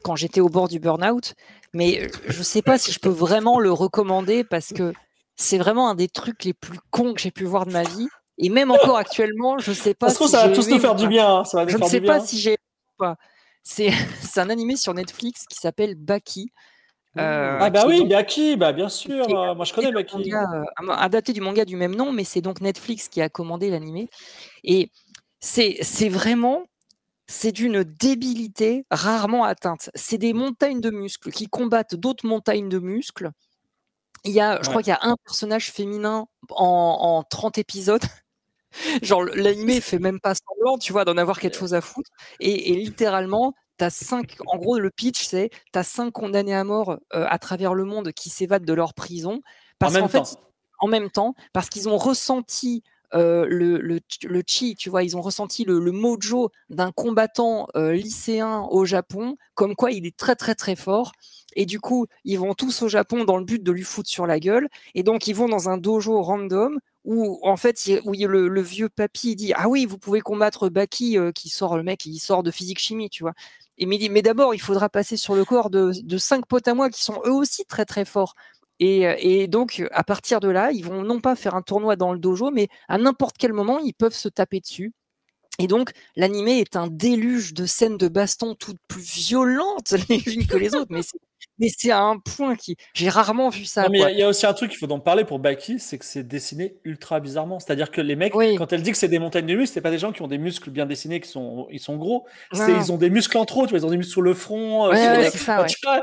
quand j'étais au bord du burn-out, mais je sais pas si je peux vraiment le recommander, parce que c'est vraiment un des trucs les plus cons que j'ai pu voir de ma vie. Et même encore actuellement, je sais pas si ça va tous nous faire du bien. Ça va je ne sais pas si j'ai pas. C'est un animé sur Netflix qui s'appelle Baki. Baki, bien sûr. Moi, je connais Baki. Adapté du manga du même nom, mais c'est donc Netflix qui a commandé l'animé. Et c'est vraiment... C'est d'une débilité rarement atteinte. C'est des montagnes de muscles qui combattent d'autres montagnes de muscles. Je crois qu'il y a un personnage féminin en 30 épisodes. Genre, l'animé fait même pas semblant, tu vois, d'en avoir quelque chose à foutre. Et littéralement, t'as 5... En gros, le pitch, c'est t'as 5 condamnés à mort à travers le monde qui s'évadent de leur prison. En même temps, parce qu'ils ont ressenti le chi, tu vois, ils ont ressenti le mojo d'un combattant lycéen au Japon, comme quoi il est très très très fort. Et du coup, ils vont tous au Japon dans le but de lui foutre sur la gueule. Et donc, ils vont dans un dojo random où, en fait, le vieux papy dit « Ah oui, vous pouvez combattre Baki, le mec, il sort de physique-chimie, tu vois. » Et mais d'abord, il faudra passer sur le corps de 5 potes à moi qui sont eux aussi très très forts. Et donc, à partir de là, ils vont non pas faire un tournoi dans le dojo, mais à n'importe quel moment, ils peuvent se taper dessus. Et donc, l'animé est un déluge de scènes de baston toutes plus violentes les unes que les autres, mais mais c'est à un point qui... J'ai rarement vu ça. Non, mais quoi. il y a aussi un truc qu'il faut en parler pour Baki, c'est que c'est dessiné ultra bizarrement. C'est-à-dire que les mecs, Oui. quand elle dit que c'est des montagnes de muscles, c'est pas des gens qui ont des muscles bien dessinés, ils sont gros. Non. Ils ont des muscles en trop, tu vois, ils ont des muscles sur le front. Ouais, sur ouais, le- c'est ça, ouais. tu vois,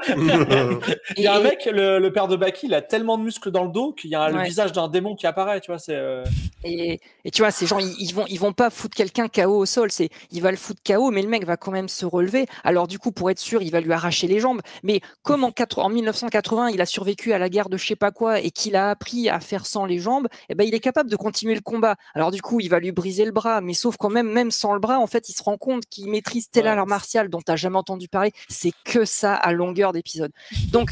il y a un mec, le père de Baki, il a tellement de muscles dans le dos qu'il y a le Ouais. visage d'un démon qui apparaît, tu vois. Et tu vois, ces gens, ils vont pas foutre quelqu'un KO au sol. Il va le foutre KO, mais le mec va quand même se relever. Alors du coup, pour être sûr, il va lui arracher les jambes. Mais comme en 1980, il a survécu à la guerre de je sais pas quoi et qu'il a appris à faire sans les jambes, eh ben, il est capable de continuer le combat. Alors du coup, il va lui briser le bras. Mais sauf quand même sans le bras, en fait, il se rend compte qu'il maîtrise tel art martial dont t'as jamais entendu parler. C'est que ça à longueur d'épisode. Donc,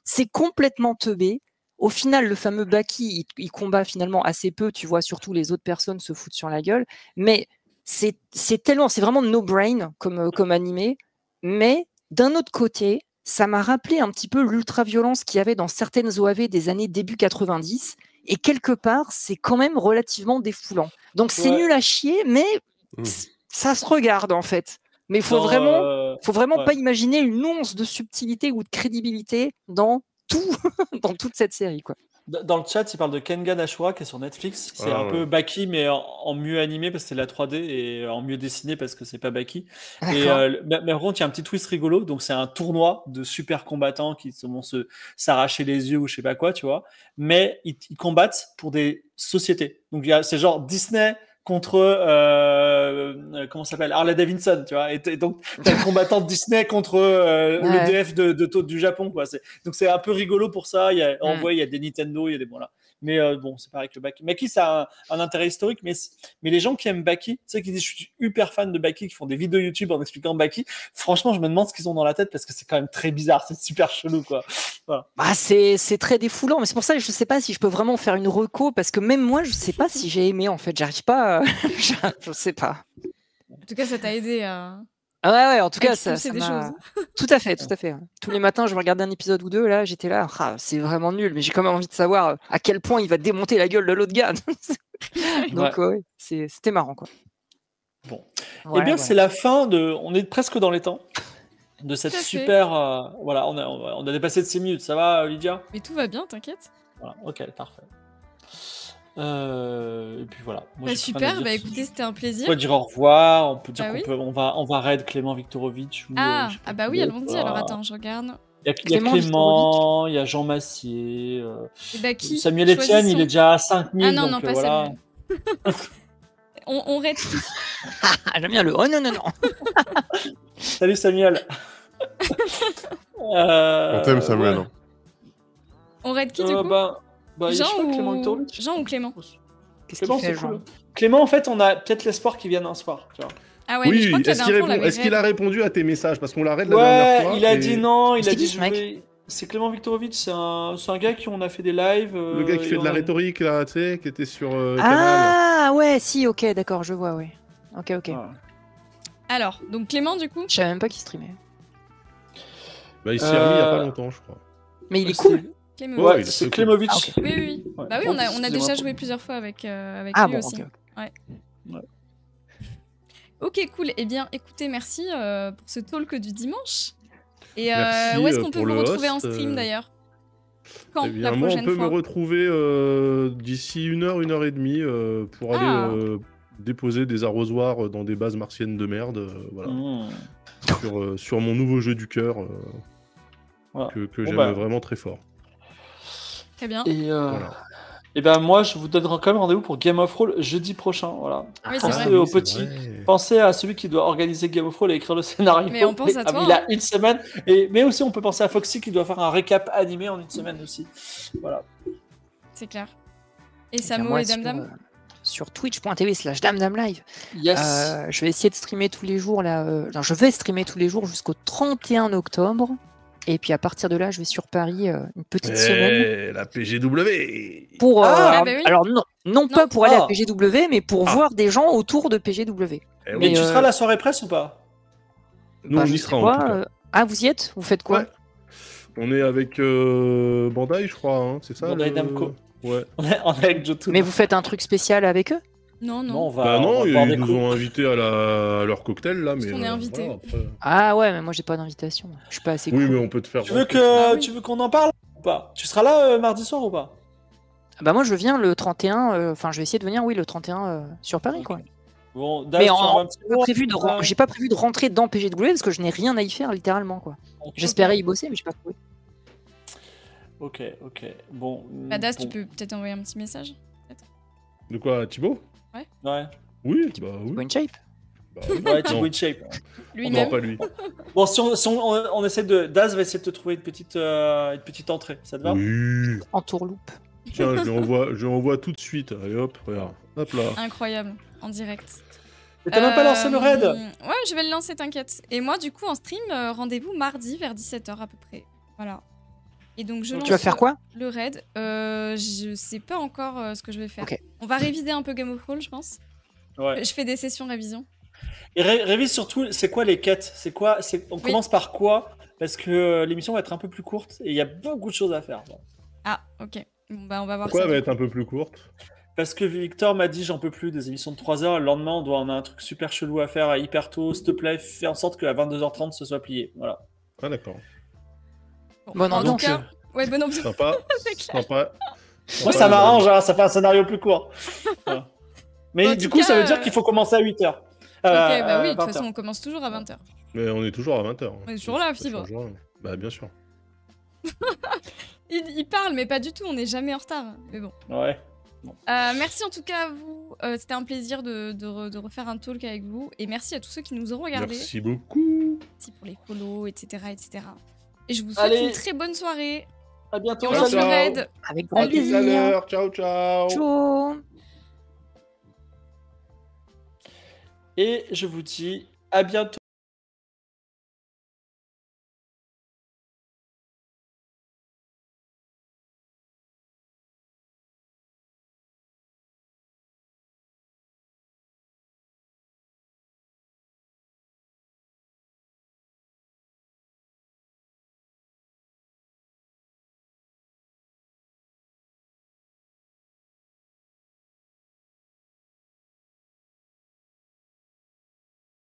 c'est complètement teubé. Au final, le fameux Baki, il combat finalement assez peu, tu vois, surtout les autres personnes se foutent sur la gueule, mais c'est vraiment no-brain comme animé, mais d'un autre côté, ça m'a rappelé un petit peu l'ultra-violence qu'il y avait dans certaines OAV des années début 90, et quelque part, c'est quand même relativement défoulant. Donc c'est nul à chier, mais ça se regarde en fait. Mais il faut vraiment pas imaginer une once de subtilité ou de crédibilité dans toute cette série, quoi. Dans le chat, il parle de Kengan Ashura qui est sur Netflix. C'est un peu Baki, mais en mieux animé parce que c'est la 3D et en mieux dessiné parce que c'est pas Baki. Et, mais par contre, il y a un petit twist rigolo. Donc, c'est un tournoi de super combattants qui vont s'arracher les yeux ou je sais pas quoi, tu vois. Mais ils combattent pour des sociétés. Donc, c'est genre Disney contre comment ça s'appelle, Harley Davidson, tu vois, et donc t'as le combattant de Disney contre l'EDF du Japon, quoi. Donc c'est un peu rigolo pour ça. En vrai, il y a des Nintendo, il y a des voilà. Mais bon, c'est pareil que le Baki. Baki, ça a un intérêt historique, mais les gens qui aiment Baki, tu sais, qui disent je suis hyper fan de Baki, qui font des vidéos YouTube en expliquant Baki, franchement, je me demande ce qu'ils ont dans la tête parce que c'est quand même très bizarre, c'est super chelou, quoi. Voilà. Bah, c'est très défoulant, mais c'est pour ça que je sais pas si je peux vraiment faire une reco, parce que même moi, je sais pas si j'ai aimé, en fait. J'arrive pas. Je sais pas. En tout cas, ça t'a aidé à. Ah ouais, en tout cas, ça des m'a... choses. Tout à fait. Tous les matins, je regardais un épisode ou deux, là, j'étais là, c'est vraiment nul, mais j'ai quand même envie de savoir à quel point il va démonter la gueule de l'autre gars. Donc, ouais, c'était marrant, quoi. Bon. Voilà, bien, c'est la fin de... On est presque dans les temps de cette super... voilà, on a dépassé de 6 minutes. Ça va, Lydia? Mais tout va bien, t'inquiète. Voilà, ok, parfait. Et puis voilà. Moi, super, écoutez, c'était un plaisir. On peut dire au revoir, on peut dire on va raid Clément Viktorovitch. Bah oui, allons-y. Alors attends, je regarde. Il y a Clément, il y a Jean Massier. Qui Samuel Etienne, il est déjà à 5000. Ah non, donc, pas voilà. Samuel. on raid qui? J'aime bien le oh non. Salut Samuel. On t'aime Samuel. Ouais. On raid qui du coup? Jean ou Clément? Qu'est-ce qu'il fait, Jean? Clément, en fait, on a peut-être l'espoir qu'il vienne un soir. Tu vois. Ah ouais, oui, mais est-ce qu'il a répondu à tes messages? Parce qu'on l'a raid la dernière fois. Il a dit non, il a dit mec. C'est Clément Viktorovitch, c'est un gars qui on a fait des lives. Le gars qui fait de la rhétorique, là, tu sais, qui était sur Canal. Ah ouais, si, ok, d'accord, je vois, ouais. Ok. Ouais. Alors, donc Clément, du coup? Je savais même pas qu'il streamait. Bah, il s'est remis il y a pas longtemps, je crois. Mais il est cool. Ouais, c'est Klemovic. Ah, okay. Oui. Ouais. Bah oui, on a déjà joué plusieurs fois avec lui aussi. Okay. Ouais. Ok, cool. Eh bien, écoutez, merci pour ce talk du dimanche. Et où est-ce qu'on peut vous retrouver en stream d'ailleurs? Quand la prochaine fois? On peut me retrouver d'ici 1 et demie pour aller déposer des arrosoirs dans des bases martiennes de merde. Voilà. Sur mon nouveau jeu du cœur que j'aime vraiment très fort. Très bien. Et ben moi, je vous donnerai quand même rendez-vous pour Game of Thrones jeudi prochain. Voilà. Oui, Pensez à celui qui doit organiser Game of Thrones et écrire le scénario. Mais on pense à toi. Il a une semaine. Mais aussi, on peut penser à Foxy qui doit faire un récap animé en une semaine aussi. Voilà. C'est clair. Et Samo et Damdam sur twitch.tv/damdamlive. Yes. Je vais essayer de streamer tous les jours là. Je vais streamer tous les jours jusqu'au 31 octobre. Et puis à partir de là, je vais sur Paris une petite semaine. La PGW. Pour bah oui. alors non pas pour aller à PGW, mais pour voir des gens autour de PGW. Mais tu seras à la soirée presse ou pas? Nous, on y sera en tout cas. Ah, vous y êtes? Vous faites quoi? Ouais. On est avec Bandai, je crois, hein, c'est ça? Bandai Namco. Ouais. On est avec Jotun. Mais vous faites un truc spécial avec eux? Non, Non, non. on va. Bah on non, va boire ils des nous coups. ont invités à leur cocktail là, mais. qu'on est invités. voilà, après. Ah ouais, mais moi j'ai pas d'invitation. Je suis pas assez Oui, cool. mais on peut te faire. Tu veux rentrer. Ah oui. tu veux qu'on en parle ou pas? Tu seras là mardi soir ou pas? Ah bah moi je viens le 31, enfin je vais essayer de venir, oui, le 31 sur Paris, quoi. Bon, Daz, Mais tu en veux un petit mot? j'ai pas prévu de rentrer dans PGW parce que je n'ai rien à y faire littéralement, quoi. J'espérais y bosser, mais j'ai pas trouvé. Ok. Bon. Badass, bon. tu peux peut-être envoyer un petit message. De quoi, Thibaut? Ouais. Oui, bah oui. Bonne shape. Bah, oui. Ouais, Non. Thibaut in shape. Non, Lui-même. pas lui. Bon, si on essaie de. Daz va essayer de te trouver une petite entrée. Ça te va? Oui. En tourloupe. Tiens, je lui envoie tout de suite. Allez hop, regarde. Hop là. Incroyable, en direct. Mais t'as même pas lancé le raid? Ouais, je vais le lancer, t'inquiète. Et moi, du coup, en stream, rendez-vous mardi vers 17h à peu près. Voilà. Et donc, je lance Tu vas faire quoi? le raid. Je sais pas encore ce que je vais faire. Ok. On va réviser un peu Game of Thrones, je pense. Ouais. Je fais des sessions révision. Et révise surtout, c'est quoi les quêtes? On commence par quoi? Parce que l'émission va être un peu plus courte et il y a beaucoup de choses à faire. Ah, ok. Bon, bah, on va voir Pourquoi ça. elle va être un peu plus courte? Parce que Victor m'a dit j'en peux plus des émissions de 3 heures. Le lendemain, on a un truc super chelou à faire hyper tôt. S'il te plaît, fais en sorte qu'à 22h30 ce soit plié. Voilà. Ah d'accord. Bonne en tout ambiance. cas, ouais, bonne ambiance. Sympa. C'est clair. Sympa. Moi, ça m'arrange, hein, ça fait un scénario plus court. Voilà. Mais En du tout coup, cas, ça veut dire qu'il faut commencer à 8h. Ok, bah oui, de toute 20h. façon, on commence toujours à 20h. Mais on est toujours à 20h. On est toujours là, Fibre. Bah bien sûr. Il parle, mais pas du tout, on n'est jamais en retard. Mais bon. Ouais. Merci en tout cas à vous. C'était un plaisir de refaire un talk avec vous. Et merci à tous ceux qui nous ont regardés. Merci beaucoup. Merci pour les follow, etc., etc. Et je vous souhaite Allez. une très bonne soirée. À Et bientôt. on lance le ciao. raid. Avec grand À tout à plaisir. l'heure. Ciao, ciao. Ciao. Et je vous dis à bientôt.